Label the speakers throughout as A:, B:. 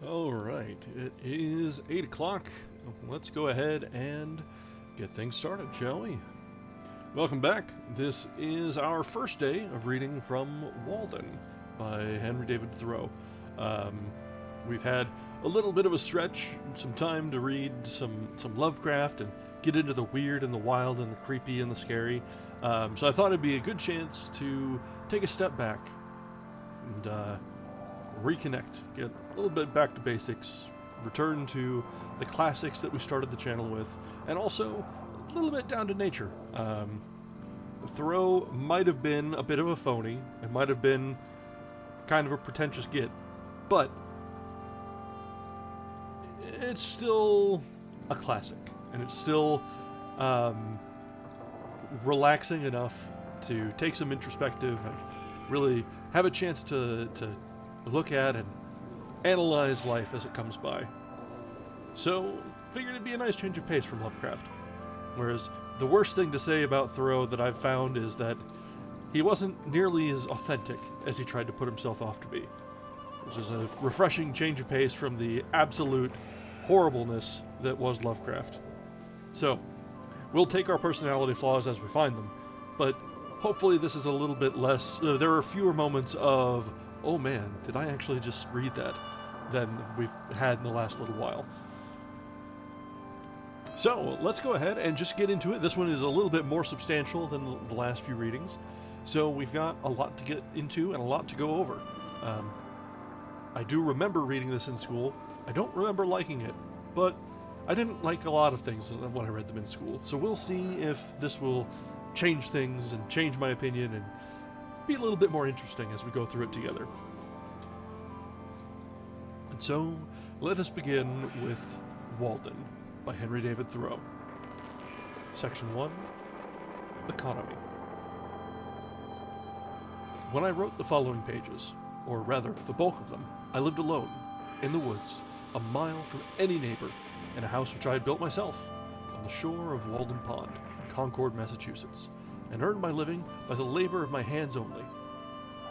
A: Alright, it is 8 o'clock. Let's go ahead and get things started, shall we? Welcome back. This is our first day of reading from Walden by Henry David Thoreau. We've had a little bit of a stretch, some time to read some Lovecraft and get into the weird and the wild and the creepy and the scary. So I thought it'd be a good chance to take a step back and reconnect, get a little bit back to basics, return to the classics that we started the channel with, and also a little bit down to nature. Thoreau might have been a bit of a phony, it might have been kind of a pretentious git, but it's still a classic, and it's still relaxing enough to take some introspective and really have a chance to look at and analyze life as it comes by. So, figured it'd be a nice change of pace from Lovecraft. Whereas, the worst thing to say about Thoreau that I've found is that he wasn't nearly as authentic as he tried to put himself off to be. Which is a refreshing change of pace from the absolute horribleness that was Lovecraft. So, we'll take our personality flaws as we find them, but hopefully this is a little bit less, there are fewer moments of, oh man, did I actually just read that, than we've had in the last little while. So, let's go ahead and just get into it. This one is a little bit more substantial than the last few readings, so we've got a lot to get into and a lot to go over. I do remember reading this in school. I don't remember liking it, but I didn't like a lot of things when I read them in school, so we'll see if this will change things and change my opinion and be a little bit more interesting as we go through it together. And so, let us begin with Walden by Henry David Thoreau. Section 1, Economy. When I wrote the following pages, or rather, the bulk of them, I lived alone, in the woods, a mile from any neighbor, in a house which I had built myself, on the shore of Walden Pond, in Concord, Massachusetts, and earned my living by the labor of my hands only.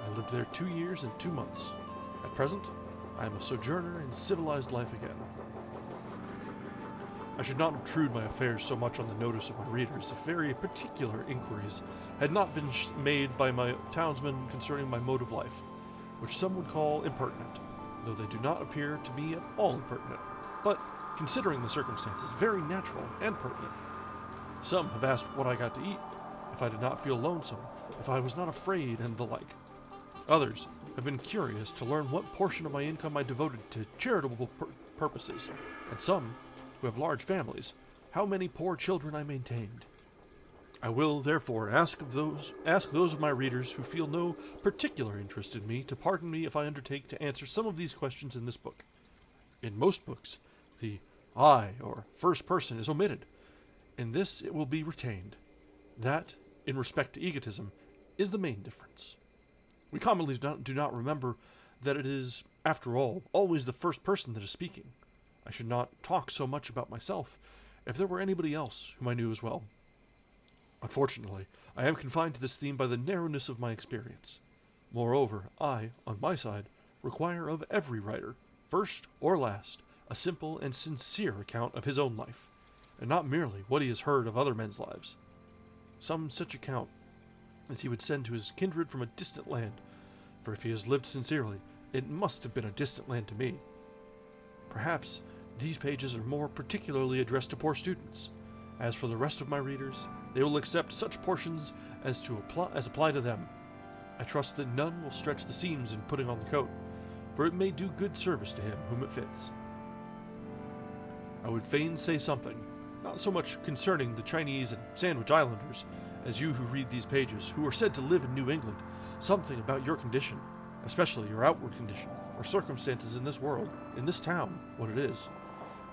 A: I lived there 2 years and 2 months. At present, I am a sojourner in civilized life again. I should not obtrude my affairs so much on the notice of my readers if very particular inquiries had not been made by my townsmen concerning my mode of life, which some would call impertinent, though they do not appear to me at all impertinent, but, considering the circumstances, very natural and pertinent. Some have asked what I got to eat, if I did not feel lonesome, if I was not afraid, and the like. Others have been curious to learn what portion of my income I devoted to charitable purposes, and some, who have large families, how many poor children I maintained. I will, therefore, ask those of my readers who feel no particular interest in me to pardon me if I undertake to answer some of these questions in this book. In most books, the I, or first person, is omitted. In this it will be retained. That, in respect to egotism, is the main difference. We commonly do not remember that it is, after all, always the first person that is speaking. I should not talk so much about myself if there were anybody else whom I knew as well. Unfortunately, I am confined to this theme by the narrowness of my experience. Moreover, I, on my side, require of every writer, first or last, a simple and sincere account of his own life, and not merely what he has heard of other men's lives. Some such account as he would send to his kindred from a distant land, for if he has lived sincerely, it must have been a distant land to me. Perhaps these pages are more particularly addressed to poor students. As for the rest of my readers, they will accept such portions as apply to them. I trust that none will stretch the seams in putting on the coat, for it may do good service to him whom it fits. I would fain say something, not so much concerning the Chinese and Sandwich Islanders, as you who read these pages, who are said to live in New England, something about your condition, especially your outward condition, or circumstances in this world, in this town, what it is,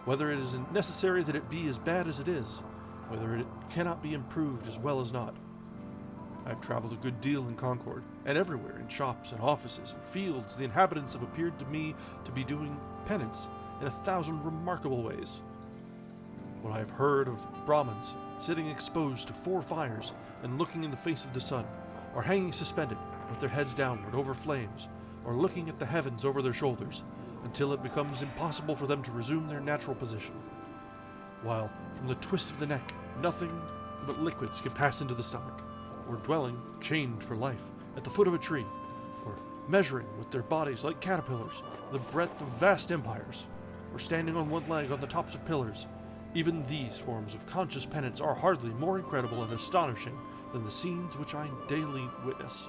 A: whether it is necessary that it be as bad as it is, whether it cannot be improved as well as not. I have traveled a good deal in Concord, and everywhere, in shops and offices and fields, the inhabitants have appeared to me to be doing penance in 1,000 remarkable ways. What I have heard of Brahmins sitting exposed to 4 fires and looking in the face of the sun, or hanging suspended with their heads downward over flames, or looking at the heavens over their shoulders, until it becomes impossible for them to resume their natural position. While, from the twist of the neck, nothing but liquids can pass into the stomach, or dwelling, chained for life, at the foot of a tree, or measuring with their bodies like caterpillars the breadth of vast empires, or standing on one leg on the tops of pillars. Even these forms of conscious penance are hardly more incredible and astonishing than the scenes which I daily witness.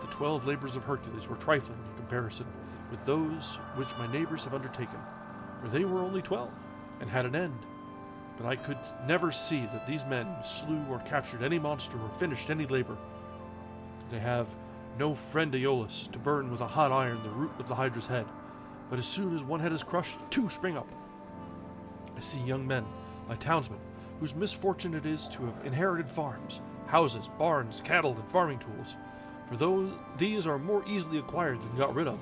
A: The 12 labors of Hercules were trifling in comparison with those which my neighbors have undertaken, for they were only 12, and had an end. But I could never see that these men slew or captured any monster or finished any labor. They have no friend Aeolus to burn with a hot iron the root of the Hydra's head, but as soon as one head is crushed, 2 spring up. I see young men, my townsmen, whose misfortune it is to have inherited farms, houses, barns, cattle, and farming tools, for though these are more easily acquired than got rid of.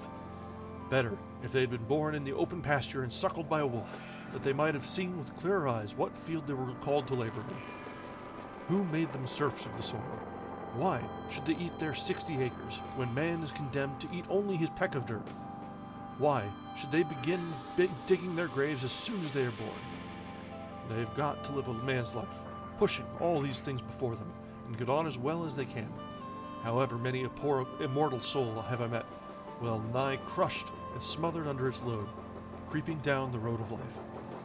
A: Better if they had been born in the open pasture and suckled by a wolf, that they might have seen with clearer eyes what field they were called to labor in. Who made them serfs of the soil? Why should they eat their 60 acres, when man is condemned to eat only his peck of dirt? Why should they begin digging their graves as soon as they are born? They have got to live a man's life, pushing all these things before them, and get on as well as they can. However many a poor immortal soul have I met, well nigh crushed and smothered under its load, creeping down the road of life,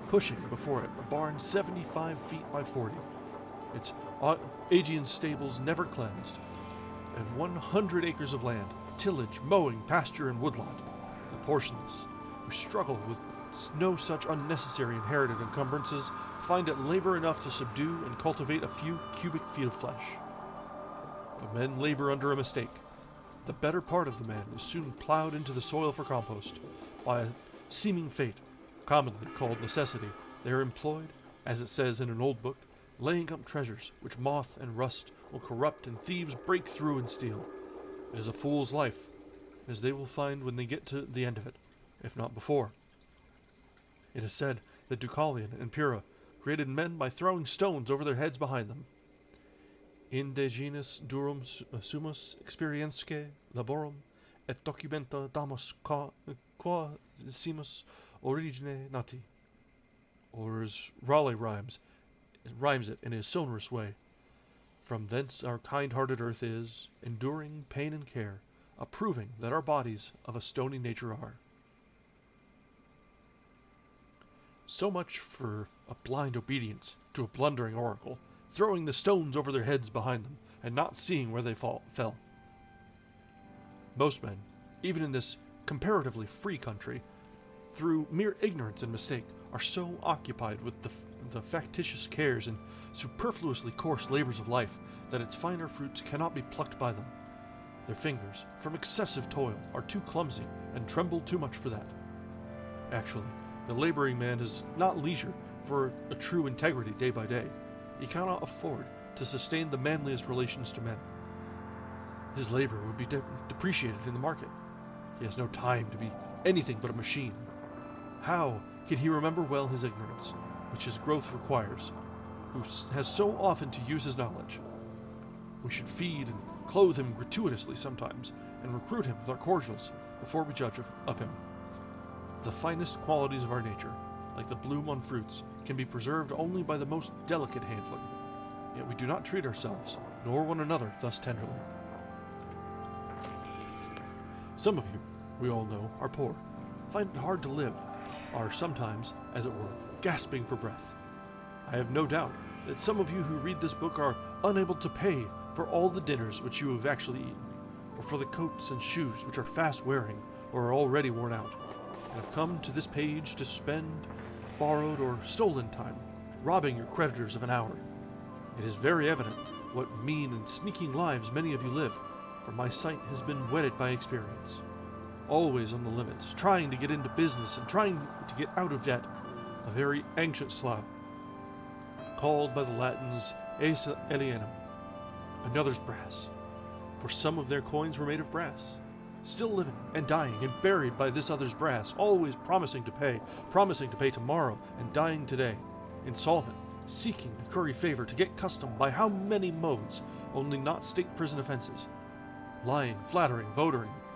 A: pushing before it a barn 75 feet by 40, its Aegean stables never cleansed, and 100 acres of land, tillage, mowing, pasture, and woodlot. The portionless, who struggle with no such unnecessary inherited encumbrances, find it labor enough to subdue and cultivate a few cubic feet of flesh. But men labor under a mistake. The better part of the man is soon plowed into the soil for compost. By a seeming fate, commonly called necessity, they are employed, as it says in an old book, laying up treasures which moth and rust will corrupt and thieves break through and steal. It is a fool's life, as they will find when they get to the end of it, if not before. It is said that Deucalion and Pyrrha created men by throwing stones over their heads behind them. Inde genus durum sumus experiensque laborum et documenta damus qua simus origine nati. Or as Raleigh rhymes it in his sonorous way. From thence our kind-hearted earth is, enduring pain and care, approving that our bodies of a stony nature are. So much for a blind obedience to a blundering oracle, throwing the stones over their heads behind them, and not seeing where they fell. Most men, even in this comparatively free country, through mere ignorance and mistake, are so occupied with the factitious cares and superfluously coarse labors of life that its finer fruits cannot be plucked by them. Their fingers, from excessive toil, are too clumsy and tremble too much for that. Actually, the laboring man has not leisure for a true integrity day by day. He cannot afford to sustain the manliest relations to men. His labor would be depreciated in the market. He has no time to be anything but a machine. How can he remember well his ignorance, which his growth requires, who has so often to use his knowledge? We should feed and clothe him gratuitously sometimes, and recruit him with our cordials before we judge of him. The finest qualities of our nature, like the bloom on fruits, can be preserved only by the most delicate handling. Yet we do not treat ourselves, nor one another, thus tenderly. Some of you, we all know, are poor, find it hard to live, are sometimes, as it were, gasping for breath. I have no doubt that some of you who read this book are unable to pay for all the dinners which you have actually eaten, or for the coats and shoes which are fast wearing or are already worn out, and have come to this page to spend borrowed or stolen time, robbing your creditors of an hour. It is very evident what mean and sneaking lives many of you live, for my sight has been whetted by experience. Always on the limits, trying to get into business and trying to get out of debt, a very ancient slough, called by the Latins aes alienum, another's brass, for some of their coins were made of brass, still living and dying and buried by this other's brass, always promising to pay tomorrow and dying today, insolvent, seeking to curry favor, to get custom by how many modes, only not state prison offenses, lying, flattering,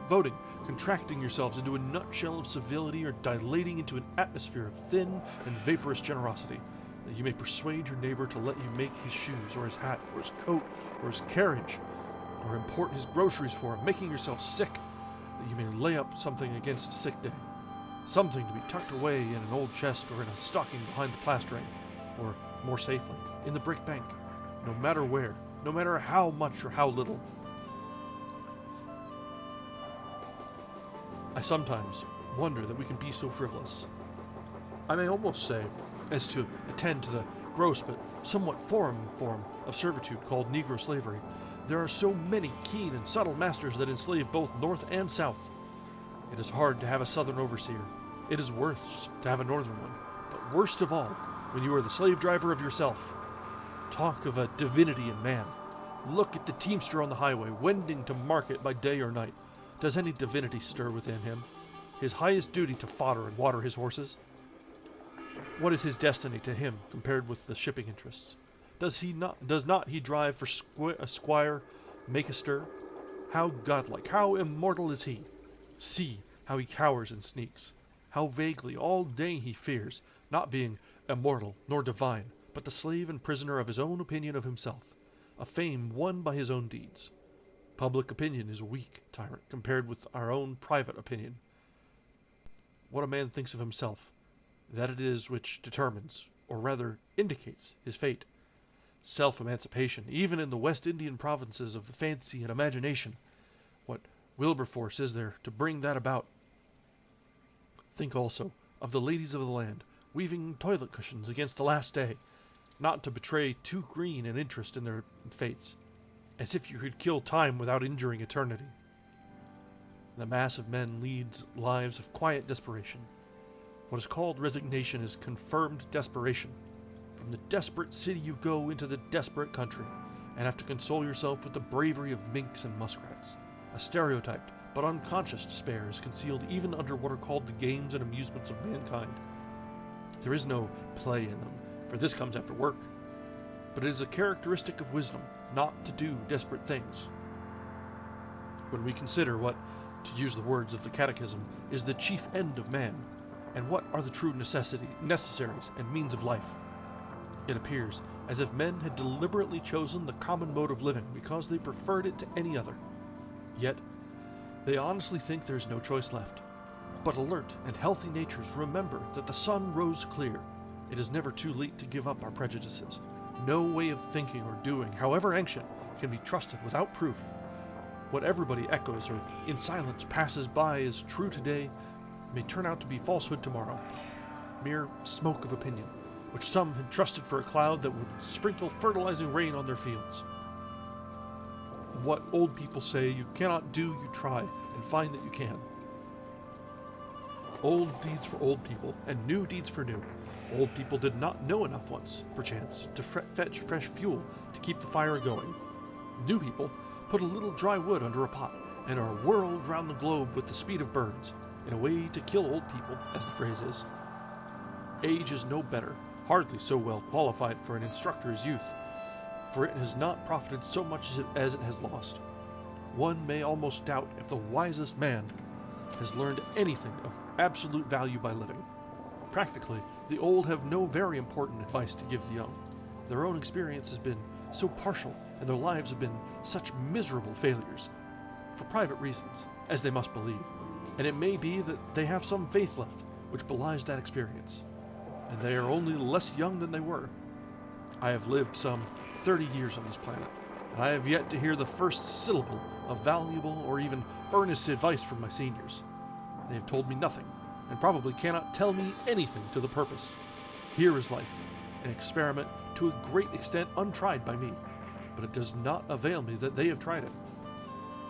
A: voting, contracting yourselves into a nutshell of civility, or dilating into an atmosphere of thin and vaporous generosity, that you may persuade your neighbor to let you make his shoes, or his hat, or his coat, or his carriage, or import his groceries for him, making yourself sick, that you may lay up something against a sick day, something to be tucked away in an old chest or in a stocking behind the plastering, or, more safely, in the brick bank, no matter where, no matter how much or how little. I sometimes wonder that we can be so frivolous. I may almost say, as to attend to the gross but somewhat foreign form of servitude called Negro slavery, there are so many keen and subtle masters that enslave both North and South. It is hard to have a Southern overseer. It is worse to have a Northern one. But worst of all, when you are the slave driver of yourself. Talk of a divinity in man. Look at the teamster on the highway, wending to market by day or night. Does any divinity stir within him? His highest duty to fodder and water his horses? What is his destiny to him compared with the shipping interests? Does not he drive for a squire, make a stir? How godlike, how immortal is he? See how he cowers and sneaks. How vaguely all day he fears, not being immortal nor divine, but the slave and prisoner of his own opinion of himself, a fame won by his own deeds. Public opinion is a weak tyrant compared with our own private opinion. What a man thinks of himself, that it is which determines, or rather indicates, his fate. Self-emancipation, even in the West Indian provinces of the fancy and imagination. What Wilberforce is there to bring that about? Think also of the ladies of the land, weaving toilet cushions against the last day, not to betray too green an interest in their fates, as if you could kill time without injuring eternity. The mass of men leads lives of quiet desperation. What is called resignation is confirmed desperation. From the desperate city you go into the desperate country, and have to console yourself with the bravery of minks and muskrats. A stereotyped but unconscious despair is concealed even under what are called the games and amusements of mankind. There is no play in them, for this comes after work. But it is a characteristic of wisdom not to do desperate things. When we consider what, to use the words of the Catechism, is the chief end of man, and what are the true necessaries and means of life, it appears as if men had deliberately chosen the common mode of living because they preferred it to any other. Yet, they honestly think there is no choice left. But alert and healthy natures remember that the sun rose clear. It is never too late to give up our prejudices. No way of thinking or doing, however ancient, can be trusted without proof. What everybody echoes or in silence passes by as true today may turn out to be falsehood tomorrow. Mere smoke of opinion, which some had trusted for a cloud that would sprinkle fertilizing rain on their fields. What old people say you cannot do, you try, and find that you can. Old deeds for old people, and new deeds for new. Old people did not know enough once, perchance, to fetch fresh fuel to keep the fire going. New people put a little dry wood under a pot, and are whirled round the globe with the speed of birds, in a way to kill old people, as the phrase is. Age is no better, hardly so well qualified for an instructor as youth, for it has not profited so much as it has lost. One may almost doubt if the wisest man has learned anything of absolute value by living. Practically, the old have no very important advice to give the young. Their own experience has been so partial, and their lives have been such miserable failures, for private reasons, as they must believe, and it may be that they have some faith left, which belies that experience, and they are only less young than they were. I have lived some 30 years on this planet, and I have yet to hear the first syllable of valuable or even earnest advice from my seniors. They have told me nothing, and probably cannot tell me anything to the purpose. Here is life, an experiment to a great extent untried by me, but it does not avail me that they have tried it.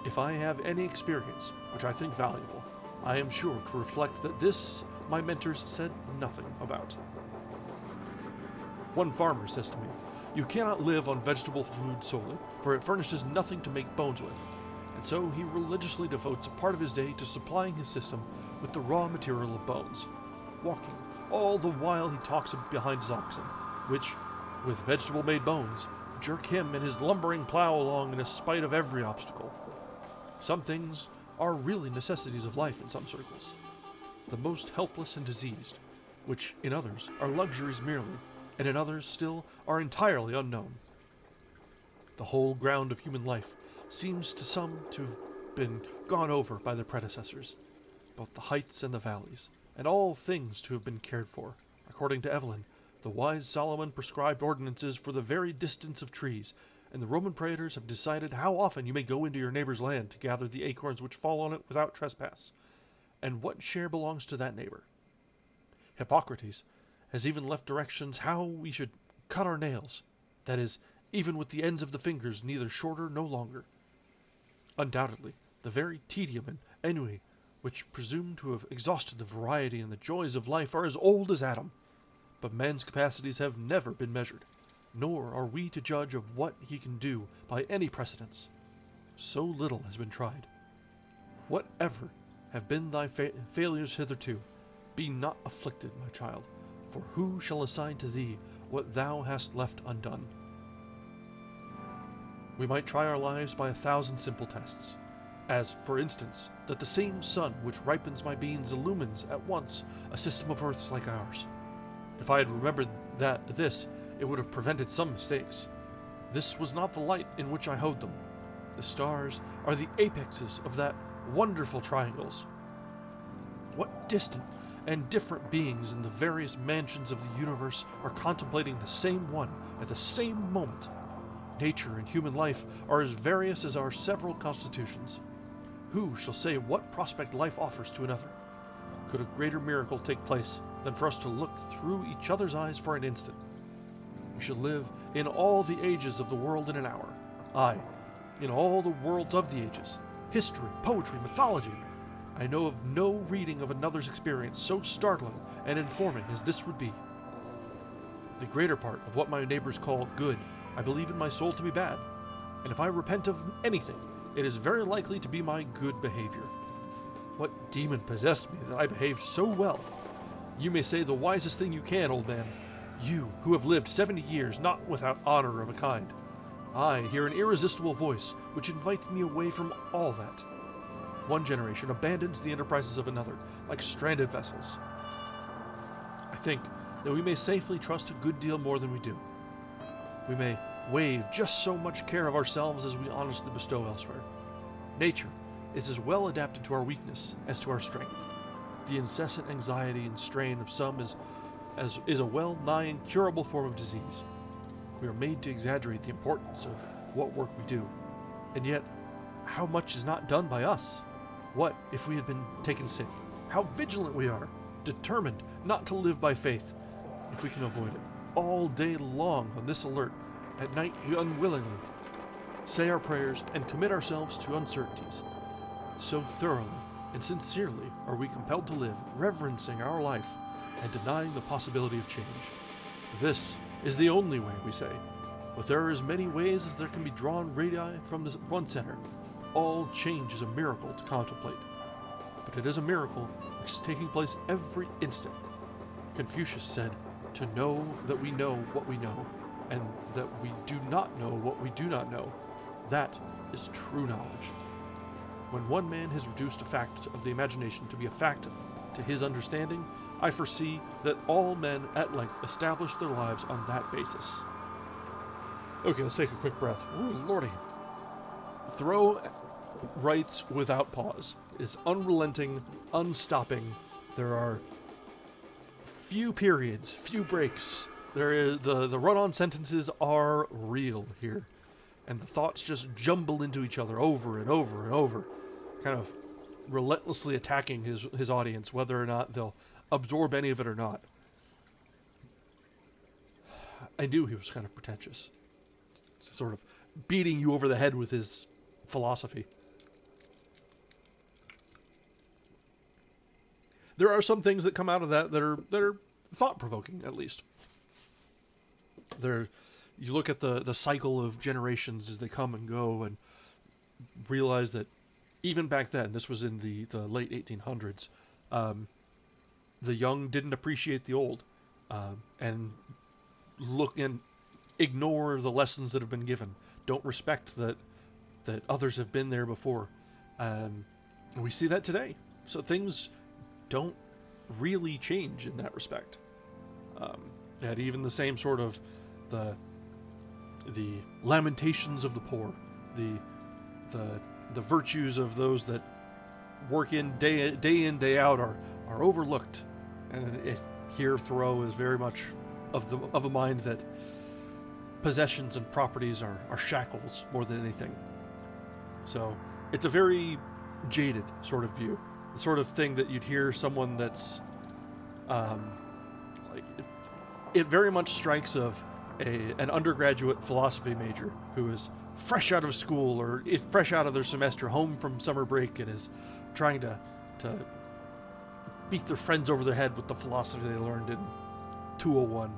A: If I have any experience which I think valuable, I am sure to reflect that this my mentors said nothing about. One farmer says to me, "You cannot live on vegetable food solely, for it furnishes nothing to make bones with," and so he religiously devotes a part of his day to supplying his system with the raw material of bones, walking all the while he talks behind his oxen, which, with vegetable-made bones, jerk him and his lumbering plow along in spite of every obstacle. Some things are really necessities of life in some circles. The most helpless and diseased, which in others are luxuries merely, and in others still are entirely unknown. The whole ground of human life seems to some to have been gone over by their predecessors, both the heights and the valleys, and all things to have been cared for. According to Evelyn, the wise Solomon prescribed ordinances for the very distance of trees, and the Roman praetors have decided how often you may go into your neighbor's land to gather the acorns which fall on it without trespass, and what share belongs to that neighbor. Hippocrates has even left directions how we should cut our nails, that is, even with the ends of the fingers neither shorter nor longer. Undoubtedly, the very tedium and ennui which presume to have exhausted the variety and the joys of life are as old as Adam, but man's capacities have never been measured, nor are we to judge of what he can do by any precedents. So little has been tried. Whatever have been thy failures hitherto, be not afflicted, my child, for who shall assign to thee what thou hast left undone? We might try our lives by 1,000 simple tests, as, for instance, that the same sun which ripens my beans illumines at once a system of earths like ours. If I had remembered this, it would have prevented some mistakes. This was not the light in which I hoed them. The stars are the apexes of that wonderful triangles. What distant and different beings in the various mansions of the universe are contemplating the same one at the same moment? Nature and human life are as various as our several constitutions. Who shall say what prospect life offers to another? Could a greater miracle take place than for us to look through each other's eyes for an instant? We shall live in all the ages of the world in an hour. Aye, in all the worlds of the ages. History, poetry, mythology. I know of no reading of another's experience so startling and informing as this would be. The greater part of what my neighbors call good, I believe in my soul to be bad, and if I repent of anything, it is very likely to be my good behavior. What demon possessed me that I behaved so well? You may say the wisest thing you can, old man. You, who have lived 70 years not without honor of a kind. I hear an irresistible voice which invites me away from all that. One generation abandons the enterprises of another, like stranded vessels. I think that we may safely trust a good deal more than we do. We may waive just so much care of ourselves as we honestly bestow elsewhere. Nature is as well adapted to our weakness as to our strength. The incessant anxiety and strain of some is a well-nigh incurable form of disease. We are made to exaggerate the importance of what work we do, and yet how much is not done by us? What if we had been taken sick? How vigilant we are, determined not to live by faith, if we can avoid it. All day long on this alert, at night we unwillingly say our prayers and commit ourselves to uncertainties. So thoroughly and sincerely are we compelled to live, reverencing our life and denying the possibility of change. This is the only way, we say, but there are as many ways as there can be drawn radii from this one center. All change is a miracle to contemplate, but it is a miracle which is taking place every instant. Confucius said, to know that we know what we know, and that we do not know what we do not know, that is true knowledge. When one man has reduced a fact of the imagination to be a fact to his understanding, I foresee that all men at length establish their lives on that basis. Okay, let's take a quick breath. Ooh, lordy. Thoreau writes without pause. It's unrelenting, unstopping. There are few periods, few breaks. There is the run-on sentences are real here, and the thoughts just jumble into each other over and over and over, kind of relentlessly attacking his audience, whether or not they'll absorb any of it or not. I knew he was kind of pretentious, sort of beating you over the head with his philosophy. There are some things that come out of that are thought-provoking, at least. You look at the cycle of generations as they come and go, and realize that even back then, this was in the late 1800s, the young didn't appreciate the old, and look and ignore the lessons that have been given. Don't respect that others have been there before. And we see that today. So things don't really change in that respect. And even the same sort of the lamentations of the poor, the virtues of those that work in day out are overlooked. And here Thoreau is very much of a mind that possessions and properties are shackles more than anything. So it's a very jaded sort of view, the sort of thing that you'd hear someone that's like it very much strikes of an undergraduate philosophy major who is fresh out of school or fresh out of their semester, home from summer break, and is trying to beat their friends over the head with the philosophy they learned in 201.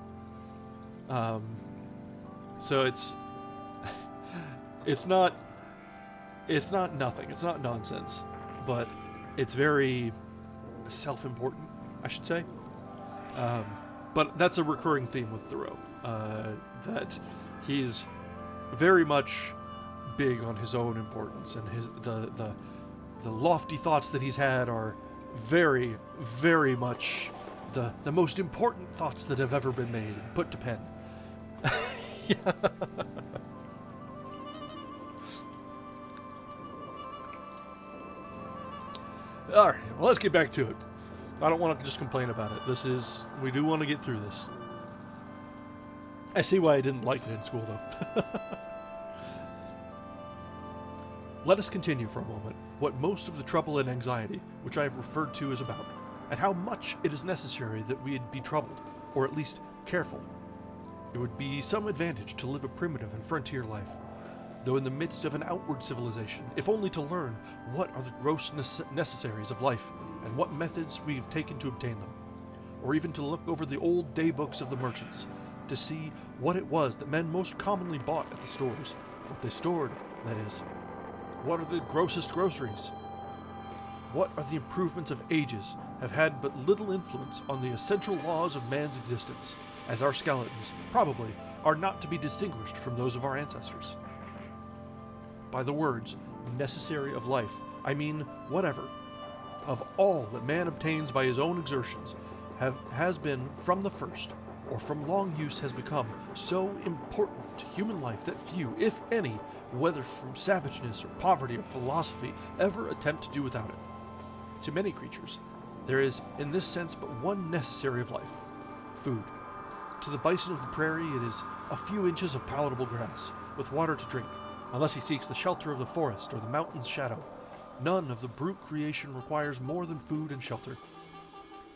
A: So it's not nothing. It's not nonsense, but it's very self-important, I should say. But that's a recurring theme with Thoreau, that he's very much big on his own importance, and the lofty thoughts that he's had are very, very much the most important thoughts that have ever been made and put to pen. Yeah. All right, well, let's get back to it. I don't want to just complain about it. We do want to get through this. I see why I didn't like it in school, though. Let us continue for a moment what most of the trouble and anxiety, which I have referred to, is about, and how much it is necessary that we be troubled, or at least careful. It would be some advantage to live a primitive and frontier life, though in the midst of an outward civilization, if only to learn what are the gross necessaries of life, and what methods we have taken to obtain them, or even to look over the old day books of the merchants, to see what it was that men most commonly bought at the stores, what they stored, that is. What are the grossest groceries? What are the improvements of ages have had but little influence on the essential laws of man's existence, as our skeletons, probably, are not to be distinguished from those of our ancestors. By the words, necessary of life, I mean whatever, of all that man obtains by his own exertions, has been from the first, or from long use has become so important to human life that few, if any, whether from savageness or poverty or philosophy, ever attempt to do without it. To many creatures, there is in this sense but one necessary of life, food. To the bison of the prairie it is a few inches of palatable grass, with water to drink, unless he seeks the shelter of the forest or the mountain's shadow. None of the brute creation requires more than food and shelter.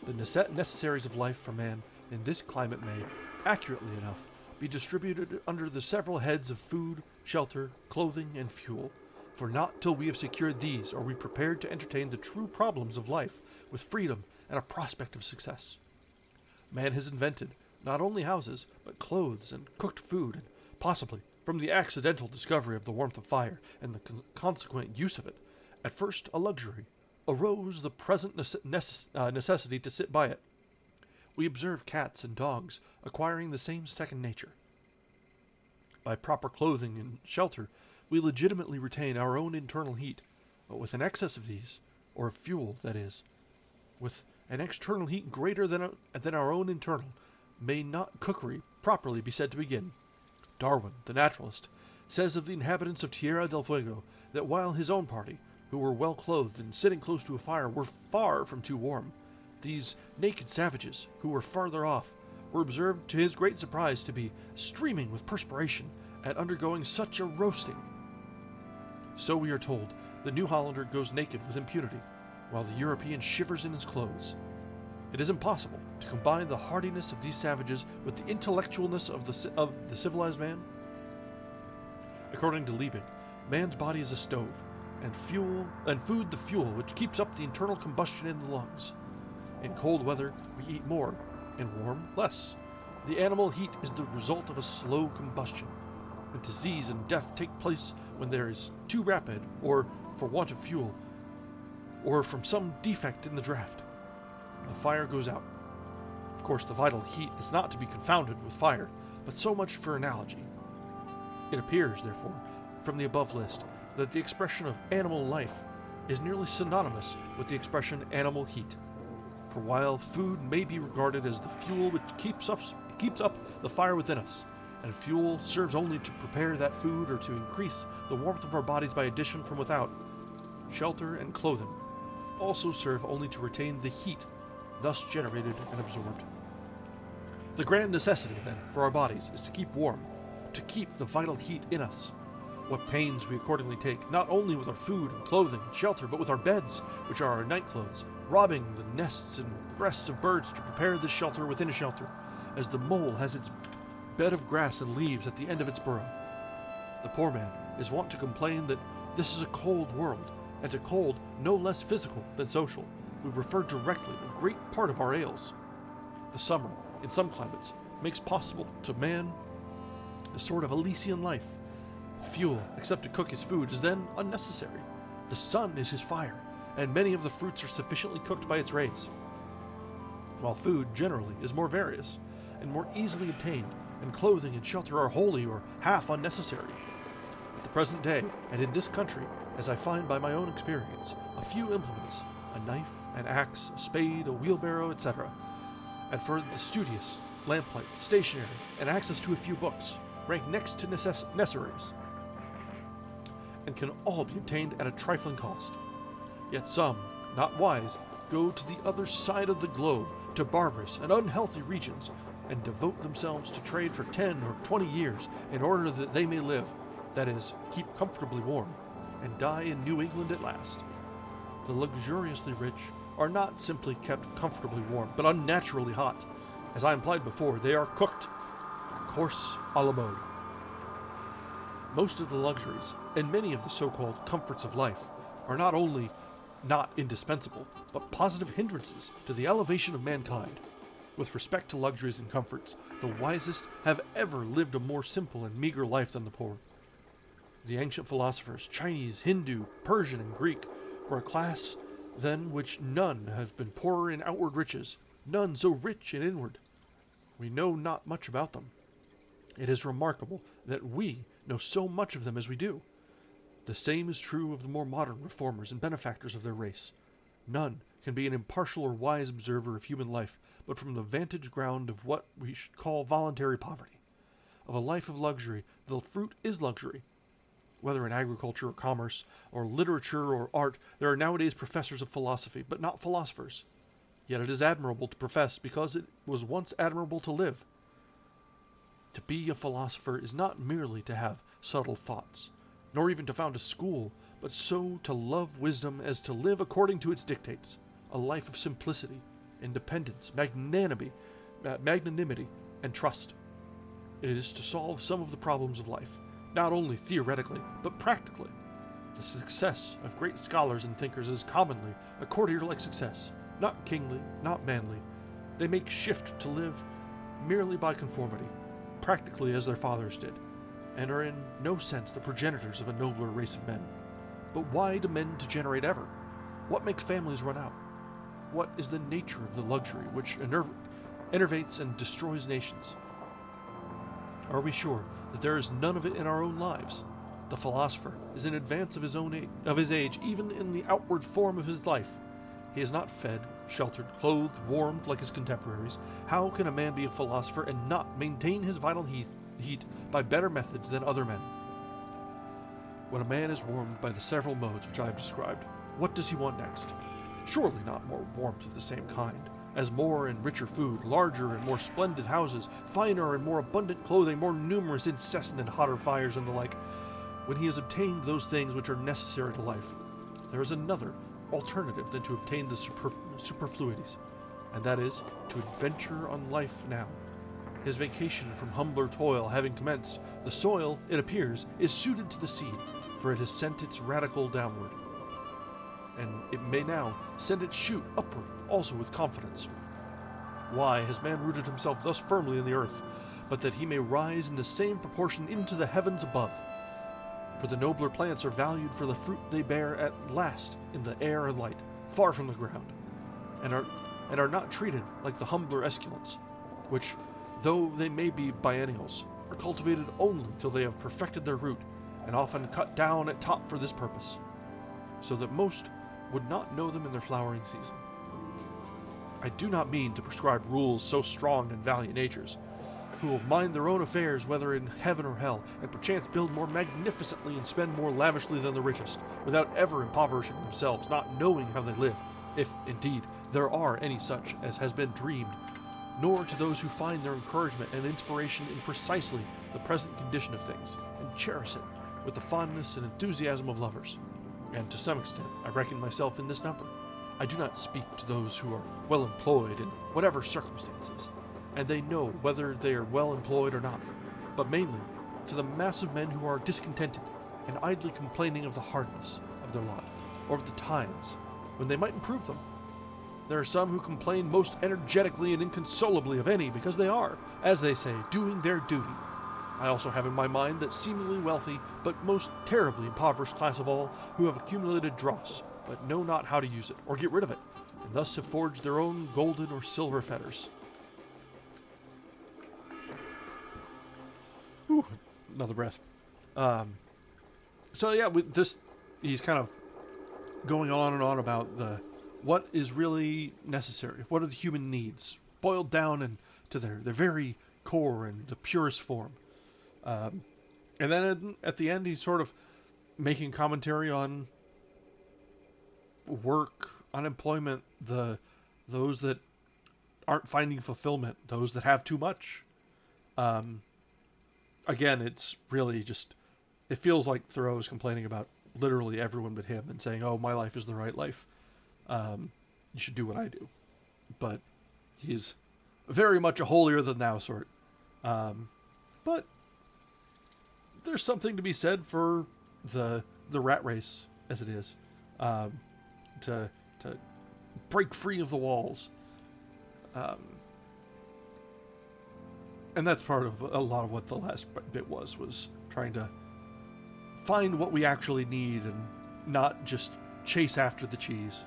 A: The necessaries of life for man in this climate may, accurately enough, be distributed under the several heads of food, shelter, clothing, and fuel, for not till we have secured these are we prepared to entertain the true problems of life with freedom and a prospect of success. Man has invented not only houses, but clothes and cooked food, and possibly, from the accidental discovery of the warmth of fire and the consequent use of it, at first a luxury, arose the present necessity to sit by it. We observe cats and dogs acquiring the same second nature. By proper clothing and shelter, we legitimately retain our own internal heat, but with an excess of these, or of fuel, that is, with an external heat greater than our own internal, may not cookery properly be said to begin. Darwin, the naturalist, says of the inhabitants of Tierra del Fuego that while his own party, who were well clothed and sitting close to a fire, were far from too warm, these naked savages, who were farther off, were observed to his great surprise to be streaming with perspiration at undergoing such a roasting. So we are told, the New Hollander goes naked with impunity, while the European shivers in his clothes. It is impossible to combine the hardiness of these savages with the intellectualness of the civilized man. According to Liebig, man's body is a stove, and food the fuel which keeps up the internal combustion in the lungs. In cold weather, we eat more, in warm, less. The animal heat is the result of a slow combustion, and disease and death take place when there is too rapid, or for want of fuel, or from some defect in the draft. The fire goes out. Of course, the vital heat is not to be confounded with fire, but so much for analogy. It appears, therefore, from the above list, that the expression of animal life is nearly synonymous with the expression animal heat. For while food may be regarded as the fuel which keeps up the fire within us, and fuel serves only to prepare that food or to increase the warmth of our bodies by addition from without, shelter and clothing also serve only to retain the heat thus generated and absorbed. The grand necessity, then, for our bodies is to keep warm, to keep the vital heat in us. What pains we accordingly take, not only with our food and clothing and shelter, but with our beds, which are our nightclothes, robbing the nests and breasts of birds to prepare this shelter within a shelter, as the mole has its bed of grass and leaves at the end of its burrow. The poor man is wont to complain that this is a cold world, and to cold no less physical than social. We refer directly a great part of our ails. The summer, in some climates, makes possible to man a sort of Elysian life. Fuel, except to cook his food, is then unnecessary. The sun is his fire, and many of the fruits are sufficiently cooked by its rays. While food, generally, is more various, and more easily obtained, and clothing and shelter are wholly or half unnecessary. At the present day, and in this country, as I find by my own experience, a few implements, a knife, an axe, a spade, a wheelbarrow, etc., and for the studious, lamplight, stationery, and access to a few books, rank next to necessaries, and can all be obtained at a trifling cost. Yet some, not wise, go to the other side of the globe, to barbarous and unhealthy regions, and devote themselves to trade for 10 or 20 years in order that they may live, that is, keep comfortably warm, and die in New England at last. The luxuriously rich are not simply kept comfortably warm, but unnaturally hot. As I implied before, they are cooked, course a la mode. Most of the luxuries, and many of the so-called comforts of life, are not only not indispensable, but positive hindrances to the elevation of mankind. With respect to luxuries and comforts, the wisest have ever lived a more simple and meager life than the poor. The ancient philosophers, Chinese, Hindu, Persian, and Greek, were a class than which none have been poorer in outward riches, none so rich in inward. We know not much about them. It is remarkable that we know so much of them as we do. The same is true of the more modern reformers and benefactors of their race. None can be an impartial or wise observer of human life, but from the vantage ground of what we should call voluntary poverty. Of a life of luxury, the fruit is luxury. Whether in agriculture or commerce, or literature or art, there are nowadays professors of philosophy, but not philosophers. Yet it is admirable to profess because it was once admirable to live. To be a philosopher is not merely to have subtle thoughts, nor even to found a school, but so to love wisdom as to live according to its dictates, a life of simplicity, independence, magnanimity, and trust. It is to solve some of the problems of life, not only theoretically, but practically. The success of great scholars and thinkers is commonly a courtier-like success, not kingly, not manly. They make shift to live merely by conformity, practically as their fathers did, and are in no sense the progenitors of a nobler race of men. But why do men degenerate ever? What makes families run out? What is the nature of the luxury which enervates and destroys nations? Are we sure that there is none of it in our own lives? The philosopher is in advance of his age, even in the outward form of his life. He is not fed, sheltered, clothed, warmed like his contemporaries. How can a man be a philosopher and not maintain his vital heat by better methods than other men? When a man is warmed by the several modes which I have described, what does he want next? Surely not more warmth of the same kind, as more and richer food, larger and more splendid houses, finer and more abundant clothing, more numerous, incessant and hotter fires, and the like. When he has obtained those things which are necessary to life, there is another alternative than to obtain the superfluities, and that is to adventure on life now. His vacation from humbler toil having commenced, the soil, it appears, is suited to the seed, for it has sent its radicle downward, and it may now send its shoot upward also with confidence. Why has man rooted himself thus firmly in the earth, but that he may rise in the same proportion into the heavens above? For the nobler plants are valued for the fruit they bear at last in the air and light, far from the ground, and are not treated like the humbler esculents, which, though they may be biennials, are cultivated only till they have perfected their root, and often cut down at top for this purpose, so that most would not know them in their flowering season. I do not mean to prescribe rules so strong in valiant natures, who will mind their own affairs whether in heaven or hell, and perchance build more magnificently and spend more lavishly than the richest, without ever impoverishing themselves, not knowing how they live, if, indeed, there are any such as has been dreamed, nor to those who find their encouragement and inspiration in precisely the present condition of things, and cherish it with the fondness and enthusiasm of lovers. And to some extent, I reckon myself in this number. I do not speak to those who are well employed in whatever circumstances, and they know whether they are well employed or not, but mainly to the mass of men who are discontented and idly complaining of the hardness of their lot, or of the times when they might improve them. There are some who complain most energetically and inconsolably of any, because they are, as they say, doing their duty. I also have in my mind that seemingly wealthy, but most terribly impoverished class of all, who have accumulated dross, but know not how to use it, or get rid of it, and thus have forged their own golden or silver fetters. Whew, another breath. So yeah, with this, he's kind of going on and on about what is really necessary, what are the human needs, boiled down into their very core and the purest form. And then at the end, he's sort of making commentary on work, unemployment, those that aren't finding fulfillment, those that have too much. Again, it's really just, it feels like Thoreau is complaining about literally everyone but him and saying, oh, my life is the right life. You should do what I do. But he's very much a holier than thou sort. But there's something to be said for the rat race as it is, to break free of the walls, and that's part of a lot of what the last bit was trying to find what we actually need and not just chase after the cheese.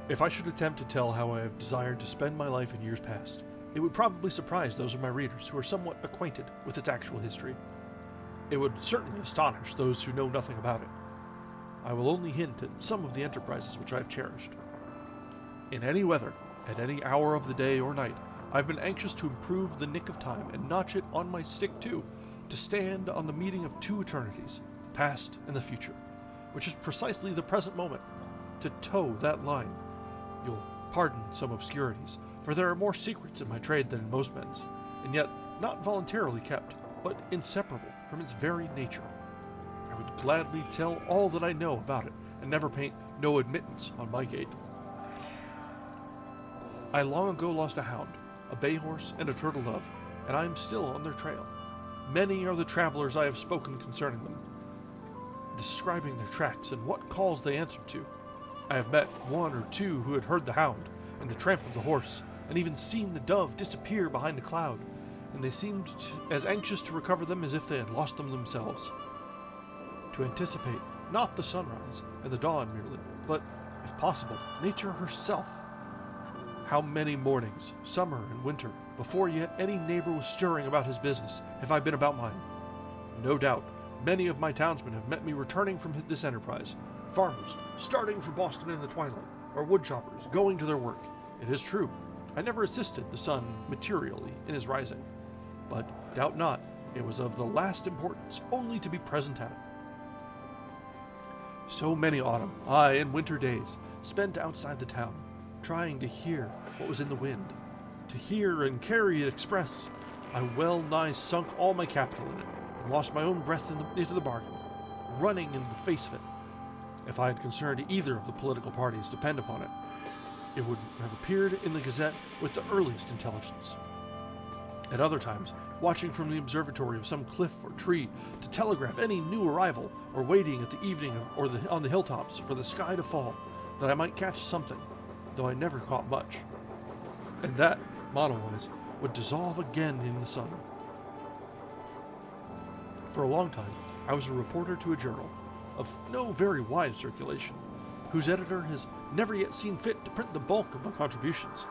A: If I should attempt to tell how I have desired to spend my life in years past, it would probably surprise those of my readers who are somewhat acquainted with its actual history. It would certainly astonish those who know nothing about it. I will only hint at some of the enterprises which I have cherished. In any weather, at any hour of the day or night, I have been anxious to improve the nick of time and notch it on my stick too, to stand on the meeting of two eternities, the past and the future, which is precisely the present moment, to toe that line. You'll pardon some obscurities, for there are more secrets in my trade than in most men's, and yet not voluntarily kept, but inseparable from its very nature. I would gladly tell all that I know about it, and never paint no admittance on my gate. I long ago lost a hound, a bay horse, and a turtle dove, and I am still on their trail. Many are the travelers I have spoken concerning them, describing their tracks and what calls they answered to. I have met one or two who had heard the hound, and the tramp of the horse, and even seen the dove disappear behind a cloud, and they seemed as anxious to recover them as if they had lost them themselves. To anticipate not the sunrise and the dawn merely, but, if possible, nature herself. How many mornings, summer and winter, before yet any neighbor was stirring about his business, have I been about mine? No doubt, many of my townsmen have met me returning from this enterprise, farmers starting for Boston in the twilight, or woodchoppers going to their work. It is true, I never assisted the sun materially in his rising, but doubt not, it was of the last importance only to be present at it. So many autumn, aye, and winter days, spent outside the town, trying to hear what was in the wind. To hear and carry it express, I well nigh sunk all my capital in it, and lost my own breath into the bargain, running in the face of it. If I had concerned either of the political parties depend upon it, it would have appeared in the Gazette with the earliest intelligence. At other times, watching from the observatory of some cliff or tree to telegraph any new arrival, or waiting at the evening or on the hilltops for the sky to fall, that I might catch something, though I never caught much, and that, monowise, would dissolve again in the sun. For a long time, I was a reporter to a journal, of no very wide circulation, whose editor has never yet seen fit to print the bulk of my contributions,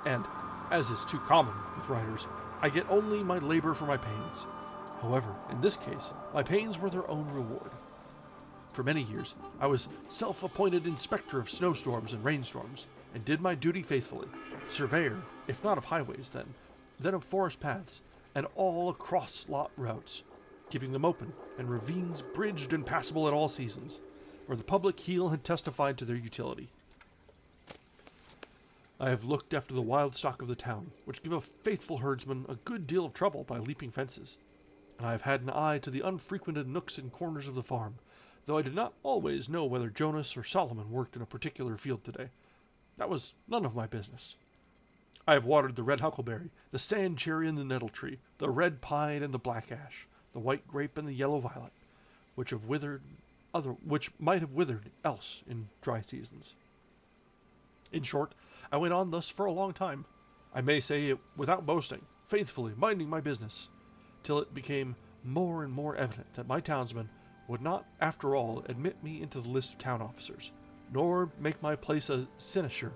A: and, as is too common with writers, I get only my labor for my pains. However, in this case, my pains were their own reward. For many years, I was self-appointed inspector of snowstorms and rainstorms, and did my duty faithfully, surveyor, if not of highways then of forest paths, and all across lot routes, keeping them open, and ravines bridged and passable at all seasons, where the public heel had testified to their utility. I have looked after the wild stock of the town, which give a faithful herdsman a good deal of trouble by leaping fences, and I have had an eye to the unfrequented nooks and corners of the farm, though I did not always know whether Jonas or Solomon worked in a particular field today. That was none of my business. I have watered the red huckleberry, the sand cherry and the nettle tree, the red pine and the black ash, the white grape and the yellow violet, which might have withered else in dry seasons. In short, I went on thus for a long time. I may say it without boasting, faithfully minding my business, till it became more and more evident that my townsmen would not, after all, admit me into the list of town officers, nor make my place a sinecure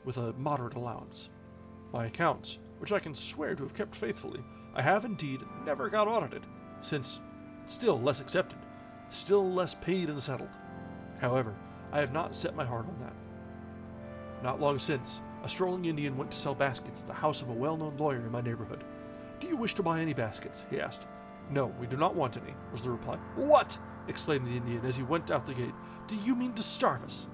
A: with a moderate allowance. My accounts, which I can swear to have kept faithfully, I have indeed never got audited, since still less accepted, still less paid and settled. However, I have not set my heart on that. Not long since, a strolling Indian went to sell baskets at the house of a well-known lawyer in my neighborhood. "Do you wish to buy any baskets?" he asked. "No, we do not want any," was the reply. "What?" exclaimed the Indian as he went out the gate. "Do you mean to starve us?"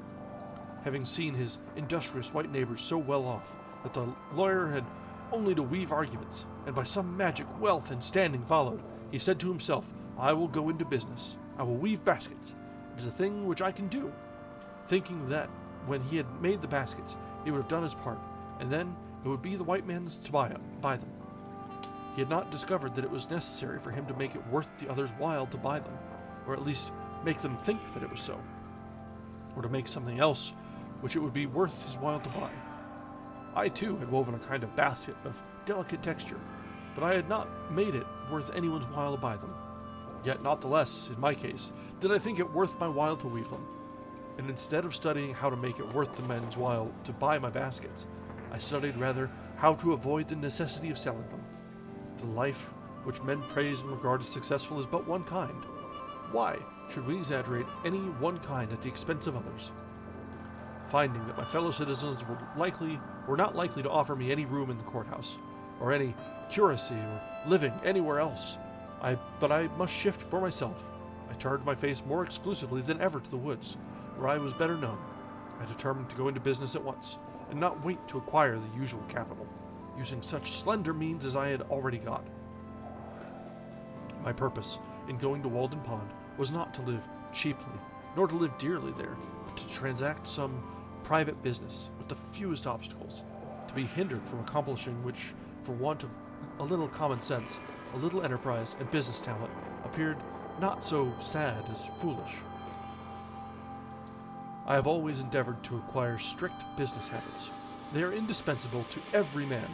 A: Having seen his industrious white neighbors so well off that the lawyer had only to weave arguments, and by some magic wealth and standing followed, he said to himself, "I will go into business. I will weave baskets. It is a thing which I can do," thinking that when he had made the baskets, he would have done his part, and then it would be the white man's to buy them. He had not discovered that it was necessary for him to make it worth the other's while to buy them, or at least make them think that it was so, or to make something else which it would be worth his while to buy. I too had woven a kind of basket of delicate texture, but I had not made it worth anyone's while to buy them. Yet not the less, in my case, did I think it worth my while to weave them, and instead of studying how to make it worth the men's while to buy my baskets, I studied rather how to avoid the necessity of selling them. The life which men praise and regard as successful is but one kind. Why should we exaggerate any one kind at the expense of others? Finding that my fellow citizens were not likely to offer me any room in the courthouse, or any curacy, or living anywhere else, but I must shift for myself. I turned my face more exclusively than ever to the woods, where I was better known. I determined to go into business at once, and not wait to acquire the usual capital, using such slender means as I had already got. My purpose in going to Walden Pond was not to live cheaply, nor to live dearly there, but to transact some private business with the fewest obstacles, to be hindered from accomplishing which, for want of a little common sense, a little enterprise, and business talent, appeared not so sad as foolish. I have always endeavored to acquire strict business habits. They are indispensable to every man.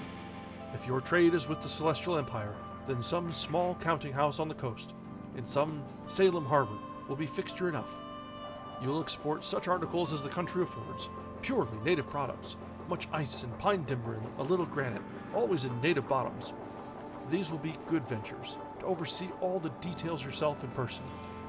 A: If your trade is with the Celestial Empire, then some small counting house on the coast, in some Salem harbor, will be fixture enough. You will export such articles as the country affords, purely native products, much ice and pine timber and a little granite, always in native bottoms. These will be good ventures, to oversee all the details yourself in person,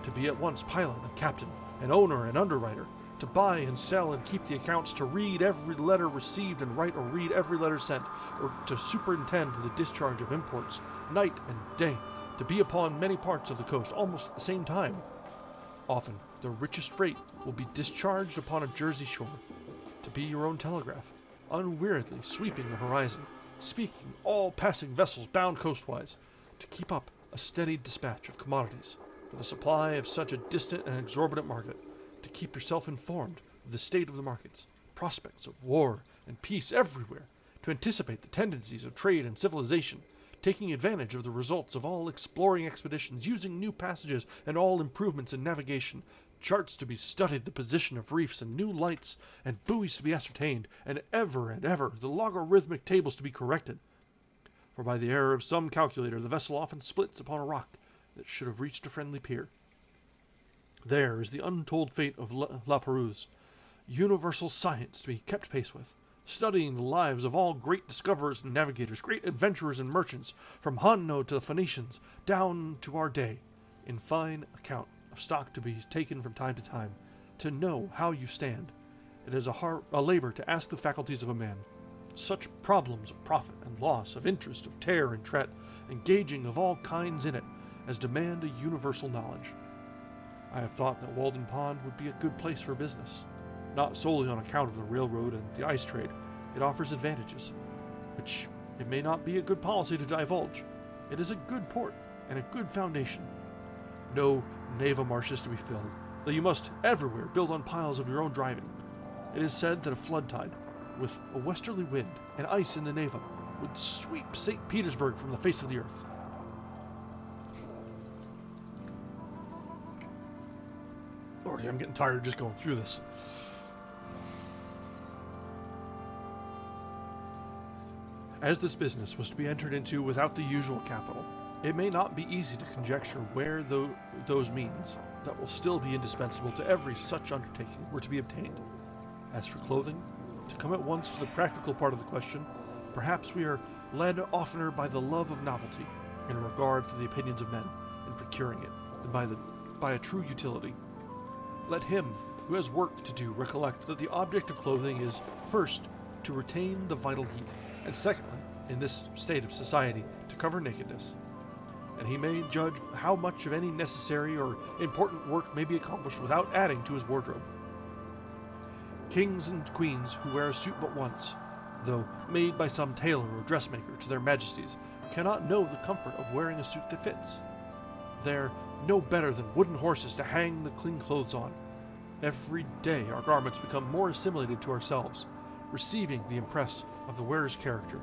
A: to be at once pilot and captain, and owner and underwriter, to buy and sell and keep the accounts, to read every letter received and write or read every letter sent, or to superintend the discharge of imports, night and day, to be upon many parts of the coast almost at the same time. Often the richest freight will be discharged upon a Jersey shore, to be your own telegraph, unweariedly sweeping the horizon, speaking all passing vessels bound coastwise, to keep up a steady dispatch of commodities for the supply of such a distant and exorbitant market, to keep yourself informed of the state of the markets, prospects of war and peace everywhere, to anticipate the tendencies of trade and civilization, taking advantage of the results of all exploring expeditions, using new passages and all improvements in navigation, charts to be studied, the position of reefs, and new lights and buoys to be ascertained, and ever the logarithmic tables to be corrected. For by the error of some calculator the vessel often splits upon a rock that should have reached a friendly pier. There is the untold fate of La Perouse, universal science to be kept pace with, studying the lives of all great discoverers and navigators, great adventurers and merchants, from Hanno to the Phoenicians, down to our day, in fine account of stock to be taken from time to time, to know how you stand. It is a labor to ask the faculties of a man. Such problems of profit and loss, of interest, of tear and tread, engaging of all kinds in it, as demand a universal knowledge. I have thought that Walden Pond would be a good place for business, not solely on account of the railroad and the ice trade. It offers advantages, which it may not be a good policy to divulge. It is a good port and a good foundation. No Neva marshes to be filled, though you must everywhere build on piles of your own driving. It is said that a flood tide, with a westerly wind and ice in the Neva, would sweep St. Petersburg from the face of the earth. Lordy, I'm getting tired just going through this. As this business was to be entered into without the usual capital, it may not be easy to conjecture where those means that will still be indispensable to every such undertaking were to be obtained. As for clothing, to come at once to the practical part of the question, perhaps we are led oftener by the love of novelty, in regard for the opinions of men, in procuring it, than by a true utility. Let him who has work to do recollect that the object of clothing is, first, to retain the vital heat, and secondly, in this state of society, to cover nakedness. And he may judge how much of any necessary or important work may be accomplished without adding to his wardrobe. Kings and queens who wear a suit but once, though made by some tailor or dressmaker to their majesties, cannot know the comfort of wearing a suit that fits. They're no better than wooden horses to hang the clean clothes on. Every day our garments become more assimilated to ourselves, receiving the impress of the wearer's character,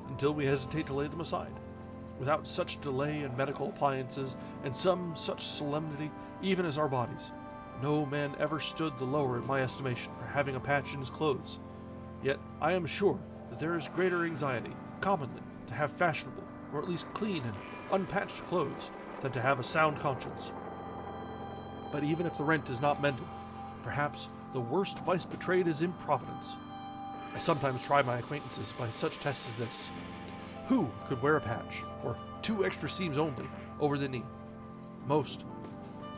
A: until we hesitate to lay them aside. Without such delay in medical appliances, and some such solemnity even as our bodies, no man ever stood the lower in my estimation for having a patch in his clothes. Yet I am sure that there is greater anxiety, commonly, to have fashionable, or at least clean and unpatched clothes, than to have a sound conscience. But even if the rent is not mended, perhaps the worst vice betrayed is improvidence. I sometimes try my acquaintances by such tests as this. Who could wear a patch, or 2 extra seams only, over the knee? Most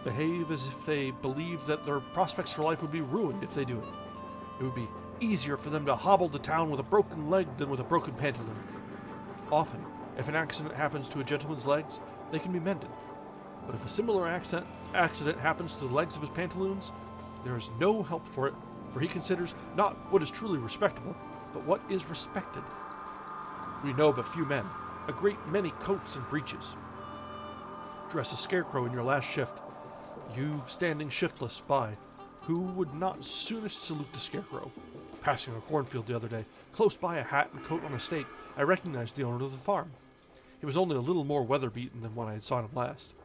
A: behave as if they believed that their prospects for life would be ruined if they do it. It would be easier for them to hobble to town with a broken leg than with a broken pantaloon. Often, if an accident happens to a gentleman's legs, they can be mended. But if a similar accident happens to the legs of his pantaloons, there is no help for it, for he considers not what is truly respectable, but what is respected. We know but few men, a great many coats and breeches. Dress a scarecrow in your last shift, you standing shiftless by, who would not soonest salute the scarecrow? Passing a cornfield the other day, close by a hat and coat on a stake, I recognized the owner of the farm. He was only a little more weather-beaten than when I had saw him last.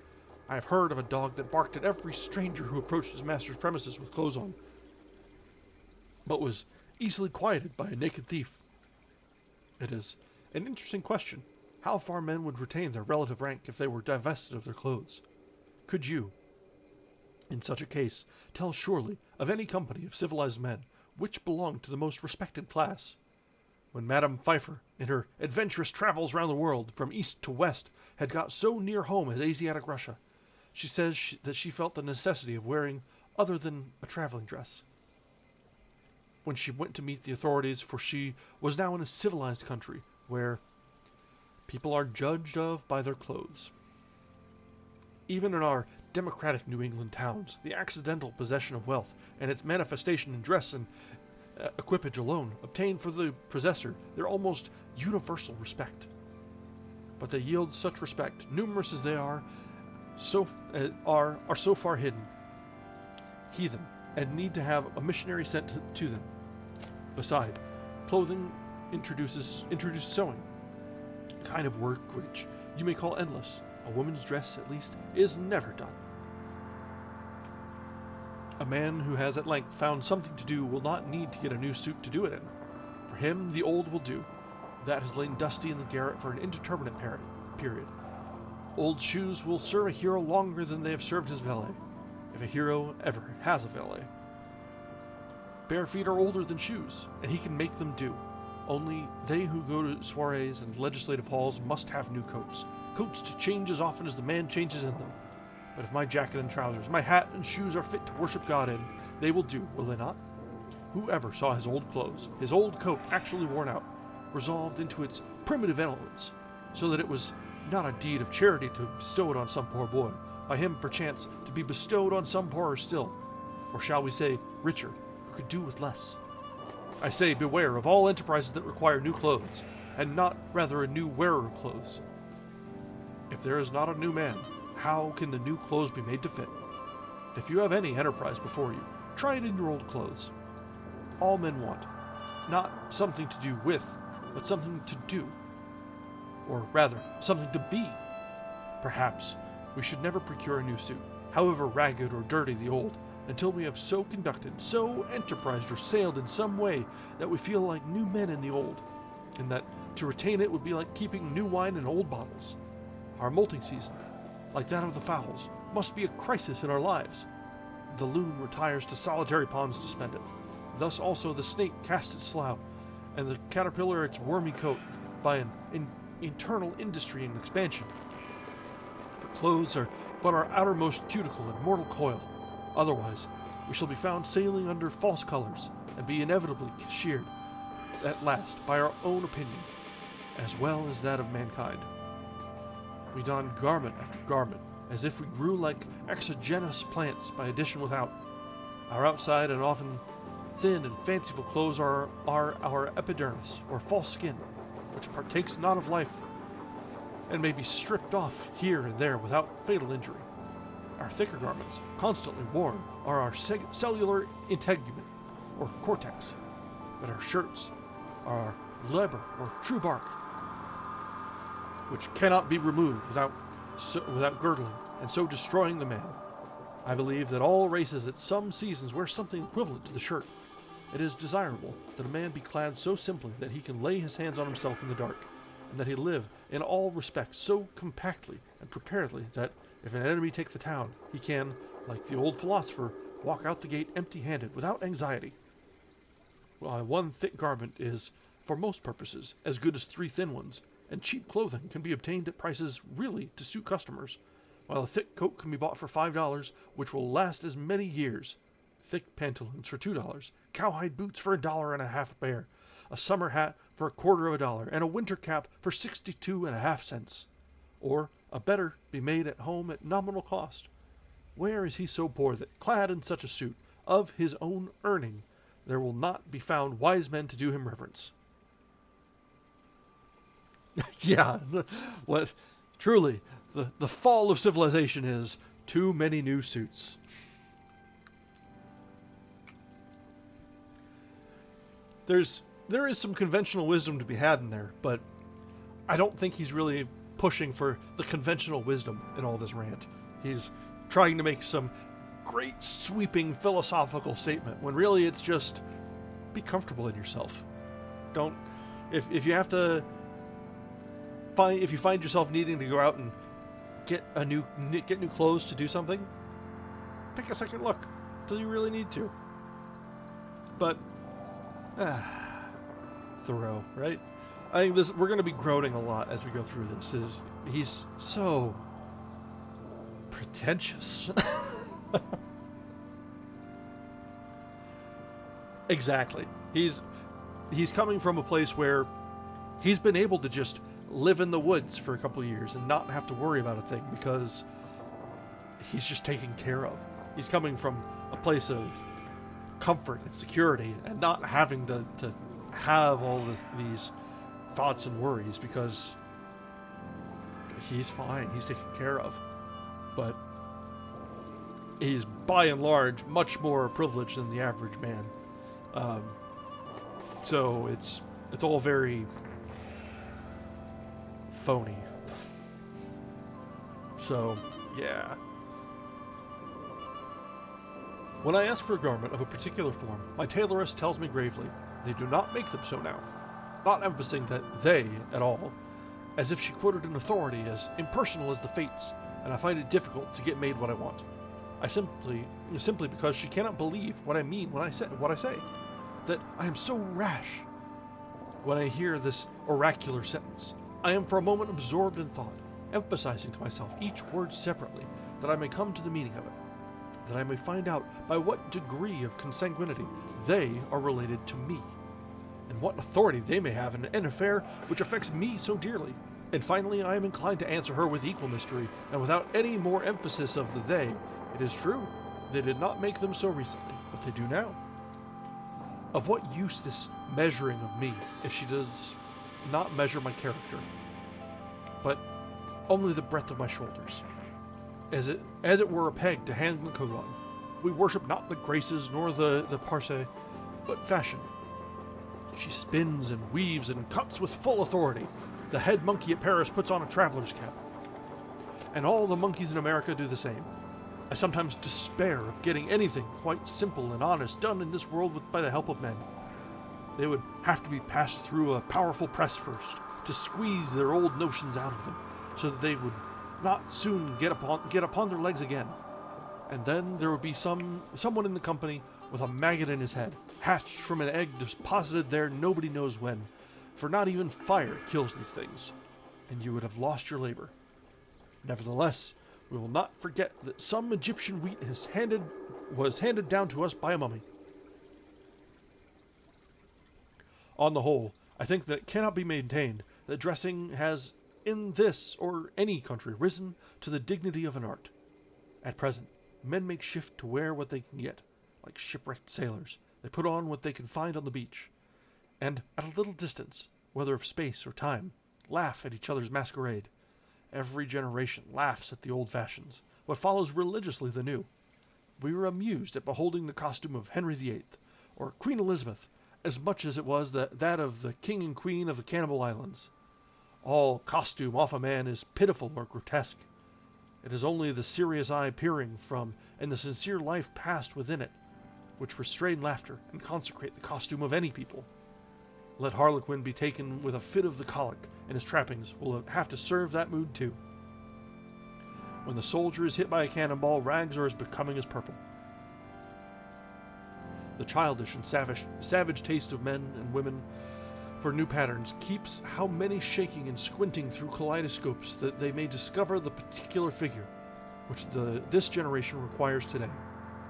A: I have heard of a dog that barked at every stranger who approached his master's premises with clothes on, but was easily quieted by a naked thief. It is an interesting question, how far men would retain their relative rank if they were divested of their clothes. Could you, in such a case, tell surely of any company of civilized men which belonged to the most respected class? When Madame Pfeiffer, in her adventurous travels round the world, from east to west, had got so near home as Asiatic Russia, she says that she felt the necessity of wearing other than a traveling dress when she went to meet the authorities, for she was now in a civilized country, where people are judged of by their clothes. Even in our democratic New England towns, the accidental possession of wealth, and its manifestation in dress and equipage alone, obtain for the possessor their almost universal respect. But they yield such respect, numerous as they are so far hidden, heathen, and need to have a missionary sent to them. Beside, clothing introduced sewing, a kind of work which you may call endless. A woman's dress, at least, is never done. A man who has at length found something to do will not need to get a new suit to do it in. For him, the old will do. That has lain dusty in the garret for an indeterminate period. Old shoes will serve a hero longer than they have served his valet, if a hero ever has a valet. Bare feet are older than shoes, and he can make them do. Only they who go to soirees and legislative halls must have new coats. Coats to change as often as the man changes in them. But if my jacket and trousers, my hat and shoes are fit to worship God in, they will do, will they not? Whoever saw his old clothes, his old coat actually worn out, resolved into its primitive elements, so that it was not a deed of charity to bestow it on some poor boy, by him perchance to be bestowed on some poorer still, or shall we say richer, who could do with less. I say beware of all enterprises that require new clothes, and not rather a new wearer of clothes. If there is not a new man, how can the new clothes be made to fit? If you have any enterprise before you, try it in your old clothes. All men want, not something to do with, but something to do, or rather, something to be. Perhaps we should never procure a new suit, however ragged or dirty the old, until we have so conducted, so enterprised or sailed in some way that we feel like new men in the old, and that to retain it would be like keeping new wine in old bottles. Our molting season, like that of the fowls, must be a crisis in our lives. The loon retires to solitary ponds to spend it. Thus also the snake casts its slough, and the caterpillar its wormy coat, by an internal industry and expansion. For clothes are but our outermost cuticle and mortal coil. Otherwise, we shall be found sailing under false colors, and be inevitably sheared, at last, by our own opinion, as well as that of mankind. We don garment after garment, as if we grew like exogenous plants by addition without. Our outside and often thin and fanciful clothes are our epidermis, or false skin, which partakes not of life, and may be stripped off here and there without fatal injury. Our thicker garments, constantly worn, are our cellular integument, or cortex, but our shirts are our leber, or true bark, which cannot be removed without girdling, and so destroying the man. I believe that all races at some seasons wear something equivalent to the shirt. It is desirable that a man be clad so simply that he can lay his hands on himself in the dark, and that he live in all respects so compactly and preparedly that, if an enemy take the town, he can, like the old philosopher, walk out the gate empty-handed without anxiety. One thick garment is, for most purposes, as good as 3 thin ones, and cheap clothing can be obtained at prices really to suit customers, while a thick coat can be bought for $5, which will last as many years. Thick pantaloons for $2, cowhide boots for $1.50 a pair, a summer hat for $0.25, and a winter cap for 62.5 cents. Or a better be made at home at nominal cost. Where is he so poor that, clad in such a suit, of his own earning, there will not be found wise men to do him reverence? Yeah, what truly the fall of civilization is too many new suits. There is some conventional wisdom to be had in there, but I don't think he's really pushing for the conventional wisdom in all this rant. He's trying to make some great sweeping philosophical statement when really it's just be comfortable in yourself. Don't if you have to if you find yourself needing to go out and get new clothes to do something, take a second look until you really need to. But Thoreau, right? I think we're going to be groaning a lot as we go through this. He's so pretentious. Exactly. He's coming from a place where he's been able to just live in the woods for a couple of years and not have to worry about a thing because he's just taken care of. He's coming from a place of comfort and security and not having to have all these thoughts and worries because he's fine. He's taken care of. But he's by and large much more privileged than the average man. So it's all very phony. So, yeah. When I ask for a garment of a particular form, my tailoress tells me gravely, they do not make them so now, not emphasizing that they at all, as if she quoted an authority as impersonal as the fates, and I find it difficult to get made what I want. simply because she cannot believe what I mean when I say what I say, that I am so rash. When I hear this oracular sentence, I am for a moment absorbed in thought, emphasizing to myself each word separately, that I may come to the meaning of it, that I may find out by what degree of consanguinity they are related to me, and what authority they may have in an affair which affects me so dearly. And finally, I am inclined to answer her with equal mystery, and without any more emphasis of the they. It is true, they did not make them so recently, but they do now. Of what use this measuring of me, if she does not measure my character, but only the breadth of my shoulders, as it were a peg to hang the coat on? We worship not the graces nor the parse, but fashion. She spins and weaves and cuts with full authority. The head monkey at Paris puts on a traveler's cap, and all the monkeys in America do the same. I sometimes despair of getting anything quite simple and honest done in this world by the help of men. They would have to be passed through a powerful press first, to squeeze their old notions out of them, so that they would not soon get upon their legs again. And then there would be someone in the company with a maggot in his head, hatched from an egg deposited there nobody knows when, for not even fire kills these things, and you would have lost your labor. Nevertheless, we will not forget that some Egyptian wheat was handed down to us by a mummy. On the whole, I think that it cannot be maintained that dressing has in this or any country risen to the dignity of an art. At present, men make shift to wear what they can get, like shipwrecked sailors. They put on what they can find on the beach, and at a little distance, whether of space or time, laugh at each other's masquerade. Every generation laughs at the old fashions, but follows religiously the new. We were amused at beholding the costume of Henry VIII, or Queen Elizabeth, as much as it was that of the King and Queen of the Cannibal Islands. All costume off a man is pitiful or grotesque. It is only the serious eye peering from, and the sincere life passed within it, which restrain laughter and consecrate the costume of any people. Let Harlequin be taken with a fit of the colic, and his trappings will have to serve that mood too. When the soldier is hit by a cannonball, rags are as becoming as purple. The childish and savage taste of men and women for new patterns keeps how many shaking and squinting through kaleidoscopes that they may discover the particular figure which this generation requires today.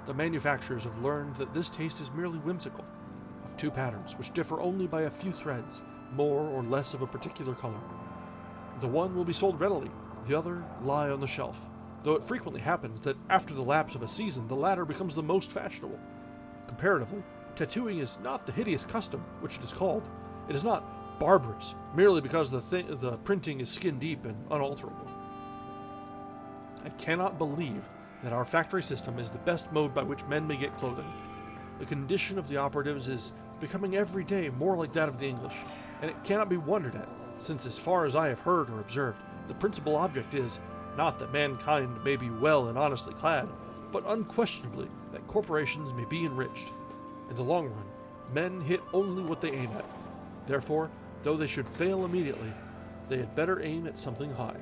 A: The manufacturers have learned that this taste is merely whimsical, of two patterns which differ only by a few threads, more or less of a particular color. The one will be sold readily, the other lie on the shelf, though it frequently happens that after the lapse of a season the latter becomes the most fashionable. Comparatively, tattooing is not the hideous custom which it is called. It is not barbarous, merely because the printing is skin-deep and unalterable. I cannot believe that our factory system is the best mode by which men may get clothing. The condition of the operatives is becoming every day more like that of the English, and it cannot be wondered at, since as far as I have heard or observed, the principal object is, not that mankind may be well and honestly clad, but unquestionably that corporations may be enriched. In the long run, men hit only what they aim at. Therefore, though they should fail immediately, they had better aim at something high.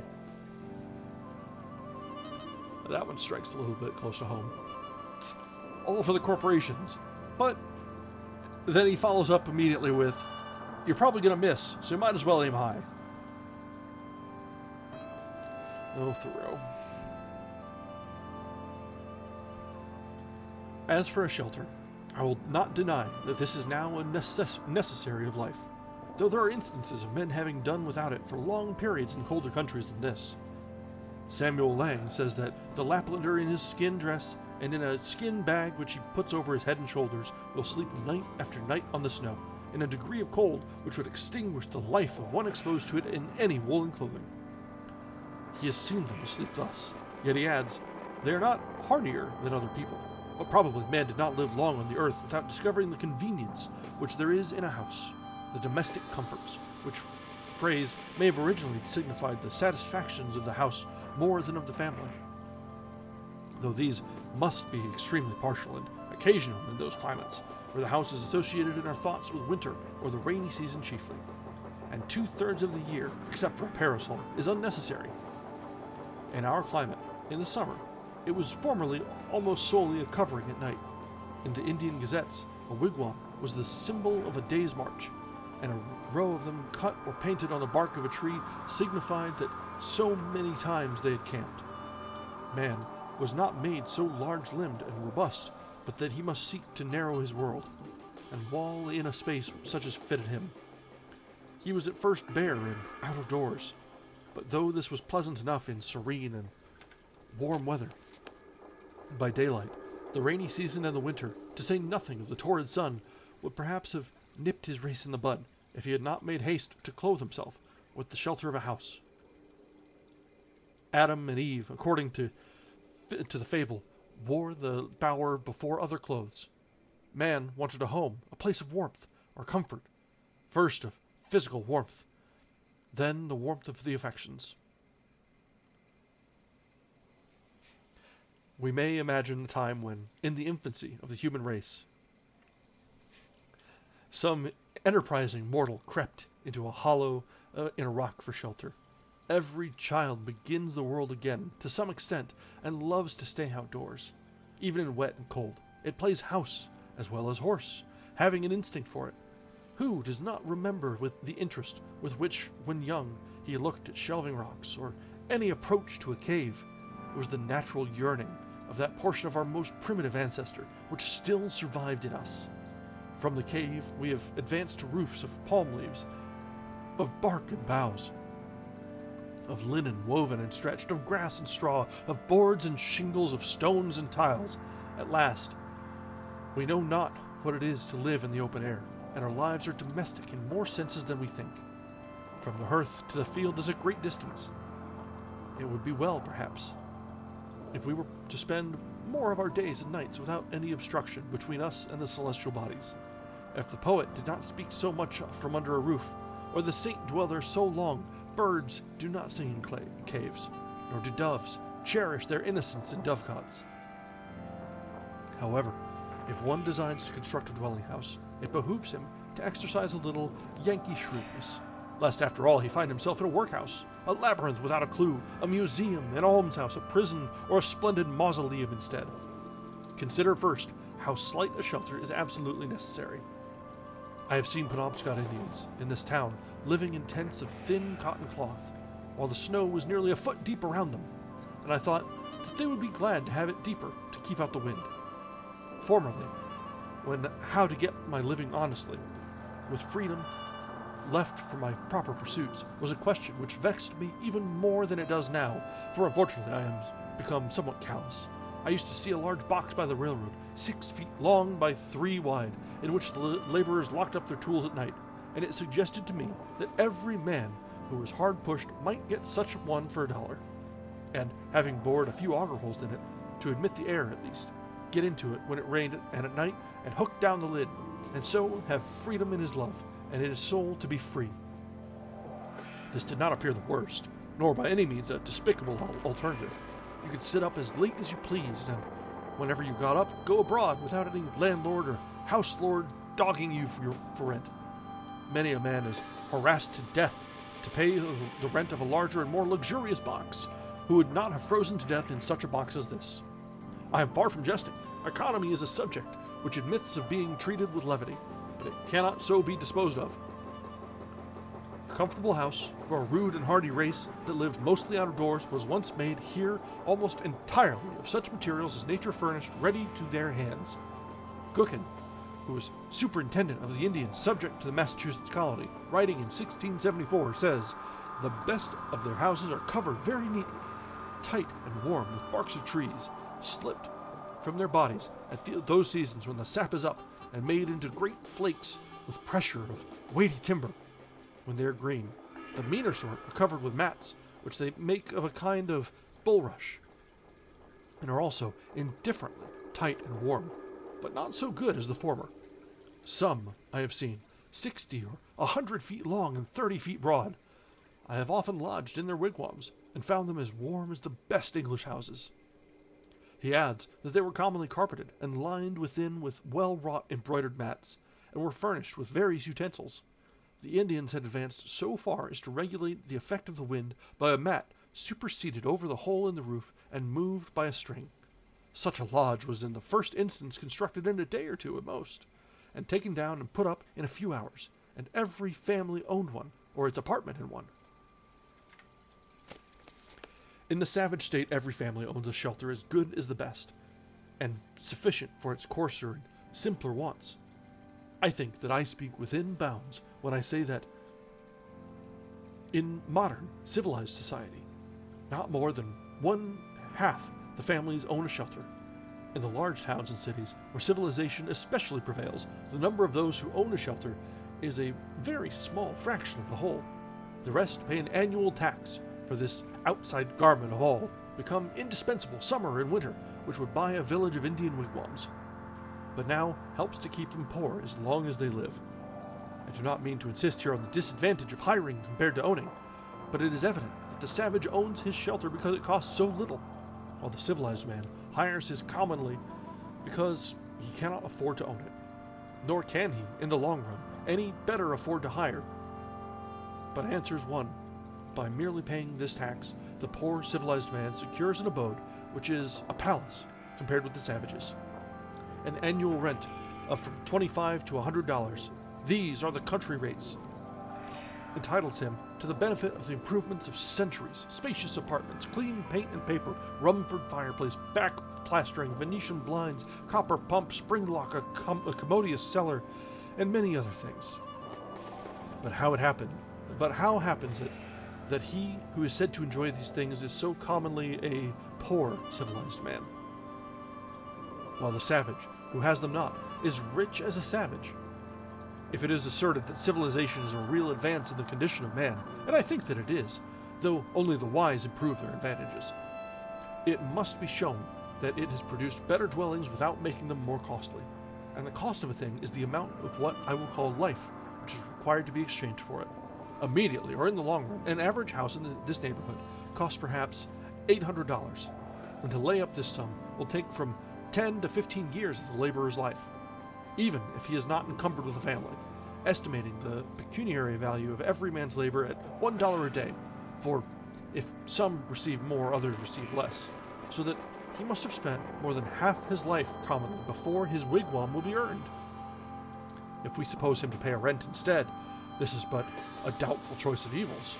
A: That one strikes a little bit close to home. All for the corporations. But then he follows up immediately with, you're probably going to miss, so you might as well aim high. Oh, Thoreau. As for a shelter, I will not deny that this is now a necessary of life, though there are instances of men having done without it for long periods in colder countries than this. Samuel Lang says that the Laplander in his skin dress and in a skin bag which he puts over his head and shoulders will sleep night after night on the snow, in a degree of cold which would extinguish the life of one exposed to it in any woolen clothing. He has seen them asleep thus, yet he adds, they are not hardier than other people, but probably man did not live long on the earth without discovering the convenience which there is in a house, the domestic comforts, which phrase may have originally signified the satisfactions of the house more than of the family, though these must be extremely partial and occasional in those climates where the house is associated in our thoughts with winter or the rainy season chiefly, and 2/3 of the year, except for a parasol, is unnecessary. In our climate, in the summer, It was formerly almost solely a covering at night. In the Indian gazettes, a wigwam was the symbol of a day's march, and a row of them cut or painted on the bark of a tree signified that so many times they had camped. Man was not made so large-limbed and robust, but that he must seek to narrow his world, and wall in a space such as fitted him. He was at first bare and out of doors, but though this was pleasant enough in serene and warm weather, by daylight, the rainy season and the winter, to say nothing of the torrid sun, would perhaps have nipped his race in the bud if he had not made haste to clothe himself with the shelter of a house. Adam and Eve, according to the fable, wore the bower before other clothes. Man wanted a home, a place of warmth or comfort, first of physical warmth, then the warmth of the affections. We may imagine a time when, in the infancy of the human race, some enterprising mortal crept into a hollow in a rock for shelter. Every child begins the world again to some extent and loves to stay outdoors, even in wet and cold. It plays house as well as horse, having an instinct for it. Who does not remember with the interest with which, when young, he looked at shelving rocks or any approach to a cave? It was the natural yearning of that portion of our most primitive ancestor which still survived in us. From the cave we have advanced to roofs of palm leaves, of bark and boughs, of linen woven and stretched, of grass and straw, of boards and shingles, of stones and tiles. At last, we know not what it is to live in the open air, and our lives are domestic in more senses than we think. From the hearth to the field is a great distance. It would be well, perhaps, if we were to spend more of our days and nights without any obstruction between us and the celestial bodies. If the poet did not speak so much from under a roof, or the saint dwell there so long, birds do not sing in caves, nor do doves cherish their innocence in dovecots. However, if one designs to construct a dwelling house, it behooves him to exercise a little Yankee shrewdness, lest after all he find himself in a workhouse, a labyrinth without a clue, a museum, an almshouse, a prison, or a splendid mausoleum instead. Consider first how slight a shelter is absolutely necessary. I have seen Penobscot Indians in this town living in tents of thin cotton cloth, while the snow was nearly a foot deep around them, and I thought that they would be glad to have it deeper to keep out the wind. Formerly, when how to get my living honestly, with freedom left for my proper pursuits, was a question which vexed me even more than it does now, for unfortunately I am become somewhat callous. I used to see a large box by the railroad, 6 feet long by 3 wide, in which the laborers locked up their tools at night, and it suggested to me that every man who was hard pushed might get such one for $1, and, having bored a few auger holes in it, to admit the air at least, get into it when it rained and at night, and hook down the lid, and so have freedom in his love, and in his soul to be free. This did not appear the worst, nor by any means a despicable alternative. You could sit up as late as you pleased, and whenever you got up, go abroad without any landlord or house lord dogging you for rent. Many a man is harassed to death to pay the rent of a larger and more luxurious box, who would not have frozen to death in such a box as this. I am far from jesting. Economy is a subject which admits of being treated with levity, but it cannot so be disposed of. A comfortable house for a rude and hardy race that lived mostly out of doors was once made here almost entirely of such materials as nature furnished ready to their hands. Gutenberg, who was superintendent of the Indians subject to the Massachusetts colony, writing in 1674, says, "The best of their houses are covered very neatly, tight and warm with barks of trees, slipped from their bodies at those seasons when the sap is up, and made into great flakes with pressure of weighty timber. When they are green, the meaner sort are covered with mats, which they make of a kind of bulrush, and are also indifferently tight and warm, but not so good as the former. Some, I have seen, 60 or 100 feet long and 30 feet broad. I have often lodged in their wigwams, and found them as warm as the best English houses." He adds that they were commonly carpeted and lined within with well-wrought embroidered mats, and were furnished with various utensils. The Indians had advanced so far as to regulate the effect of the wind by a mat superseded over the hole in the roof and moved by a string. Such a lodge was in the first instance constructed in a day or two at most, and taken down and put up in a few hours, and every family owned one, or its apartment in one. In the savage state, every family owns a shelter as good as the best, and sufficient for its coarser and simpler wants. I think that I speak within bounds when I say that in modern, civilized society, not more than 1/2 the families own a shelter. In the large towns and cities, where civilization especially prevails, the number of those who own a shelter is a very small fraction of the whole. The rest pay an annual tax for this outside garment of all, become indispensable summer and winter, which would buy a village of Indian wigwams, but now helps to keep them poor as long as they live. I do not mean to insist here on the disadvantage of hiring compared to owning, but it is evident that the savage owns his shelter because it costs so little, while the civilized man hires his commonly because he cannot afford to own it. Nor can he, in the long run, any better afford to hire. But answers one: by merely paying this tax, the poor civilized man secures an abode which is a palace compared with the savages. An annual rent of from $25 to $100, these are the country rates, entitles him to the benefit of the improvements of centuries: spacious apartments, clean paint and paper, Rumford fireplace, back plastering, Venetian blinds, copper pump, spring lock, a commodious cellar, and many other things. But how happens it that he who is said to enjoy these things is so commonly a poor civilized man, while the savage, who has them not, is rich as a savage? If it is asserted that civilization is a real advance in the condition of man, and I think that it is, though only the wise improve their advantages, it must be shown that it has produced better dwellings without making them more costly, and the cost of a thing is the amount of what I will call life, which is required to be exchanged for it. Immediately, or in the long run, an average house in this neighborhood costs perhaps $800, and to lay up this sum will take from 10 to 15 years of the laborer's life, even if he is not encumbered with a family, estimating the pecuniary value of every man's labor at $1 a day, for if some receive more, others receive less, so that he must have spent more than half his life commonly before his wigwam will be earned. If we suppose him to pay a rent instead, this is but a doubtful choice of evils.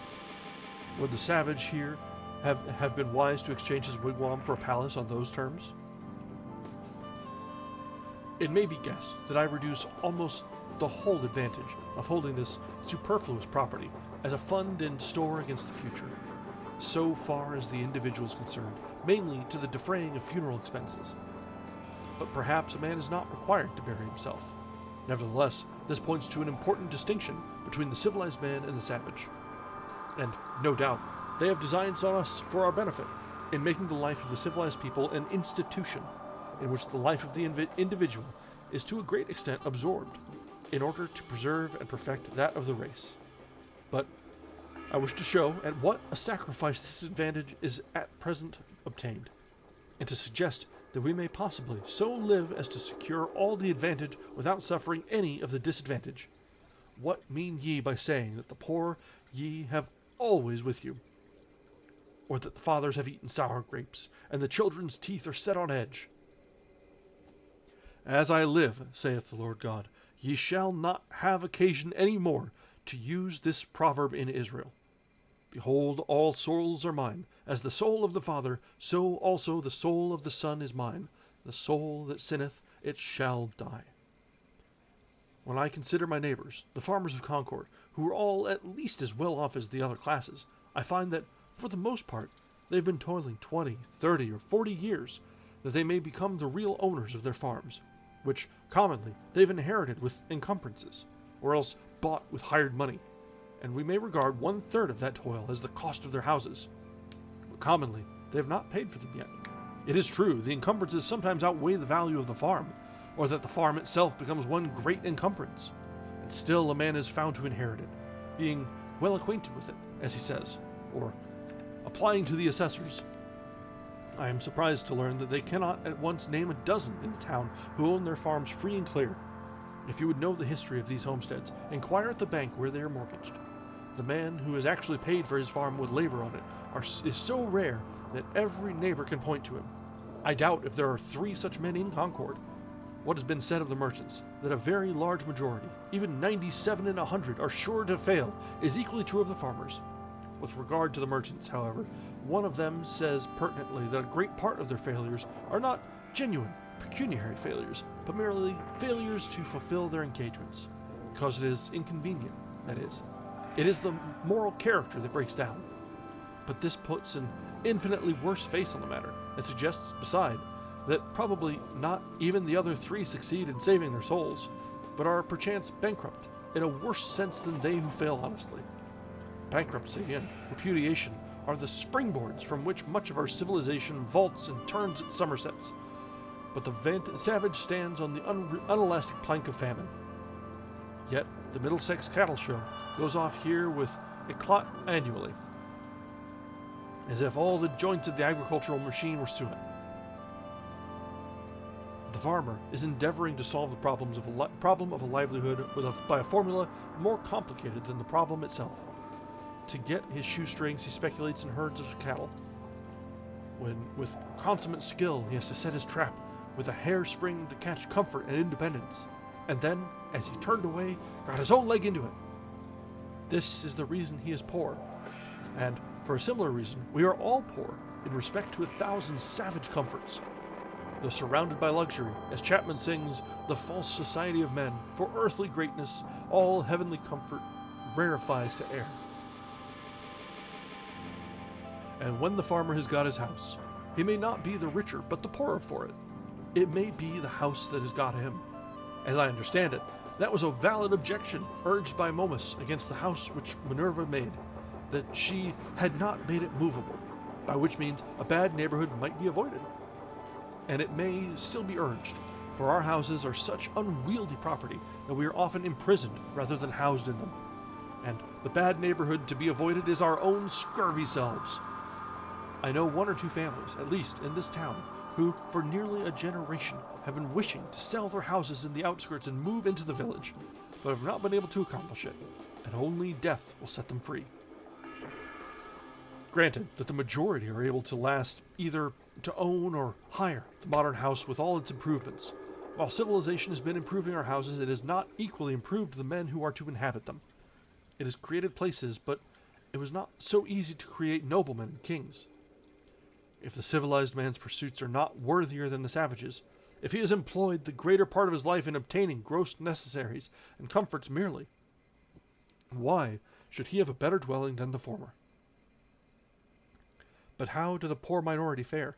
A: Would the savage here have been wise to exchange his wigwam for a palace on those terms? It may be guessed that I reduce almost the whole advantage of holding this superfluous property as a fund and store against the future, so far as the individual is concerned, mainly to the defraying of funeral expenses. But perhaps a man is not required to bury himself. Nevertheless, this points to an important distinction between the civilized man and the savage. And, no doubt, they have designs on us for our benefit, in making the life of the civilized people an institution, in which the life of the individual is to a great extent absorbed, in order to preserve and perfect that of the race. But I wish to show at what a sacrifice this advantage is at present obtained, and to suggest that we may possibly so live as to secure all the advantage without suffering any of the disadvantage. What mean ye by saying that the poor ye have always with you, or that the fathers have eaten sour grapes, and the children's teeth are set on edge? As I live, saith the Lord God, ye shall not have occasion any more to use this proverb in Israel. Behold, all souls are mine. As the soul of the Father, so also the soul of the Son is mine. The soul that sinneth, it shall die. When I consider my neighbors, the farmers of Concord, who are all at least as well off as the other classes, I find that, for the most part, they have been toiling 20, 30, or 40 years, that they may become the real owners of their farms, which, commonly, they've inherited with encumbrances, or else bought with hired money, and we may regard 1/3 of that toil as the cost of their houses. But commonly, they have not paid for them yet. It is true, the encumbrances sometimes outweigh the value of the farm, or that the farm itself becomes one great encumbrance, and still a man is found to inherit it, being well acquainted with it, as he says, or applying to the assessors. I am surprised to learn that they cannot at once name a dozen in the town who own their farms free and clear. If you would know the history of these homesteads, inquire at the bank where they are mortgaged. The man who is actually paid for his farm with labor on it is so rare that every neighbor can point to him. I doubt if there are 3 such men in Concord. What has been said of the merchants, that a very large majority, even 97 in 100, are sure to fail, is equally true of the farmers. With regard to the merchants, however, one of them says pertinently that a great part of their failures are not genuine pecuniary failures, but merely failures to fulfill their engagements, because it is inconvenient, that is. It is the moral character that breaks down. But this puts an infinitely worse face on the matter, and suggests, beside, that probably not even the other 3 succeed in saving their souls, but are perchance bankrupt, in a worse sense than they who fail honestly. Bankruptcy and repudiation are the springboards from which much of our civilization vaults and turns its somersets, but the savage stands on the unelastic plank of famine. Yet the Middlesex Cattle Show goes off here with eclat annually, as if all the joints of the agricultural machine were suet. The farmer is endeavoring to solve the problem of a livelihood by a formula more complicated than the problem itself. To get his shoestrings, he speculates in herds of cattle. When, with consummate skill, he has to set his trap with a hairspring to catch comfort and independence, and then, as he turned away, got his own leg into it. This is the reason he is poor, and for a similar reason, we are all poor in respect to 1,000 savage comforts. Though surrounded by luxury, as Chapman sings, the false society of men, for earthly greatness, all heavenly comfort rarefies to air. And when the farmer has got his house, he may not be the richer, but the poorer for it. It may be the house that has got him. As I understand it, that was a valid objection urged by Momus against the house which Minerva made, that she had not made it movable, by which means a bad neighborhood might be avoided. And it may still be urged, for our houses are such unwieldy property that we are often imprisoned rather than housed in them, and the bad neighborhood to be avoided is our own scurvy selves. I know 1 or 2 families, at least, in this town, who, for nearly a generation, have been wishing to sell their houses in the outskirts and move into the village, but have not been able to accomplish it, and only death will set them free. Granted that the majority are able to last either to own or hire the modern house with all its improvements. While civilization has been improving our houses, it has not equally improved the men who are to inhabit them. It has created places, but it was not so easy to create noblemen and kings. If the civilized man's pursuits are not worthier than the savage's, if he has employed the greater part of his life in obtaining gross necessaries and comforts merely, why should he have a better dwelling than the former? But how do the poor minority fare?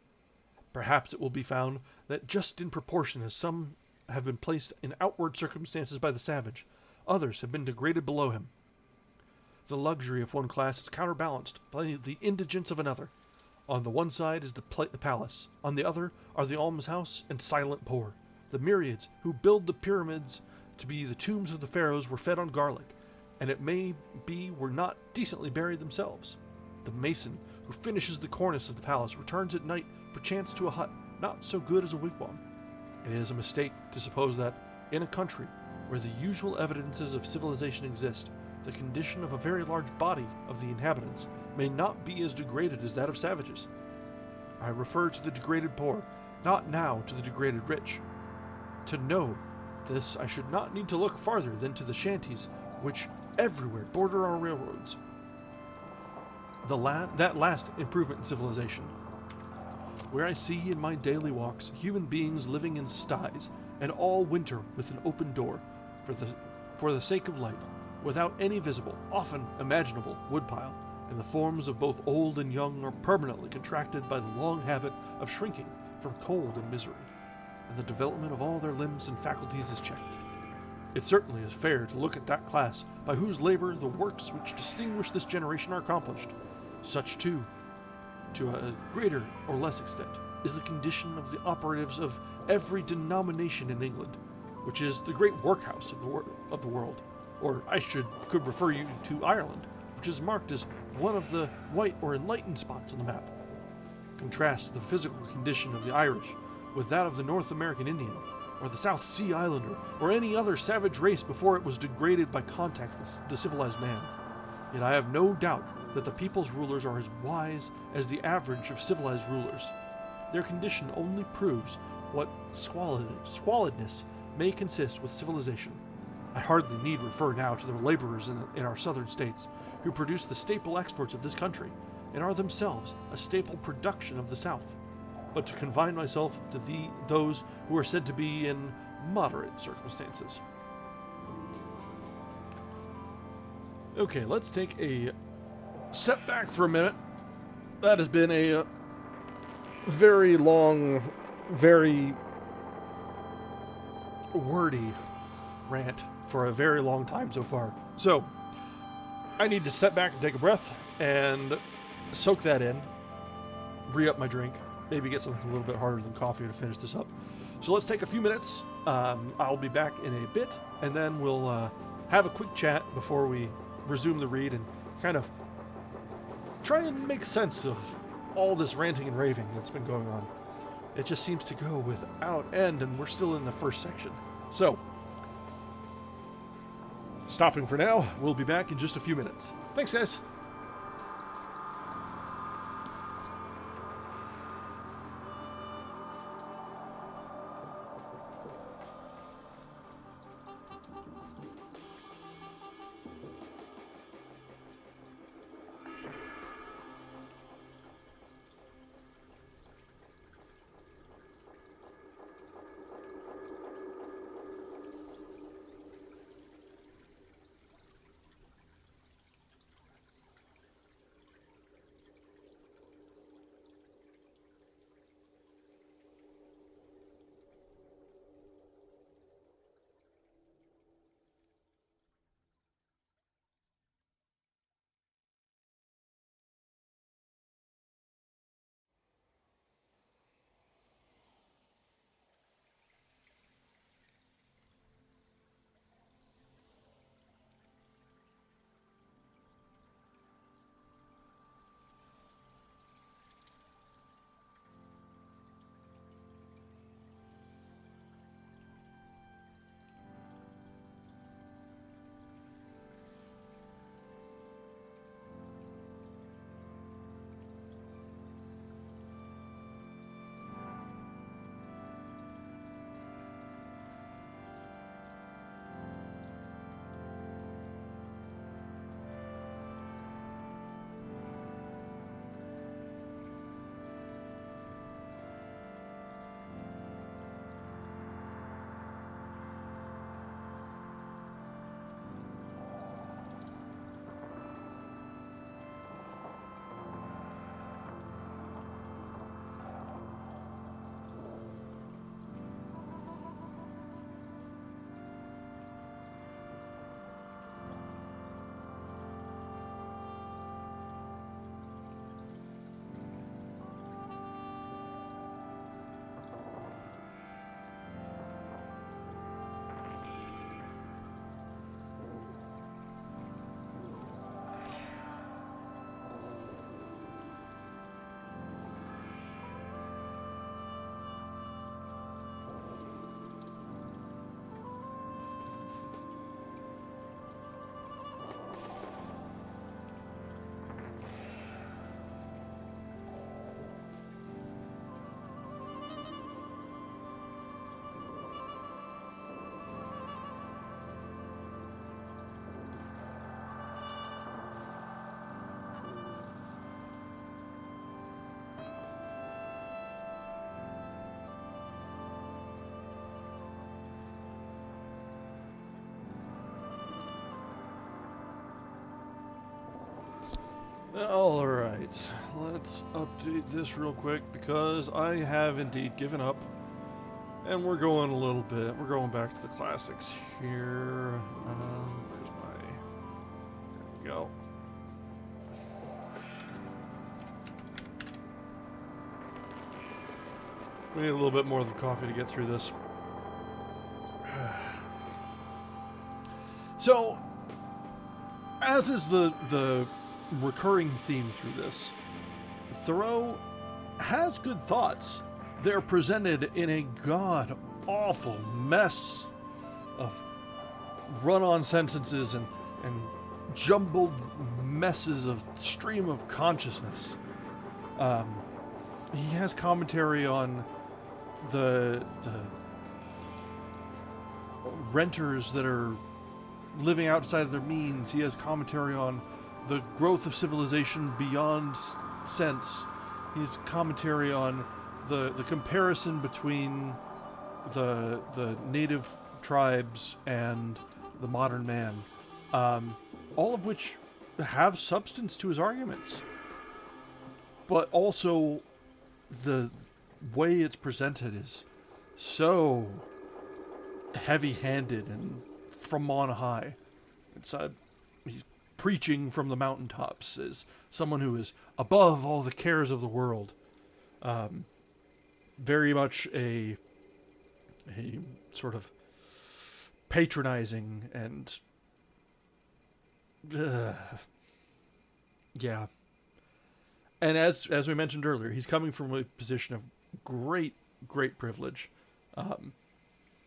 A: Perhaps it will be found that just in proportion as some have been placed in outward circumstances by the savage, others have been degraded below him. The luxury of one class is counterbalanced by the indigence of another. On the one side is the palace, on the other are the almshouse and silent poor. The myriads who build the pyramids to be the tombs of the pharaohs were fed on garlic, and it may be were not decently buried themselves. The mason who finishes the cornice of the palace returns at night perchance to a hut not so good as a wigwam. It is a mistake to suppose that, in a country where the usual evidences of civilization exist, the condition of a very large body of the inhabitants may not be as degraded as that of savages. I refer to the degraded poor, not now to the degraded rich. To know this, I should not need to look farther than to the shanties, which everywhere border our railroads. That last improvement in civilization, where I see in my daily walks human beings living in sties, and all winter with an open door, for the sake of light, without any visible, often imaginable, woodpile, and the forms of both old and young are permanently contracted by the long habit of shrinking from cold and misery, and the development of all their limbs and faculties is checked. It certainly is fair to look at that class by whose labor the works which distinguish this generation are accomplished. Such, too, to a greater or less extent, is the condition of the operatives of every denomination in England, which is the great workhouse of the world, or I could refer you to Ireland, which is marked as one of the white or enlightened spots on the map. Contrast the physical condition of the Irish with that of the North American Indian, or the South Sea Islander, or any other savage race before it was degraded by contact with the civilized man. Yet I have no doubt that the people's rulers are as wise as the average of civilized rulers. Their condition only proves what squalidness may consist with civilization. I hardly need refer now to the laborers in our southern states, who produce the staple exports of this country, and are themselves a staple production of the South, but to confine myself to those who are said to be in moderate circumstances. Okay, let's take a step back for a minute. That has been a very long, very wordy rant for a very long time so far. So, I need to step back and take a breath and soak that in, re-up my drink, maybe get something a little bit harder than coffee to finish this up. So let's take a few minutes. I'll be back in a bit, and then we'll have a quick chat before we resume the read and kind of try and make sense of all this ranting and raving that's been going on. It just seems to go without end, and we're still in the first section. So, stopping for now. We'll be back in just a few minutes. Thanks, guys. Alright, let's update this real quick because I have indeed given up. And we're going a little bit, we're going back to the classics here. Where's my, there we go. We need a little bit more than coffee to get through this. So, as is the recurring theme through this, Thoreau has good thoughts. They're presented in a god-awful mess of run-on sentences and jumbled messes of stream of consciousness. He has commentary on the renters that are living outside of their means. He has commentary on the growth of civilization beyond sense. He has commentary on the comparison between the native tribes and the modern man, all of which have substance to his arguments, but also the way it's presented is so heavy-handed and from on high. It's he's preaching from the mountaintops as someone who is above all the cares of the world. Very much a sort of patronizing and yeah. And as we mentioned earlier, he's coming from a position of great privilege,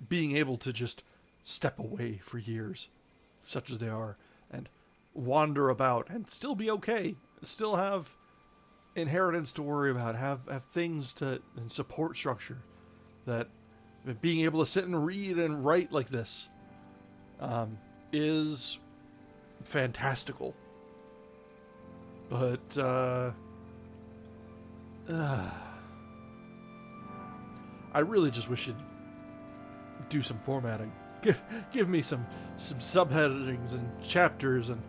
A: being able to just step away for years, such as they are, and wander about and still be okay, still have inheritance to worry about, have things to and support structure, that being able to sit and read and write like this is fantastical. But I really just wish you'd do some formatting. Give me some subheadings and chapters and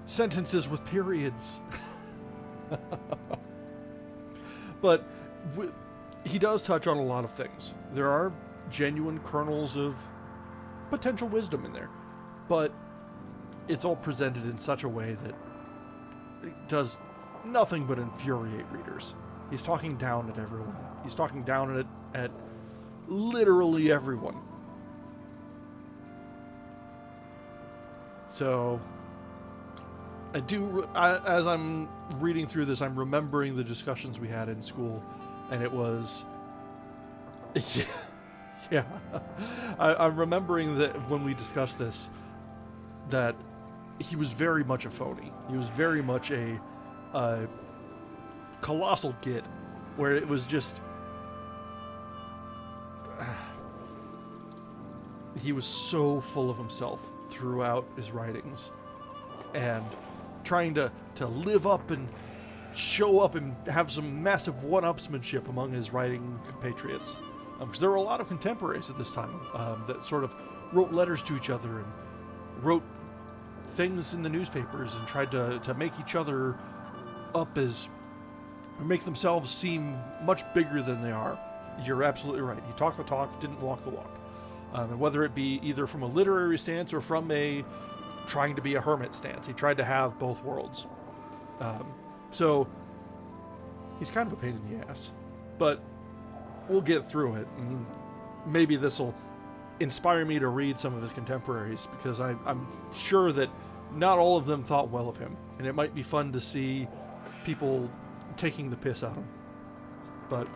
A: sentences with periods. But he does touch on a lot of things. There are genuine kernels of potential wisdom in there, but it's all presented in such a way that it does nothing but infuriate readers. He's talking down at everyone. He's talking down at literally everyone. So as I'm reading through this, I'm remembering the discussions we had in school, and it was, yeah. I'm remembering that when we discussed this, that he was very much a phony. He was very much a colossal git, where it was just he was so full of himself throughout his writings, and trying to live up and show up and have some massive one-upsmanship among his writing compatriots. Because there were a lot of contemporaries at this time that sort of wrote letters to each other and wrote things in the newspapers and tried to make each other up as, or make themselves seem much bigger than they are. You're absolutely right. He talked the talk, didn't walk the walk. And whether it be either from a literary stance or from a trying to be a hermit stance, he tried to have both worlds. So he's kind of a pain in the ass, but we'll get through it, and maybe this will inspire me to read some of his contemporaries, because I'm sure that not all of them thought well of him, and it might be fun to see people taking the piss out of him. But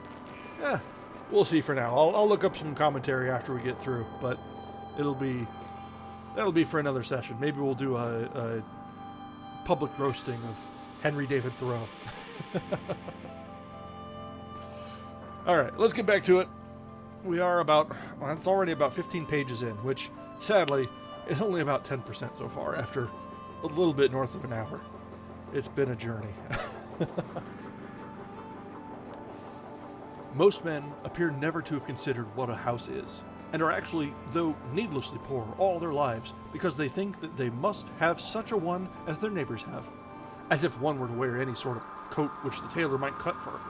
A: we'll see for now. I'll look up some commentary after we get through, but that'll be for another session. Maybe we'll do a public roasting of Henry David Thoreau. Alright, let's get back to it. We are it's already about 15 pages in, which, sadly, is only about 10% so far, after a little bit north of an hour. It's been a journey. Most men appear never to have considered what a house is, and are actually, though needlessly poor, all their lives, because they think that they must have such a one as their neighbors have, as if one were to wear any sort of coat which the tailor might cut for him,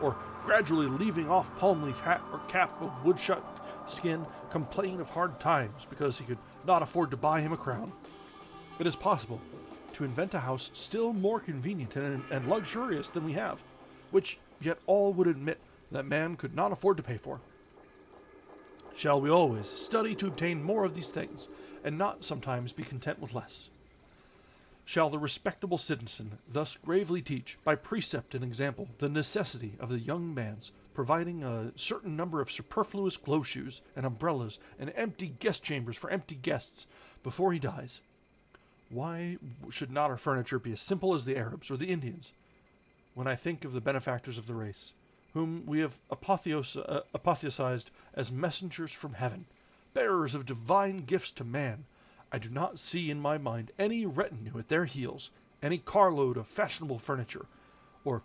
A: or gradually leaving off palm leaf hat or cap of woodchuck skin, complain of hard times because he could not afford to buy him a crown. It is possible to invent a house still more convenient and luxurious than we have, which yet all would admit that man could not afford to pay for. Shall we always study to obtain more of these things, and not sometimes be content with less? Shall the respectable citizen thus gravely teach, by precept and example, the necessity of the young man's providing a certain number of superfluous glow shoes and umbrellas and empty guest chambers for empty guests before he dies? Why should not our furniture be as simple as the Arabs or the Indians? When I think of the benefactors of the race, whom we have apotheosized as messengers from heaven, bearers of divine gifts to man, I do not see in my mind any retinue at their heels, any carload of fashionable furniture, or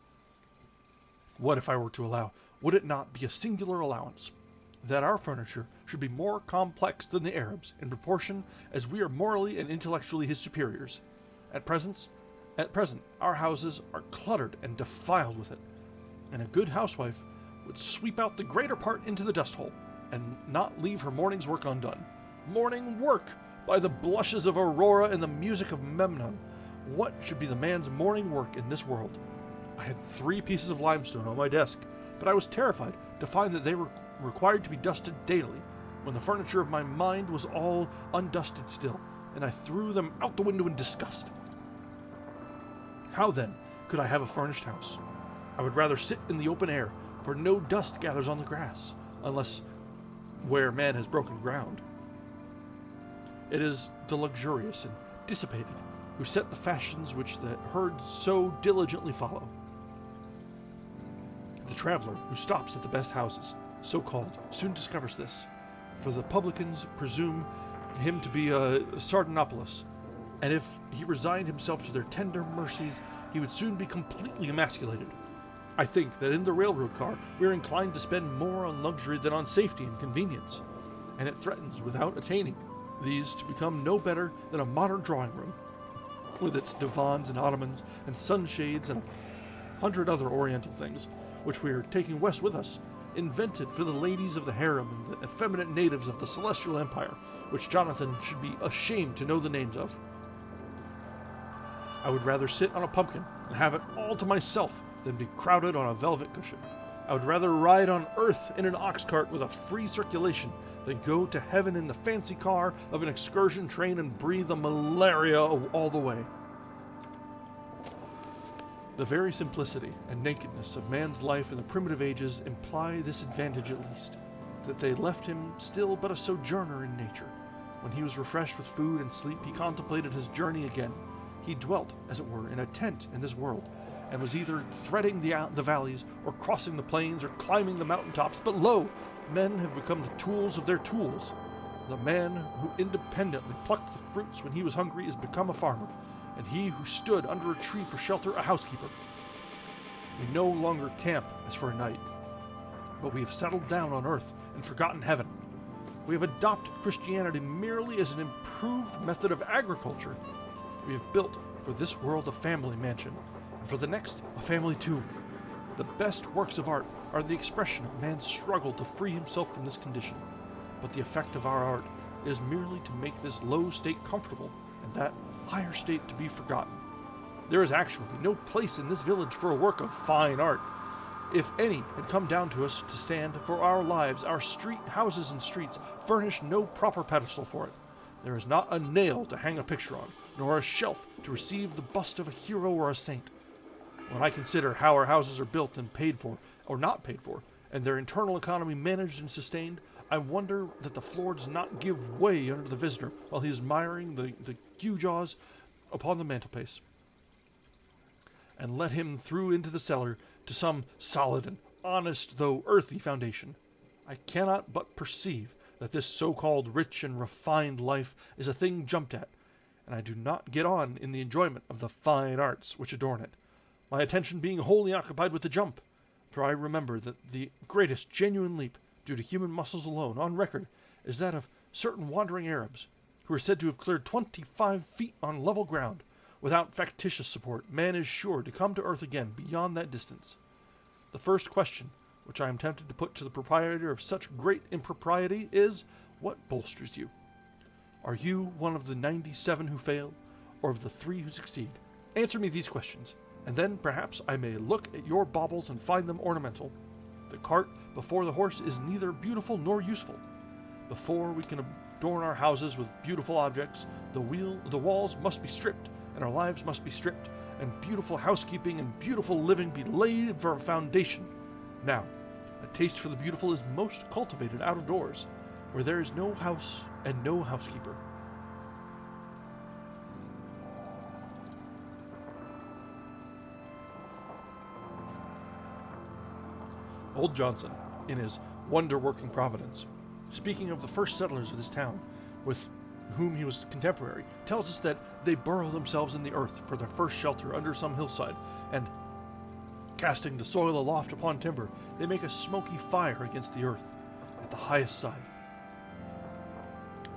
A: what if I were to allow, would it not be a singular allowance, that our furniture should be more complex than the Arabs in proportion as we are morally and intellectually his superiors? At present, our houses are cluttered and defiled with it, and a good housewife would sweep out the greater part into the dust hole, and not leave her morning's work undone. Morning work! By the blushes of Aurora and the music of Memnon, what should be the man's morning work in this world? I had 3 pieces of limestone on my desk, but I was terrified to find that they were required to be dusted daily, when the furniture of my mind was all undusted still, and I threw them out the window in disgust. How, then, could I have a furnished house? I would rather sit in the open air, for no dust gathers on the grass, unless where man has broken ground. It is the luxurious and dissipated who set the fashions which the herd so diligently follow. The traveler who stops at the best houses, so-called, soon discovers this, for the publicans presume him to be a Sardanapalus, and if he resigned himself to their tender mercies, he would soon be completely emasculated. I think that in the railroad car we are inclined to spend more on luxury than on safety and convenience, and it threatens, without attaining these, to become no better than a modern drawing room, with its divans and ottomans and sunshades and 100 other oriental things, which we are taking west with us, invented for the ladies of the harem and the effeminate natives of the Celestial Empire, which Jonathan should be ashamed to know the names of. I would rather sit on a pumpkin and have it all to myself than be crowded on a velvet cushion. I would rather ride on earth in an ox cart with a free circulation than go to heaven in the fancy car of an excursion train and breathe the malaria all the way. The very simplicity and nakedness of man's life in the primitive ages imply this advantage at least, that they left him still but a sojourner in nature. When he was refreshed with food and sleep, he contemplated his journey again. He dwelt, as it were, in a tent in this world, and was either threading the valleys, or crossing the plains, or climbing the mountaintops. But lo, men have become the tools of their tools. The man who independently plucked the fruits when he was hungry is become a farmer, and he who stood under a tree for shelter a housekeeper. We no longer camp as for a night, but we have settled down on earth and forgotten heaven. We have adopted Christianity merely as an improved method of agriculture. We have built for this world a family mansion, and for the next a family tomb. The best works of art are the expression of man's struggle to free himself from this condition, but the effect of our art is merely to make this low state comfortable, and that higher state to be forgotten. There is actually no place in this village for a work of fine art. If any had come down to us to stand for our lives, our houses and streets furnish no proper pedestal for it. There is not a nail to hang a picture on, nor a shelf to receive the bust of a hero or a saint. When I consider how our houses are built and paid for, or not paid for, and their internal economy managed and sustained, I wonder that the floor does not give way under the visitor while he is admiring the gewgaws upon the mantelpiece, and let him through into the cellar to some solid and honest though earthy foundation. I cannot but perceive that this so-called rich and refined life is a thing jumped at, and I do not get on in the enjoyment of the fine arts which adorn it, my attention being wholly occupied with the jump, for I remember that the greatest genuine leap, due to human muscles alone, on record, is that of certain wandering Arabs, who are said to have cleared 25 feet on level ground. Without factitious support, man is sure to come to earth again beyond that distance. The first question which I am tempted to put to the proprietor of such great impropriety is, what bolsters you? Are you one of the 97 who fail, or of the 3 who succeed? Answer me these questions, and then perhaps I may look at your baubles and find them ornamental. The cart before the horse is neither beautiful nor useful. Before we can adorn our houses with beautiful objects, the walls must be stripped, and our lives must be stripped, and beautiful housekeeping and beautiful living be laid for a foundation. Now, a taste for the beautiful is most cultivated out of doors, where there is no house and no housekeeper. Old Johnson, in his Wonder-Working Providence, speaking of the first settlers of this town, with whom he was contemporary, tells us that they burrow themselves in the earth for their first shelter under some hillside, and, casting the soil aloft upon timber, they make a smoky fire against the earth at the highest side.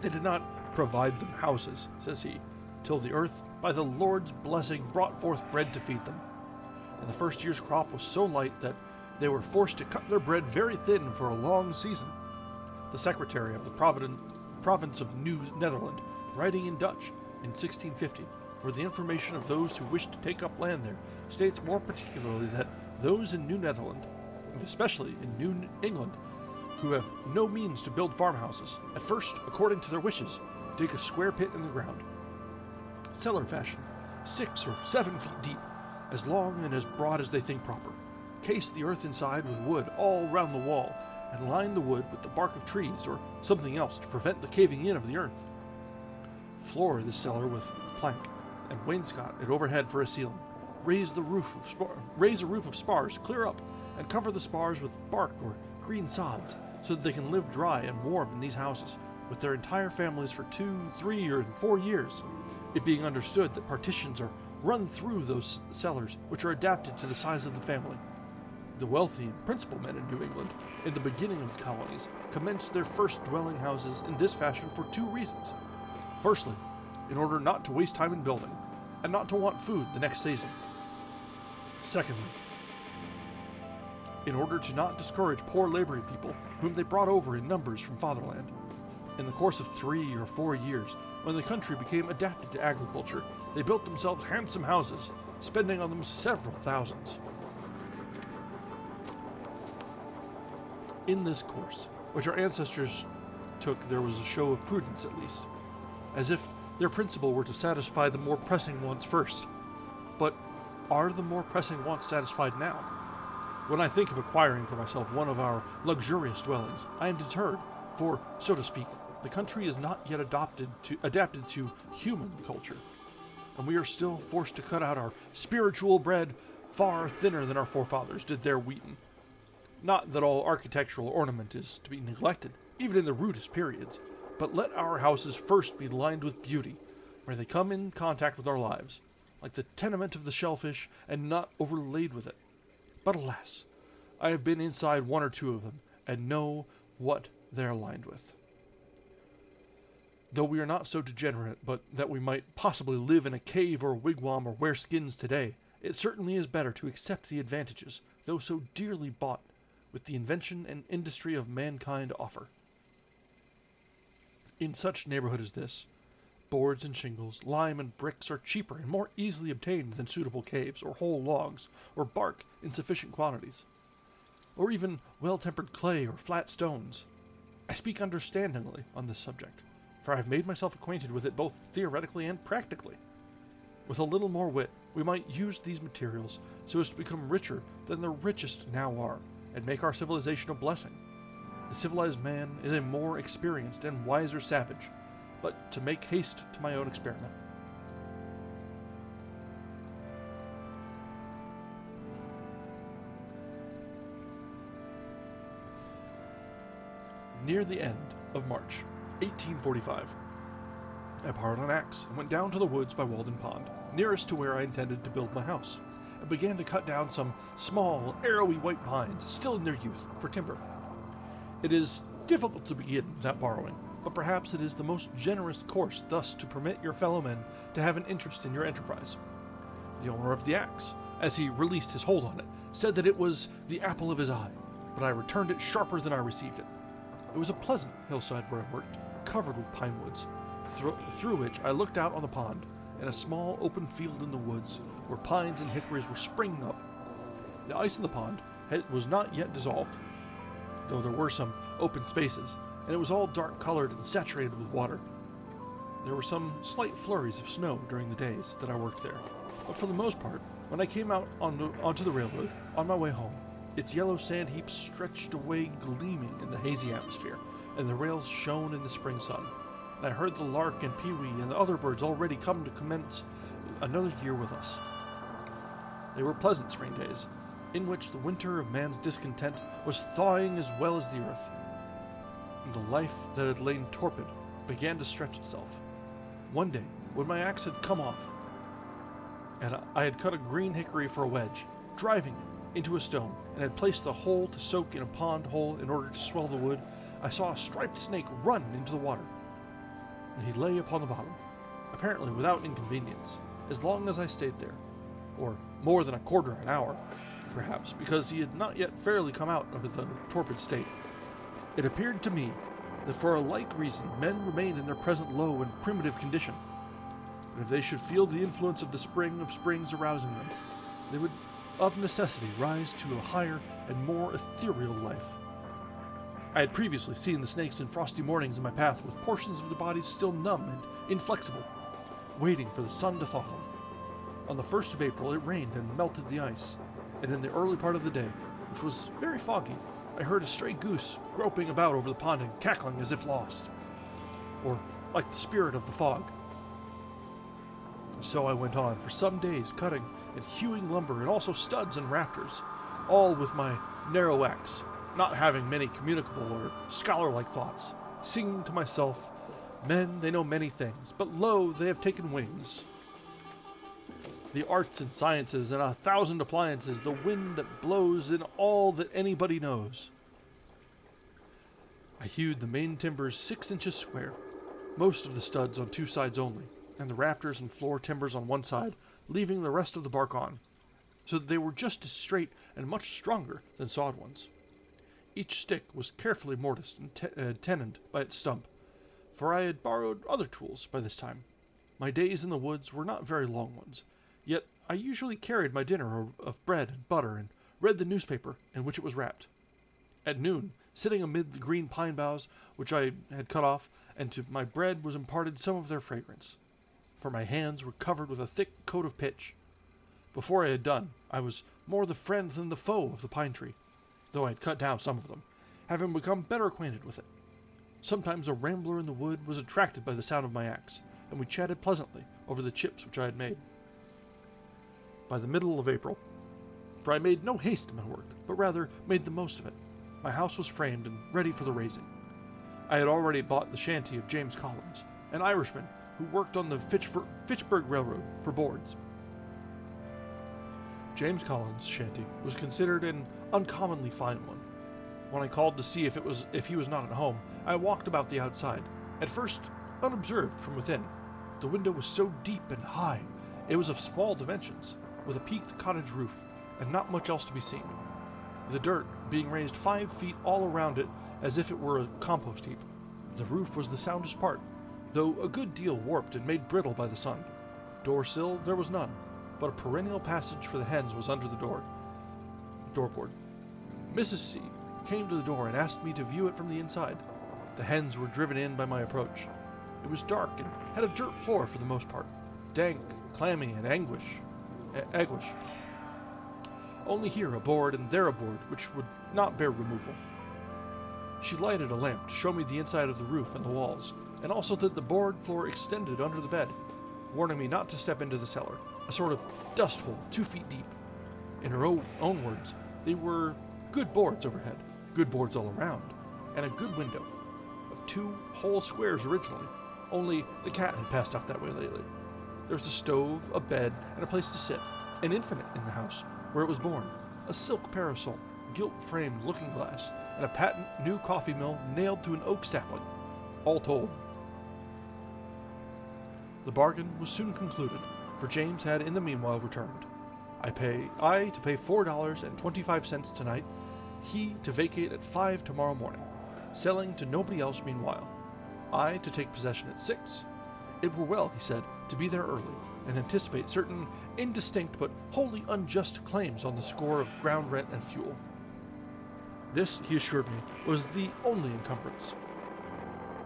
A: They did not provide them houses, says he, till the earth, by the Lord's blessing, brought forth bread to feed them. And the first year's crop was so light that they were forced to cut their bread very thin for a long season. The secretary of the province of New Netherland, writing in Dutch in 1650, for the information of those who wished to take up land there, states more particularly that those in New Netherland, and especially in New England, who have no means to build farmhouses, at first, according to their wishes, dig a square pit in the ground, cellar fashion, 6 or 7 feet deep, as long and as broad as they think proper, case the earth inside with wood all round the wall, and line the wood with the bark of trees or something else to prevent the caving in of the earth. Floor this cellar with plank, and wainscot it overhead for a ceiling. Raise a roof of spars clear up, and cover the spars with bark or green sods, so that they can live dry and warm in these houses, with their entire families for 2, 3, or 4 years, it being understood that partitions are run through those cellars, which are adapted to the size of the family. The wealthy and principal men in New England, in the beginning of the colonies, commenced their first dwelling houses in this fashion for 2 reasons. Firstly, in order not to waste time in building, and not to want food the next season. Secondly, in order to not discourage poor laboring people whom they brought over in numbers from fatherland. In the course of 3 or 4 years, when the country became adapted to agriculture, they built themselves handsome houses, spending on them several thousands. In this course, which our ancestors took, there was a show of prudence at least, as if their principle were to satisfy the more pressing wants first. But are the more pressing wants satisfied now? When I think of acquiring for myself one of our luxurious dwellings, I am deterred, for, so to speak, the country is not yet adapted to human culture, and we are still forced to cut out our spiritual bread far thinner than our forefathers did their wheaten. Not that all architectural ornament is to be neglected, even in the rudest periods, but let our houses first be lined with beauty, where they come in contact with our lives, like the tenement of the shellfish, and not overlaid with it. But alas, I have been inside 1 or 2 of them, and know what they are lined with. Though we are not so degenerate but that we might possibly live in a cave or a wigwam or wear skins today, it certainly is better to accept the advantages, though so dearly bought, with the invention and industry of mankind offer. In such neighborhood as this, boards and shingles, lime and bricks are cheaper and more easily obtained than suitable caves, or whole logs, or bark in sufficient quantities, or even well-tempered clay or flat stones. I speak understandingly on this subject, for I have made myself acquainted with it both theoretically and practically. With a little more wit, we might use these materials so as to become richer than the richest now are, and make our civilization a blessing. The civilized man is a more experienced and wiser savage, but to make haste to my own experiment. Near the end of March, 1845, I borrowed an axe and went down to the woods by Walden Pond, nearest to where I intended to build my house, and began to cut down some small, arrowy white pines, still in their youth, for timber. It is difficult to begin without borrowing, but perhaps it is the most generous course thus to permit your fellow men to have an interest in your enterprise. The owner of the axe, as he released his hold on it, said that it was the apple of his eye, but I returned it sharper than I received it. It was a pleasant hillside where I worked, covered with pine woods, through which I looked out on the pond, and a small open field in the woods, where pines and hickories were springing up. The ice in the pond was not yet dissolved, though there were some open spaces, and it was all dark-colored and saturated with water. There were some slight flurries of snow during the days that I worked there, but for the most part, when I came out onto the railroad, on my way home, its yellow sand heaps stretched away gleaming in the hazy atmosphere, and the rails shone in the spring sun, and I heard the lark and pewee and the other birds already come to commence another year with us. They were pleasant spring days, in which the winter of man's discontent was thawing as well as the earth, and the life that had lain torpid began to stretch itself. One day, when my axe had come off, and I had cut a green hickory for a wedge, driving it into a stone, and had placed the hole to soak in a pond hole in order to swell the wood, I saw a striped snake run into the water, and he lay upon the bottom, apparently without inconvenience, as long as I stayed there, or more than a quarter of an hour, perhaps, because he had not yet fairly come out of the torpid state. It appeared to me that for a like reason men remain in their present low and primitive condition, but if they should feel the influence of the spring of springs arousing them, they would of necessity rise to a higher and more ethereal life. I had previously seen the snakes in frosty mornings in my path with portions of their bodies still numb and inflexible, waiting for the sun to thaw them. On the 1st of April it rained and melted the ice, and in the early part of the day, which was very foggy, I heard a stray goose groping about over the pond and cackling as if lost, or like the spirit of the fog. So I went on for some days, cutting and hewing lumber and also studs and rafters, all with my narrow axe, not having many communicable or scholar-like thoughts, singing to myself, "Men, they know many things, but lo, they have taken wings. The arts and sciences and 1,000 appliances, the wind that blows in all that anybody knows." I hewed the main timbers 6 inches square, most of the studs on 2 sides only, and the rafters and floor timbers on one side, leaving the rest of the bark on, so that they were just as straight and much stronger than sawed ones. Each stick was carefully mortised and tenoned by its stump, for I had borrowed other tools by this time. My days in the woods were not very long ones, yet I usually carried my dinner of bread and butter and read the newspaper in which it was wrapped. At noon, sitting amid the green pine boughs which I had cut off, and to my bread was imparted some of their fragrance, for my hands were covered with a thick coat of pitch. Before I had done, I was more the friend than the foe of the pine tree, though I had cut down some of them, having become better acquainted with it. Sometimes a rambler in the wood was attracted by the sound of my axe, and we chatted pleasantly over the chips which I had made. By the middle of April, for I made no haste in my work, but rather made the most of it, my house was framed and ready for the raising. I had already bought the shanty of James Collins, an Irishman who worked on the Fitchburg Railroad for boards. James Collins' shanty was considered an uncommonly fine one. When I called to see if he was not at home, I walked about the outside, at first unobserved from within. The window was so deep and high, it was of small dimensions, with a peaked cottage roof, and not much else to be seen, the dirt being raised 5 feet all around it as if it were a compost heap. The roof was the soundest part, though a good deal warped and made brittle by the sun. Door sill there was none, but a perennial passage for the hens was under the doorboard. Mrs. C. came to the door and asked me to view it from the inside. The hens were driven in by my approach. It was dark and had a dirt floor for the most part, dank, clammy, and aguish. Only here a board and there a board which would not bear removal. She lighted a lamp to show me the inside of the roof and the walls, and also that the board floor extended under the bed, warning me not to step into the cellar, a sort of dust hole 2 feet deep. In her own words, they were good boards overhead, good boards all around, and a good window, of 2 whole squares originally, only the cat had passed out that way lately. There was a stove, a bed, and a place to sit, an infant in the house, where it was born, a silk parasol, gilt-framed looking-glass, and a patent new coffee mill nailed to an oak sapling, all told. The bargain was soon concluded, for James had in the meanwhile returned. I to pay $4.25 tonight, he to vacate at 5 tomorrow morning, selling to nobody else meanwhile. I to take possession at 6. It were well, he said, to be there early, and anticipate certain indistinct but wholly unjust claims on the score of ground rent and fuel. This, he assured me, was the only encumbrance.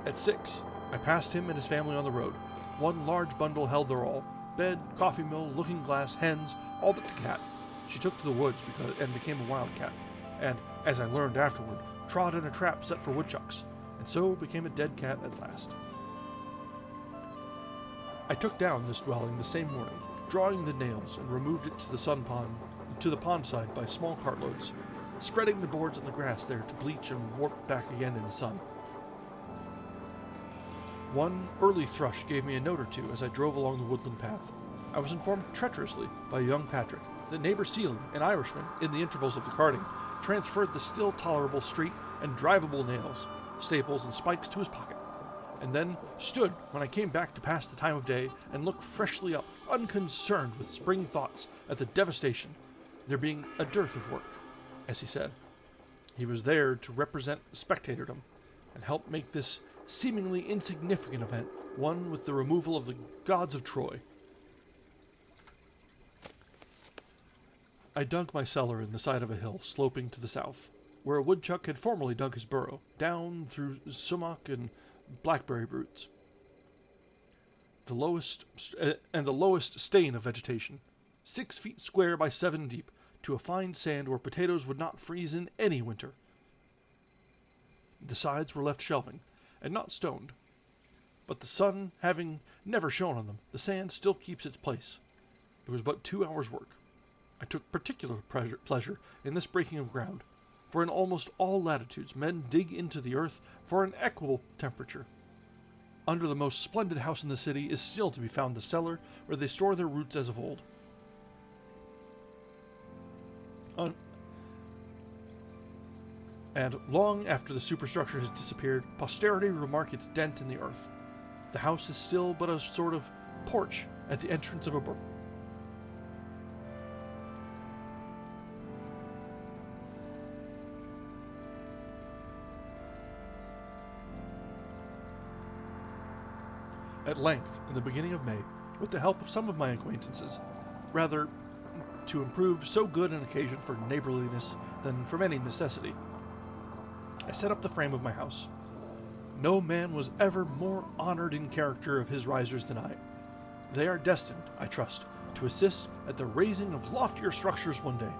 A: At 6, I passed him and his family on the road. One large bundle held their all: bed, coffee mill, looking-glass, hens, all but the cat. She took to the woods and became a wildcat, and, as I learned afterward, trod in a trap set for woodchucks, and so became a dead cat at last. I took down this dwelling the same morning, drawing the nails, and removed it to the sun pond to the pond side by small cartloads, spreading the boards on the grass there to bleach and warp back again in the sun. One early thrush gave me a note or two as I drove along the woodland path. I was informed treacherously by young Patrick that neighbor Seeley, an Irishman, in the intervals of the carting, transferred the still tolerable street and drivable nails, staples, and spikes to his pocket, and then stood when I came back to pass the time of day and look freshly up, unconcerned with spring thoughts at the devastation, there being a dearth of work, as he said. He was there to represent spectatordom and help make this seemingly insignificant event one with the removal of the gods of Troy. I dug my cellar in the side of a hill sloping to the south, where a woodchuck had formerly dug his burrow, down through sumac and blackberry roots. The lowest stain of vegetation, 6 feet square by 7 deep, to a fine sand where potatoes would not freeze in any winter. The sides were left shelving, and not stoned, but the sun having never shone on them, the sand still keeps its place. It was but 2 hours' work. I took particular pleasure in this breaking of ground, for in almost all latitudes men dig into the earth for an equable temperature. Under the most splendid house in the city is still to be found the cellar where they store their roots as of old. And long after the superstructure has disappeared, posterity remark its dent in the earth. The house is still but a sort of porch at the entrance of a brook. At length, in the beginning of May, with the help of some of my acquaintances, rather to improve so good an occasion for neighborliness than from any necessity, I set up the frame of my house. No man was ever more honored in character of his risers than I. They are destined, I trust, to assist at the raising of loftier structures one day.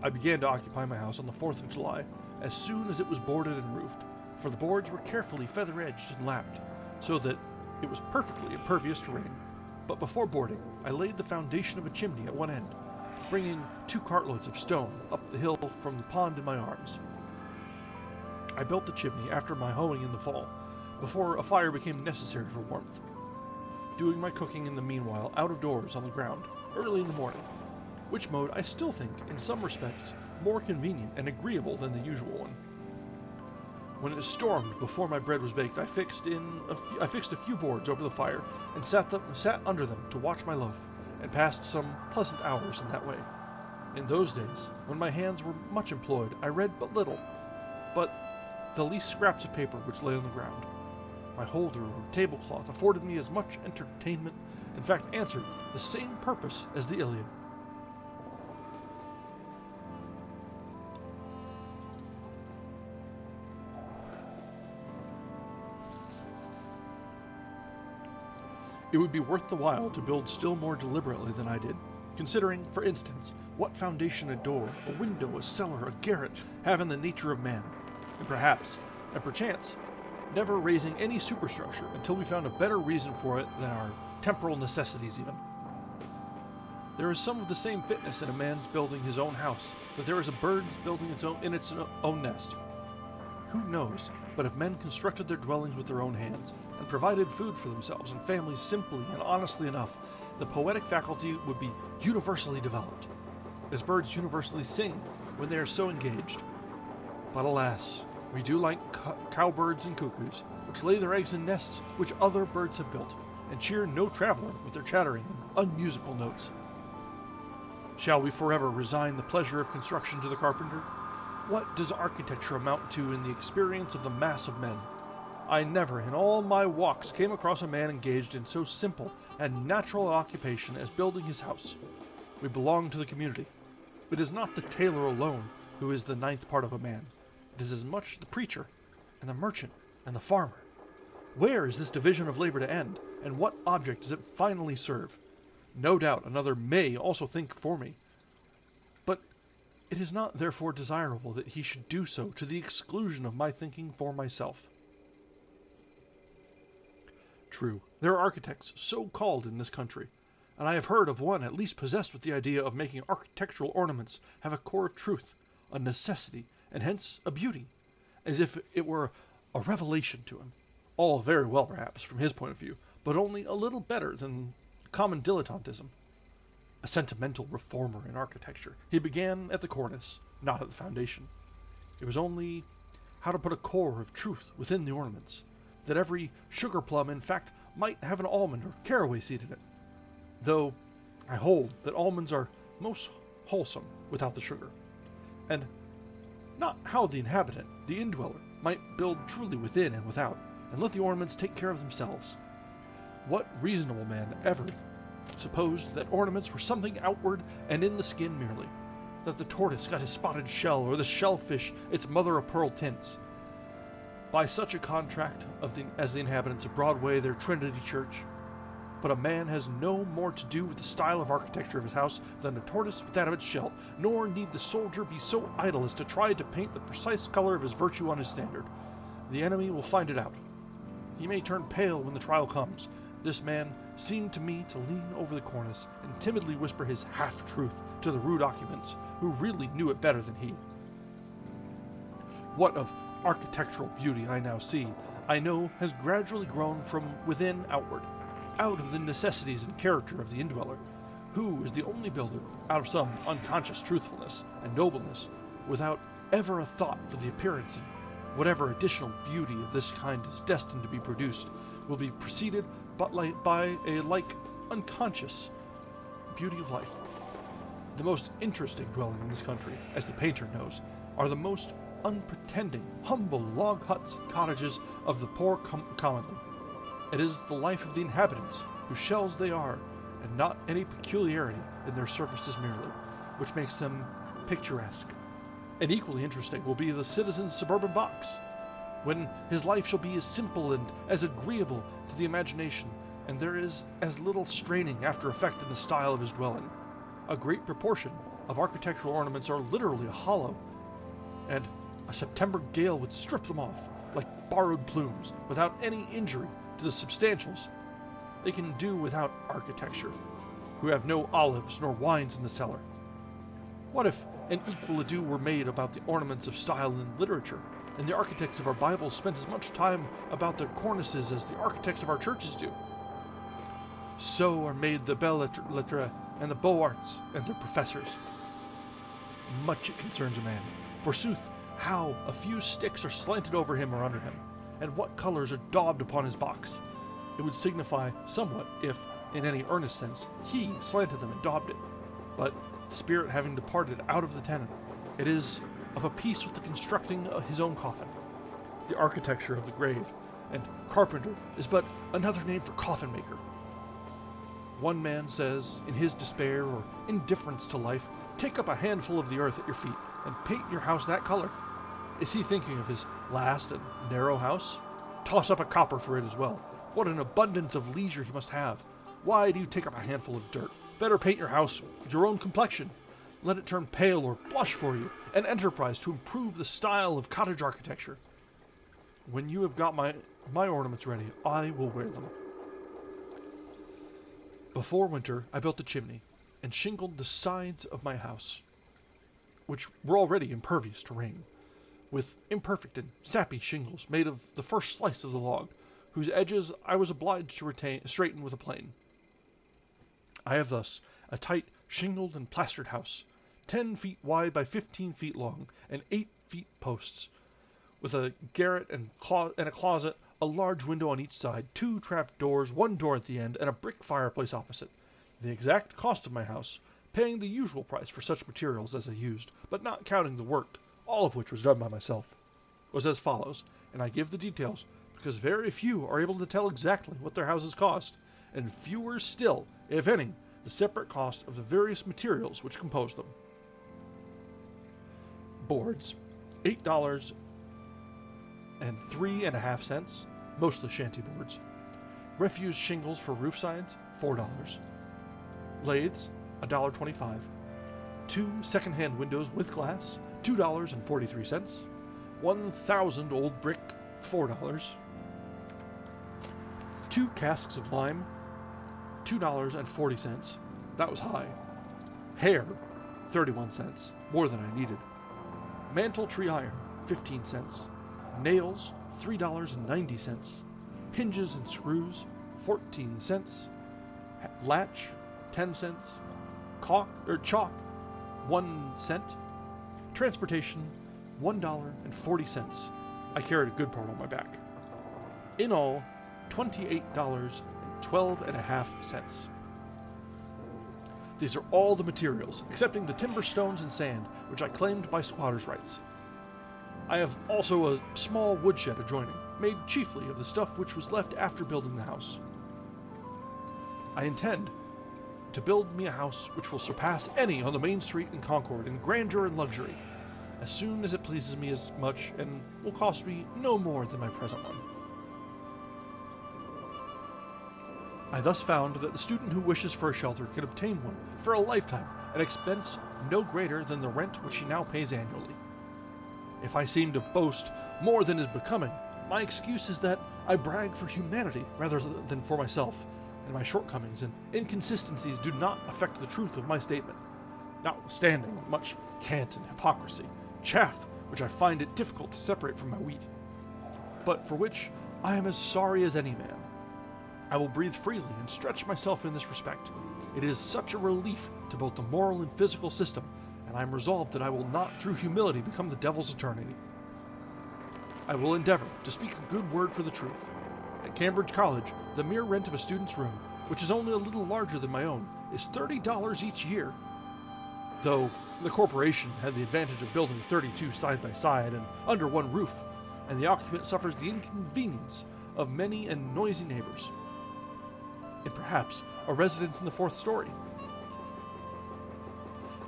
A: I began to occupy my house on the 4th of July, as soon as it was boarded and roofed, for the boards were carefully feather-edged and lapped, so that it was perfectly impervious to rain. But before boarding, I laid the foundation of a chimney at one end, bringing 2 cartloads of stone up the hill from the pond in my arms. I built the chimney after my hoeing in the fall, before a fire became necessary for warmth, doing my cooking in the meanwhile out of doors on the ground, early in the morning, which mode I still think, in some respects, more convenient and agreeable than the usual one. When it stormed before my bread was baked, I fixed a few boards over the fire and sat under them to watch my loaf, and passed some pleasant hours in that way. In those days, when my hands were much employed, I read but little, but the least scraps of paper which lay on the ground. My holder or tablecloth afforded me as much entertainment, in fact answered the same purpose as the Iliad. It would be worth the while to build still more deliberately than I did, considering, for instance, what foundation a door, a window, a cellar, a garret have in the nature of man, and perhaps, and perchance, never raising any superstructure until we found a better reason for it than our temporal necessities even. There is some of the same fitness in a man's building his own house that there is a bird's building its own nest. Who knows, but if men constructed their dwellings with their own hands, and provided food for themselves and families simply and honestly enough, the poetic faculty would be universally developed, as birds universally sing when they are so engaged. But alas, we do like cowbirds and cuckoos, which lay their eggs in nests which other birds have built, and cheer no traveler with their chattering and unmusical notes. Shall we forever resign the pleasure of construction to the carpenter? What does architecture amount to in the experience of the mass of men? I never in all my walks came across a man engaged in so simple and natural an occupation as building his house. We belong to the community. It is not the tailor alone who is the 9th part of a man. It is as much the preacher, and the merchant, and the farmer. Where is this division of labor to end, and what object does it finally serve? No doubt another may also think for me, but it is not therefore desirable that he should do so to the exclusion of my thinking for myself. True, there are architects so called in this country, and I have heard of one at least possessed with the idea of making architectural ornaments have a core of truth, a necessity, and hence a beauty, as if it were a revelation to him. All very well, perhaps, from his point of view, but only a little better than common dilettantism. A sentimental reformer in architecture, he began at the cornice, not at the foundation. It was only how to put a core of truth within the ornaments, that every sugar plum, in fact, might have an almond or caraway seed in it, though I hold that almonds are most wholesome without the sugar, and not how the inhabitant, the indweller, might build truly within and without, and let the ornaments take care of themselves. What reasonable man ever supposed that ornaments were something outward and in the skin merely, that the tortoise got his spotted shell, or the shellfish its mother-of-pearl tints, by such a contract as the inhabitants of Broadway their Trinity Church? But a man has no more to do with the style of architecture of his house than a tortoise with that of its shell, nor need the soldier be so idle as to try to paint the precise color of his virtue on his standard. The enemy will find it out. He may turn pale when the trial comes. This man seemed to me to lean over the cornice and timidly whisper his half-truth to the rude occupants, who really knew it better than he. What of architectural beauty I now see, I know has gradually grown from within outward, out of the necessities and character of the indweller, who is the only builder, out of some unconscious truthfulness and nobleness, without ever a thought for the appearance, and whatever additional beauty of this kind is destined to be produced will be preceded by a like unconscious beauty of life. The most interesting dwelling in this country, as the painter knows, are the most unpretending, humble log huts and cottages of the poor commonly. It is the life of the inhabitants, whose shells they are, and not any peculiarity in their surfaces merely, which makes them picturesque. And equally interesting will be the citizen's suburban box, when his life shall be as simple and as agreeable to the imagination, and there is as little straining after effect in the style of his dwelling. A great proportion of architectural ornaments are literally hollow, and a September gale would strip them off, like borrowed plumes, without any injury to the substantials. They can do without architecture, who have no olives nor wines in the cellar. What if an equal ado were made about the ornaments of style in literature, and the architects of our Bibles spent as much time about their cornices as the architects of our churches do? So are made the belles lettres and the beaux-arts and their professors. Much it concerns a man, forsooth, how a few sticks are slanted over him or under him, and what colors are daubed upon his box. It would signify somewhat if, in any earnest sense, he slanted them and daubed it. But the spirit having departed out of the tenant, it is of a piece with the constructing of his own coffin. The architecture of the grave, and carpenter is but another name for coffin maker. One man says, in his despair or indifference to life, take up a handful of the earth at your feet and paint your house that color. Is he thinking of his last and narrow house? Toss up a copper for it as well. What an abundance of leisure he must have. Why do you take up a handful of dirt? Better paint your house your own complexion. Let it turn pale or blush for you, an enterprise to improve the style of cottage architecture. When you have got my ornaments ready, I will wear them. Before winter, I built a chimney and shingled the sides of my house, which were already impervious to rain, with imperfect and sappy shingles made of the first slice of the log, whose edges I was obliged to straighten with a plane. I have thus a tight, shingled and plastered house, 10 feet wide by 15 feet long, and 8 feet posts, with a garret and a closet, a large window on each side, 2 trap doors, 1 door at the end, and a brick fireplace opposite. The exact cost of my house, paying the usual price for such materials as I used, but not counting the work, all of which was done by myself, was as follows, and I give the details because very few are able to tell exactly what their houses cost, and fewer still, if any, the separate cost of the various materials which compose them. Boards, $8 and 3.5 cents, mostly shanty boards. Refuse shingles for roof sides, $4. Lathes, $1.25. 2 second-hand windows with glass, $2.43. 1,000 old brick, $4. 2 casks of lime, $2.40. That was high. Hair, 31 cents, more than I needed. Mantle tree iron, 15 cents. Nails, $3.90. Hinges and screws, 14 cents. Latch, 10 cents. Chalk, 1 cent. Transportation, $1.40. I carried a good part on my back. In all, $28.12.5. These are all the materials, excepting the timber, stones, and sand, which I claimed by squatters' rights. I have also a small woodshed adjoining, made chiefly of the stuff which was left after building the house. I intend to build me a house which will surpass any on the main street in Concord in grandeur and luxury, as soon as it pleases me as much, and will cost me no more than my present one. I thus found that the student who wishes for a shelter can obtain one for a lifetime at expense no greater than the rent which he now pays annually. If I seem to boast more than is becoming, my excuse is that I brag for humanity rather than for myself, and my shortcomings and inconsistencies do not affect the truth of my statement, notwithstanding much cant and hypocrisy, chaff which I find it difficult to separate from my wheat, but for which I am as sorry as any man. I will breathe freely and stretch myself in this respect. It is such a relief to both the moral and physical system, and I am resolved that I will not through humility become the devil's attorney. I will endeavor to speak a good word for the truth. At Cambridge College, the mere rent of a student's room, which is only a little larger than my own, is $30 each year. Though the corporation had the advantage of building 32 side by side and under one roof, and the occupant suffers the inconvenience of many and noisy neighbors, and perhaps a residence in the 4th story.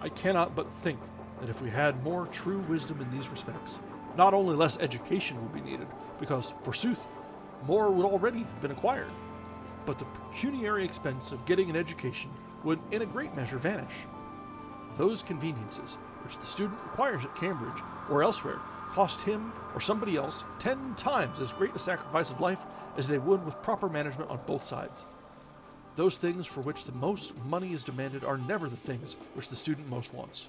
A: I cannot but think that if we had more true wisdom in these respects, not only less education would be needed, because, forsooth, more would already have been acquired, but the pecuniary expense of getting an education would in a great measure vanish. Those conveniences which the student acquires at Cambridge or elsewhere cost him or somebody else 10 times as great a sacrifice of life as they would with proper management on both sides. Those things for which the most money is demanded are never the things which the student most wants.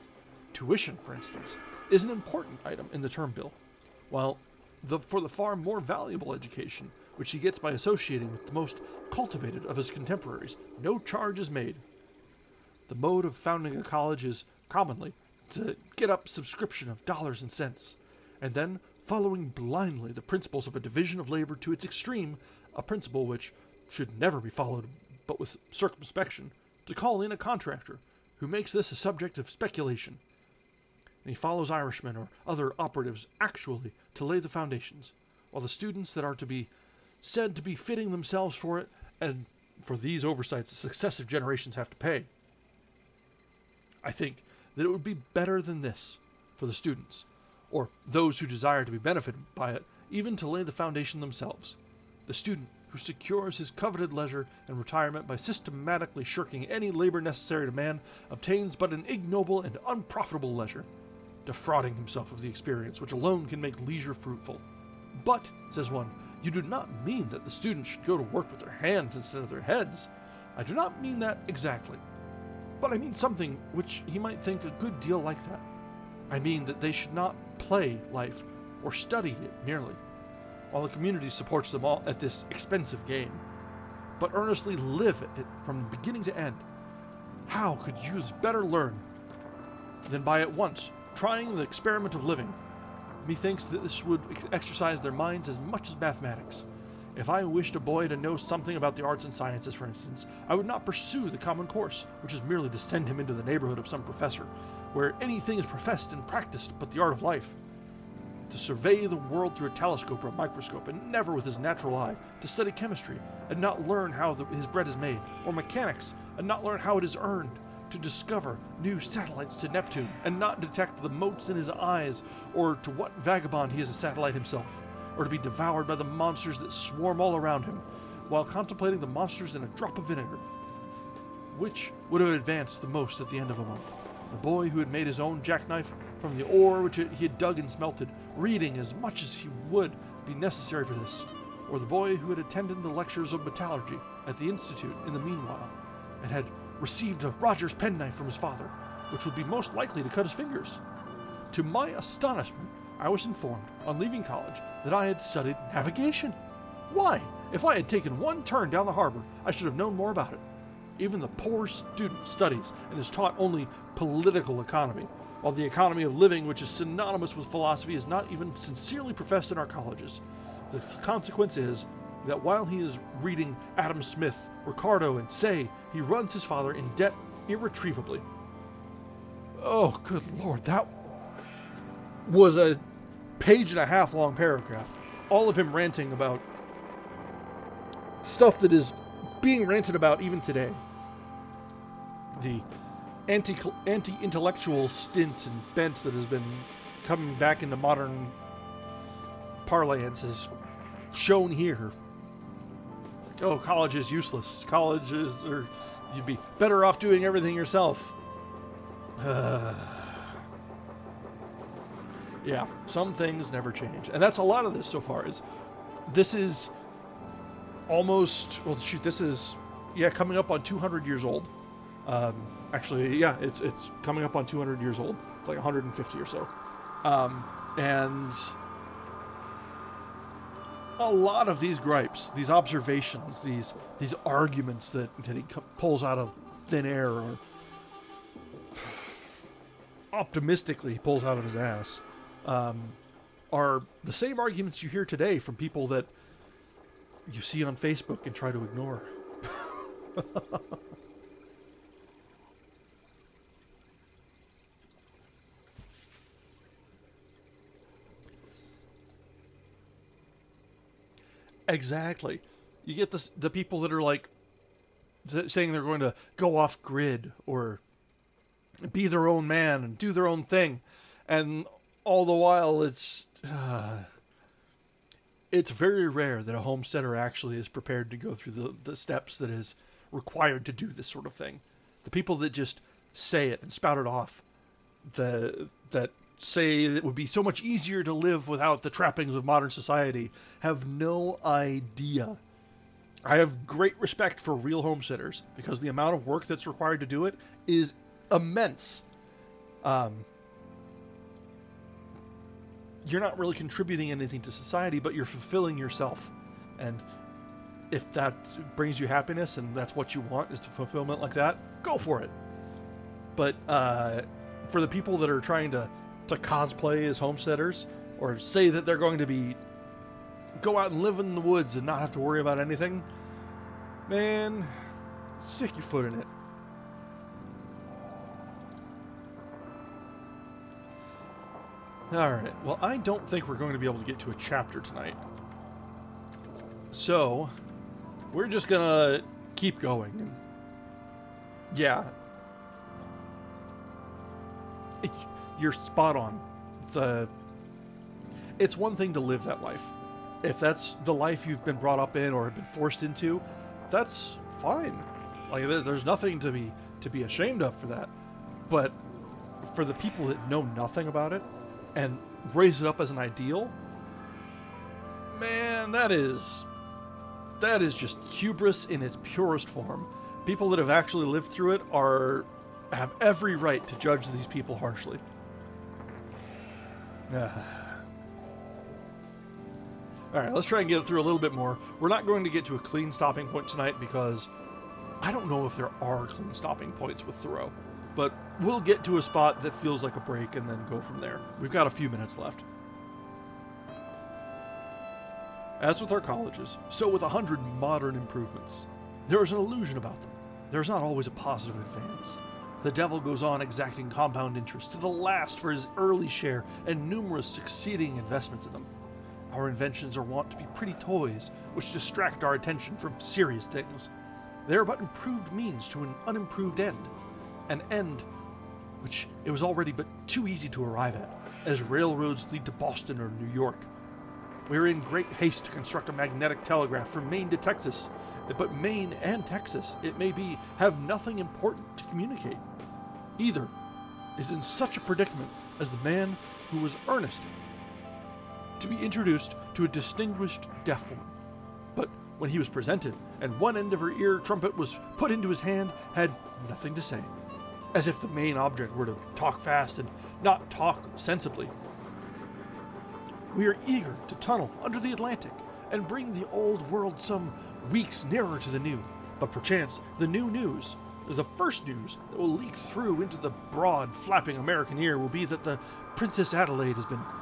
A: Tuition, for instance, is an important item in the term bill, while for the far more valuable education which he gets by associating with the most cultivated of his contemporaries, no charge is made. The mode of founding a college is commonly to get up subscription of dollars and cents, and then, following blindly the principles of a division of labor to its extreme, a principle which should never be followed but with circumspection, to call in a contractor, who makes this a subject of speculation. And he follows Irishmen or other operatives actually to lay the foundations, while the students that are to be said to be fitting themselves for it, and for these oversights the successive generations have to pay. I think that it would be better than this for the students, or those who desire to be benefited by it, even to lay the foundation themselves. The student who secures his coveted leisure and retirement by systematically shirking any labor necessary to man obtains but an ignoble and unprofitable leisure, defrauding himself of the experience which alone can make leisure fruitful. But, says one, you do not mean that the students should go to work with their hands instead of their heads. I do not mean that exactly, but I mean something which he might think a good deal like that. I mean that they should not play life or study it merely, while the community supports them all at this expensive game, but earnestly live it from beginning to end. How could youths better learn than by at once trying the experiment of living? Methinks that this would exercise their minds as much as mathematics. If I wished a boy to know something about the arts and sciences, for instance, I would not pursue the common course, which is merely to send him into the neighborhood of some professor, where anything is professed and practiced but the art of life. To survey the world through a telescope or a microscope, and never with his natural eye, to study chemistry, and not learn how his bread is made, or mechanics, and not learn how it is earned, to discover new satellites to Neptune, and not detect the motes in his eyes, or to what vagabond he is a satellite himself, or to be devoured by the monsters that swarm all around him, while contemplating the monsters in a drop of vinegar. Which would have advanced the most at the end of a month? The boy who had made his own jackknife from the ore which he had dug and smelted, reading as much as he would be necessary for this, or the boy who had attended the lectures of metallurgy at the Institute in the meanwhile, and had received a Rogers penknife from his father, which would be most likely to cut his fingers. To my astonishment, I was informed, on leaving college, that I had studied navigation. Why? If I had taken one turn down the harbor, I should have known more about it. Even the poor student studies and is taught only political economy, while the economy of living, which is synonymous with philosophy, is not even sincerely professed in our colleges. The consequence is that while he is reading Adam Smith, Ricardo, and Say, he runs his father in debt irretrievably. Oh, good Lord, that was a page-and-a-half long paragraph. All of him ranting about stuff that is being ranted about even today. The anti-intellectual stint and bent that has been coming back into modern parlance is shown here. Like, oh, college is useless. College is, or you'd be better off doing everything yourself. Yeah, some things never change. And that's a lot of this so far. This is almost, well, shoot, this is, yeah, coming up on 200 years old. Actually, yeah, it's coming up on 200 years old. It's like 150 or so. And a lot of these gripes, these observations, these arguments that he pulls out of thin air, or optimistically pulls out of his ass, are the same arguments you hear today from people that you see on Facebook and try to ignore. Exactly. You get the people that are like saying they're going to go off grid or be their own man and do their own thing, and all the while it's very rare that a homesteader actually is prepared to go through the steps that is required to do this sort of thing. The people that just say it and spout it off, that say it would be so much easier to live without the trappings of modern society, have no idea. I have great respect for real homesteaders because the amount of work that's required to do it is immense. You're not really contributing anything to society, but you're fulfilling yourself. And if that brings you happiness and that's what you want, is the fulfillment like that, go for it. But for the people that are trying to cosplay as homesteaders, or say that they're going to go out and live in the woods and not have to worry about anything, man, stick your foot in it. Alright, well, I don't think we're going to be able to get to a chapter tonight. So, we're just gonna keep going. Yeah. You're spot on. It's one thing to live that life. If that's the life you've been brought up in or have been forced into, that's fine. Like, there's nothing to be ashamed of for that. But for the people that know nothing about it and raise it up as an ideal, man, that is just hubris in its purest form. People that have actually lived through it have every right to judge these people harshly. Alright, let's try and get through a little bit more. We're not going to get to a clean stopping point tonight because I don't know if there are clean stopping points with Thoreau. But we'll get to a spot that feels like a break and then go from there. We've got a few minutes left. As with our colleges, so with 100 modern improvements, there is an illusion about them. There is not always a positive advance. The devil goes on exacting compound interest to the last for his early share and numerous succeeding investments in them. Our inventions are wont to be pretty toys which distract our attention from serious things. They are but improved means to an unimproved end. An end which it was already but too easy to arrive at, as railroads lead to Boston or New York. We are in great haste to construct a magnetic telegraph from Maine to Texas, but Maine and Texas, it may be, have nothing important to communicate. Either is in such a predicament as the man who was earnest to be introduced to a distinguished deaf woman, when he was presented, and one end of her ear trumpet was put into his hand, had nothing to say, as if the main object were to talk fast and not talk sensibly. We are eager to tunnel under the Atlantic and bring the old world some weeks nearer to the new, but perchance the new news, the first news that will leak through into the broad, flapping American ear will be that the Princess Adelaide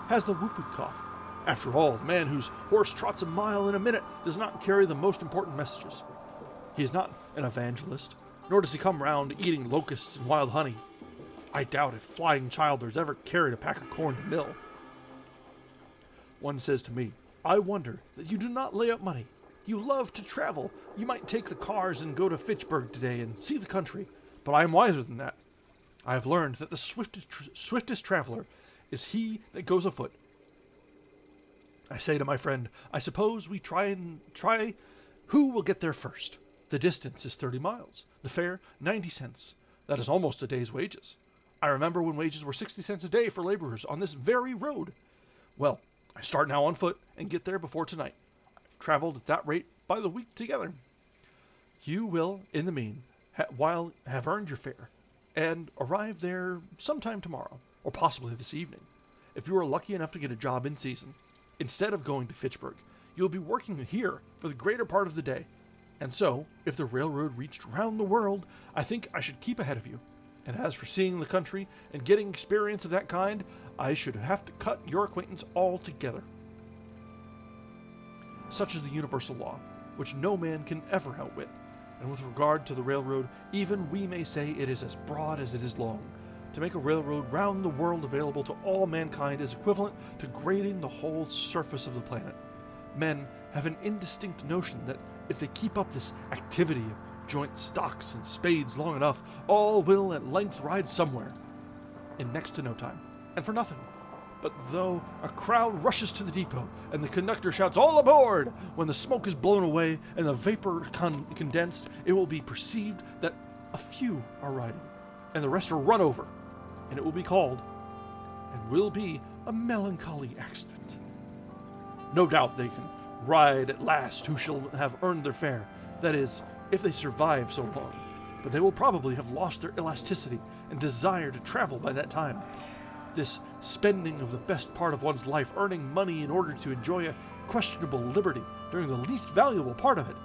A: has the whooping cough. After all, the man whose horse trots a mile in a minute does not carry the most important messages. He is not an evangelist, nor does he come round eating locusts and wild honey. I doubt if Flying Childers ever carried a pack of corn to mill. One says to me, I wonder that you do not lay up money. You love to travel. You might take the cars and go to Fitchburg today and see the country. But I am wiser than that. I have learned that the swiftest traveler is he that goes afoot. I say to my friend, I suppose we try who will get there first. The distance is 30 miles. The fare, 90 cents. That is almost a day's wages. I remember when wages were 60 cents a day for laborers on this very road. Well, I start now on foot and get there before tonight. I've traveled at that rate by the week together. You will, in the mean, while have earned your fare, and arrive there sometime tomorrow, or possibly this evening. If you are lucky enough to get a job in season, instead of going to Fitchburg, you'll be working here for the greater part of the day. And so, if the railroad reached round the world, I think I should keep ahead of you. And as for seeing the country and getting experience of that kind, I should have to cut your acquaintance altogether. Such is the universal law, which no man can ever outwit. And with regard to the railroad, even we may say it is as broad as it is long. To make a railroad round the world available to all mankind is equivalent to grading the whole surface of the planet. Men have an indistinct notion that if they keep up this activity of joint stocks and spades long enough, all will at length ride somewhere, in next to no time, and for nothing. But though a crowd rushes to the depot, and the conductor shouts, all aboard! When the smoke is blown away and the vapor condensed, it will be perceived that a few are riding, and the rest are run over, and it will be called, and will be, a melancholy accident. No doubt they can ride at last who shall have earned their fare, that is, if they survive so long, but they will probably have lost their elasticity and desire to travel by that time. This spending of the best part of one's life earning money in order to enjoy a questionable liberty during the least valuable part of it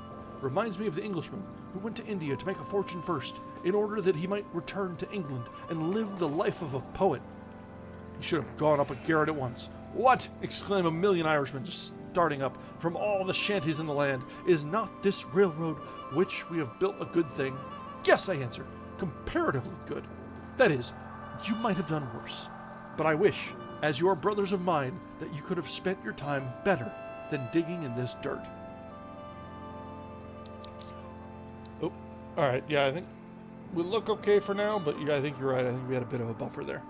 A: reminds me of the Englishman who went to India to make a fortune first, in order that he might return to England and live the life of a poet. He should have gone up a garret at once. What! Exclaim a million Irishmen just starting up from all the shanties in the land. Is not this railroad which we have built a good thing? Yes, I answer, comparatively good. That is, you might have done worse. But I wish, as you are brothers of mine, that you could have spent your time better than digging in this dirt. Oh, alright, yeah, I think we look okay for now, but yeah, I think you're right. I think we had a bit of a buffer there.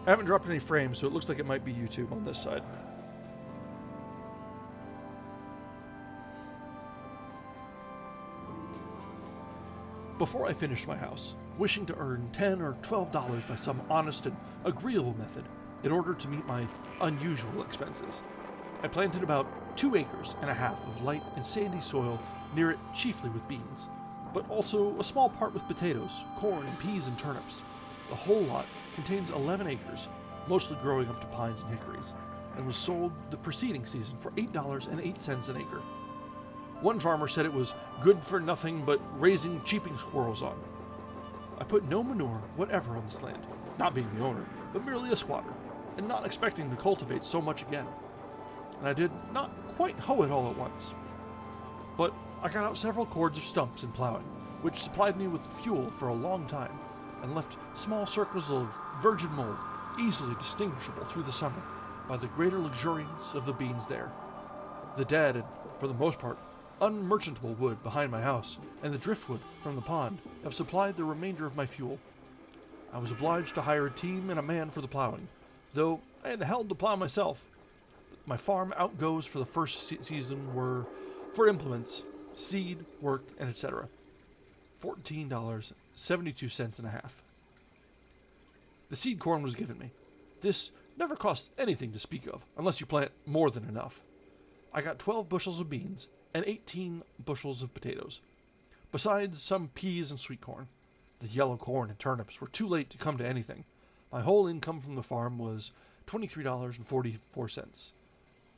A: I haven't dropped any frames, so it looks like it might be YouTube on this side. Before I finished my house, wishing to earn $10 or $12 by some honest and agreeable method in order to meet my unusual expenses, I planted about 2.5 acres of light and sandy soil near it, chiefly with beans, but also a small part with potatoes, corn, peas, and turnips. The whole lot contains 11 acres, mostly growing up to pines and hickories, and was sold the preceding season for $8.08 an acre. One farmer said it was good for nothing but raising cheeping squirrels on. I put no manure whatever on this land, not being the owner, but merely a squatter, and not expecting to cultivate so much again. And I did not quite hoe it all at once. But I got out several cords of stumps in plowing, which supplied me with fuel for a long time, and left small circles of virgin mold, easily distinguishable through the summer by the greater luxuriance of the beans there. The dead, and for the most part, unmerchantable wood behind my house, and the driftwood from the pond have supplied the remainder of my fuel. I was obliged to hire a team and a man for the plowing, though I had held to plow myself. My farm outgoes for the first season were, for implements, seed, work, and etc., $14.72 and a half. The seed corn was given me. This never costs anything to speak of, unless you plant more than enough. I got 12 bushels of beans and 18 bushels of potatoes, besides some peas and sweet corn. The yellow corn and turnips were too late to come to anything. My whole income from the farm was $23.44.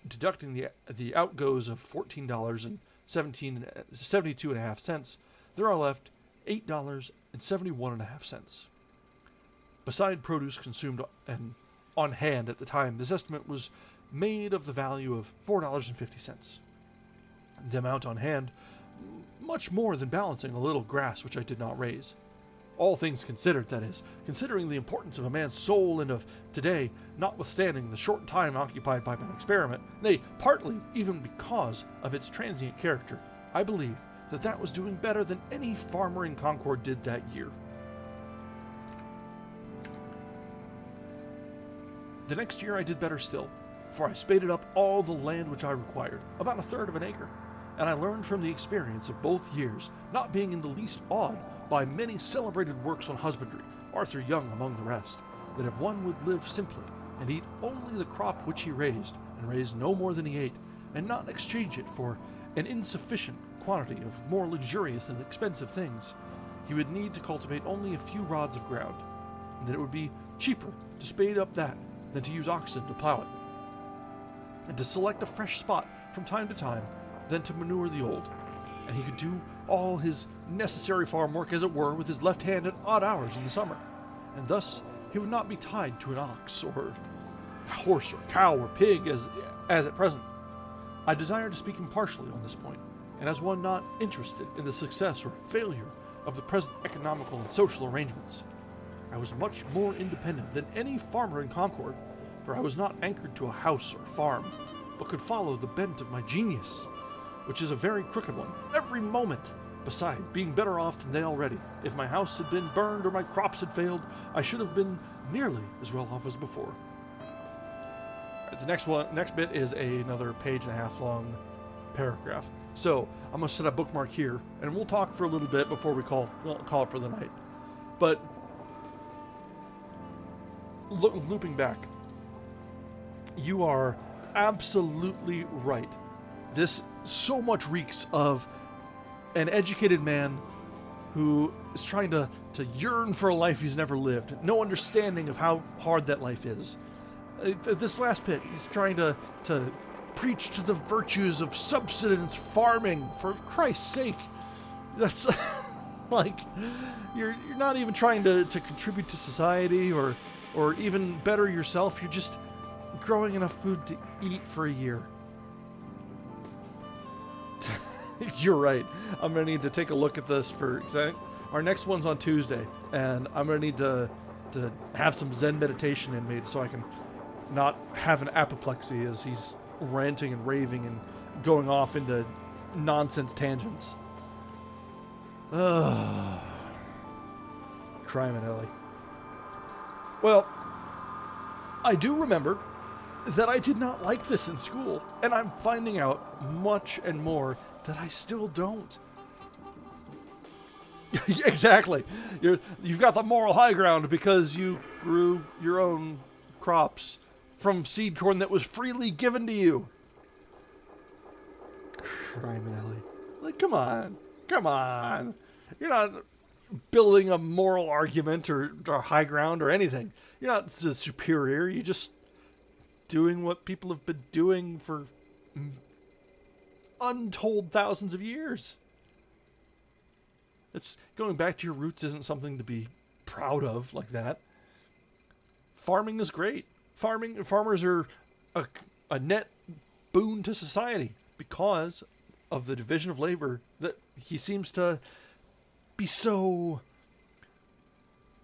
A: Deducting the outgoes of $14.72.5, there are left $8.71.5. Beside produce consumed and on hand at the time, this estimate was made of the value of $4.50. The amount on hand, much more than balancing a little grass which I did not raise. All things considered, that is, considering the importance of a man's soul and of today, notwithstanding the short time occupied by my experiment, nay, partly even because of its transient character, I believe that was doing better than any farmer in Concord did that year. The next year I did better still, for I spaded up all the land which I required, about a third of an acre, and I learned from the experience of both years, not being in the least awed by many celebrated works on husbandry, Arthur Young among the rest, that if one would live simply, and eat only the crop which he raised, and raise no more than he ate, and not exchange it for an insufficient quantity of more luxurious and expensive things, he would need to cultivate only a few rods of ground, and that it would be cheaper to spade up that than to use oxen to plow it, and to select a fresh spot from time to time than to manure the old, and he could do all his necessary farm work, as it were, with his left hand at odd hours in the summer, and thus he would not be tied to an ox, or a horse, or cow, or pig, as at present. I desire to speak impartially on this point, and as one not interested in the success or failure of the present economical and social arrangements. I was much more independent than any farmer in Concord, for I was not anchored to a house or farm, but could follow the bent of my genius, which is a very crooked one, every moment. Beside, being better off than they already. If my house had been burned or my crops had failed, I should have been nearly as well off as before. The next bit is another page and a half long paragraph. So I'm going to set a bookmark here, and we'll talk for a little bit before we call it for the night. But looping back, you are absolutely right. This so much reeks of an educated man who is trying to yearn for a life he's never lived. No understanding of how hard that life is. This last bit, he's trying to preach to the virtues of subsistence farming, for Christ's sake. That's like, you're not even trying to contribute to society or even better yourself. You're just growing enough food to eat for a year. You're right. I'm going to need to take a look at this our next one's on Tuesday, and I'm going to need to have some Zen meditation in me so I can not have an apoplexy as he's ranting and raving and going off into nonsense tangents. Crime and Ellie. Well, I do remember that I did not like this in school, and I'm finding out much and more that I still don't. Exactly. You've got the moral high ground because you grew your own crops from seed corn that was freely given to you. Crime and Ellie. Like, come on. You're not building a moral argument or high ground or anything. You're not superior. You're just doing what people have been doing for untold thousands of years. It's going back to your roots isn't something to be proud of like that. Farming is great. Farmers are a net boon to society because of the division of labor that he seems to be so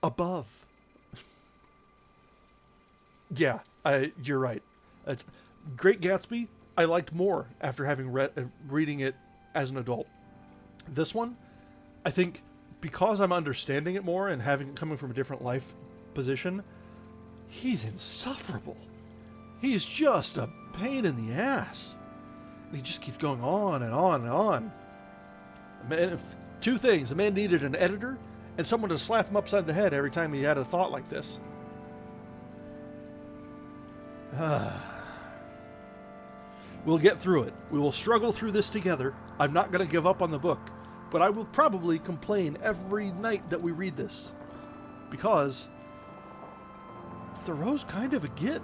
A: above. Yeah, you're right. It's Great Gatsby. I liked more after having reading it as an adult. This one, I think, because I'm understanding it more and coming from a different life position, he's insufferable. He's just a pain in the ass. He just keeps going on and on and on. Two things: the man needed an editor and someone to slap him upside the head every time he had a thought like this. We'll get through it. We will struggle through this together. I'm not going to give up on the book, but I will probably complain every night that we read this, because Thoreau's kind of a git.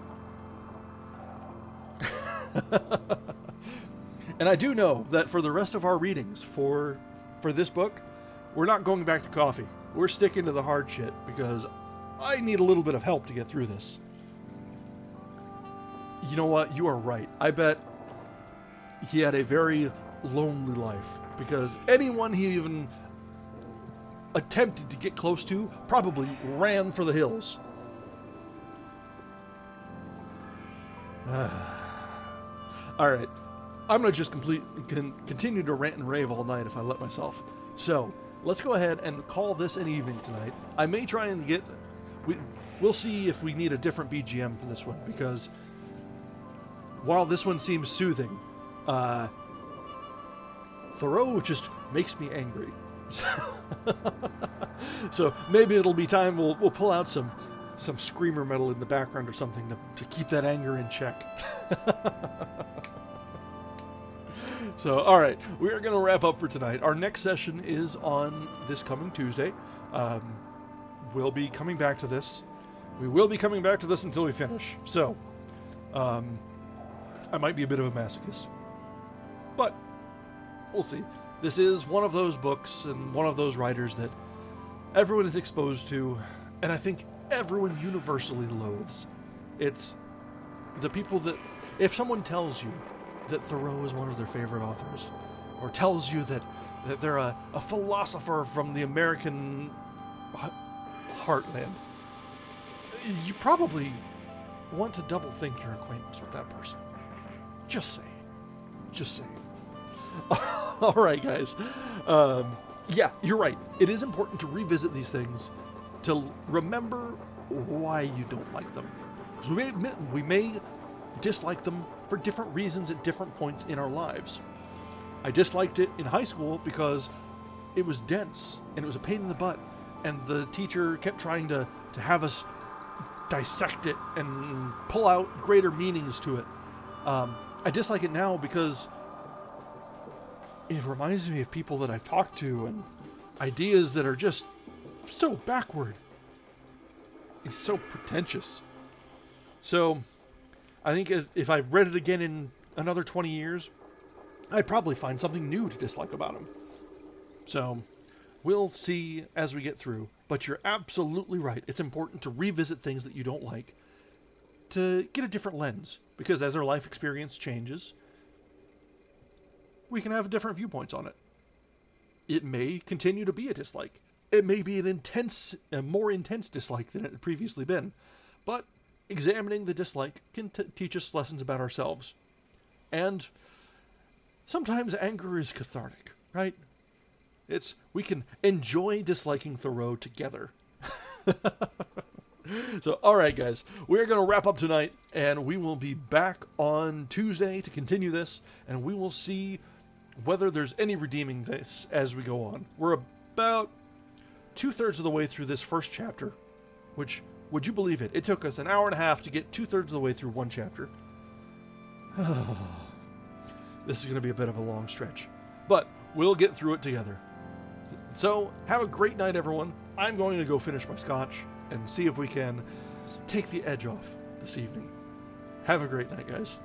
A: And I do know that for the rest of our readings for this book, we're not going back to coffee. We're sticking to the hard shit, because I need a little bit of help to get through this. You know what? You are right. I bet he had a very lonely life, because anyone he even attempted to get close to probably ran for the hills. Alright, I'm going to just continue to rant and rave all night if I let myself. So, let's go ahead and call this an evening tonight. I may try and get... We'll see if we need a different BGM for this one, because while this one seems soothing, Thoreau just makes me angry. So maybe it'll be time we'll pull out some screamer metal in the background or something to keep that anger in check. So, alright, we are going to wrap up for tonight. Our next session is on this coming Tuesday. We'll be coming back to this. We will be coming back to this until we finish. So, I might be a bit of a masochist, but we'll see. This is one of those books and one of those writers that everyone is exposed to, and I think everyone universally loathes. It's the people that, if someone tells you that Thoreau is one of their favorite authors, or tells you that they're a philosopher from the American heartland, you probably want to double think your acquaintance with that person. Just saying. Just saying. Alright, guys. Yeah, you're right. It is important to revisit these things to remember why you don't like them. So we may dislike them for different reasons at different points in our lives. I disliked it in high school because it was dense and it was a pain in the butt, and the teacher kept trying to have us dissect it and pull out greater meanings to it. I dislike it now because it reminds me of people that I've talked to and ideas that are just so backward. It's so pretentious. So I think if I read it again in another 20 years, I'd probably find something new to dislike about him. So we'll see as we get through. But you're absolutely right. It's important to revisit things that you don't like to get a different lens. Because as our life experience changes, we can have different viewpoints on it. It may continue to be a dislike. It may be a more intense dislike than it had previously been. But examining the dislike can teach us lessons about ourselves. And sometimes anger is cathartic, right? We can enjoy disliking Thoreau together. So, alright guys, we're going to wrap up tonight, and we will be back on Tuesday to continue this, and we will see whether there's any redeeming this as we go on. We're about 2/3 of the way through this first chapter, which, would you believe it, it took us an hour and a half to get 2/3 of the way through one chapter. This is going to be a bit of a long stretch, but we'll get through it together. So, have a great night, everyone. I'm going to go finish my scotch and see if we can take the edge off this evening. Have a great night, guys.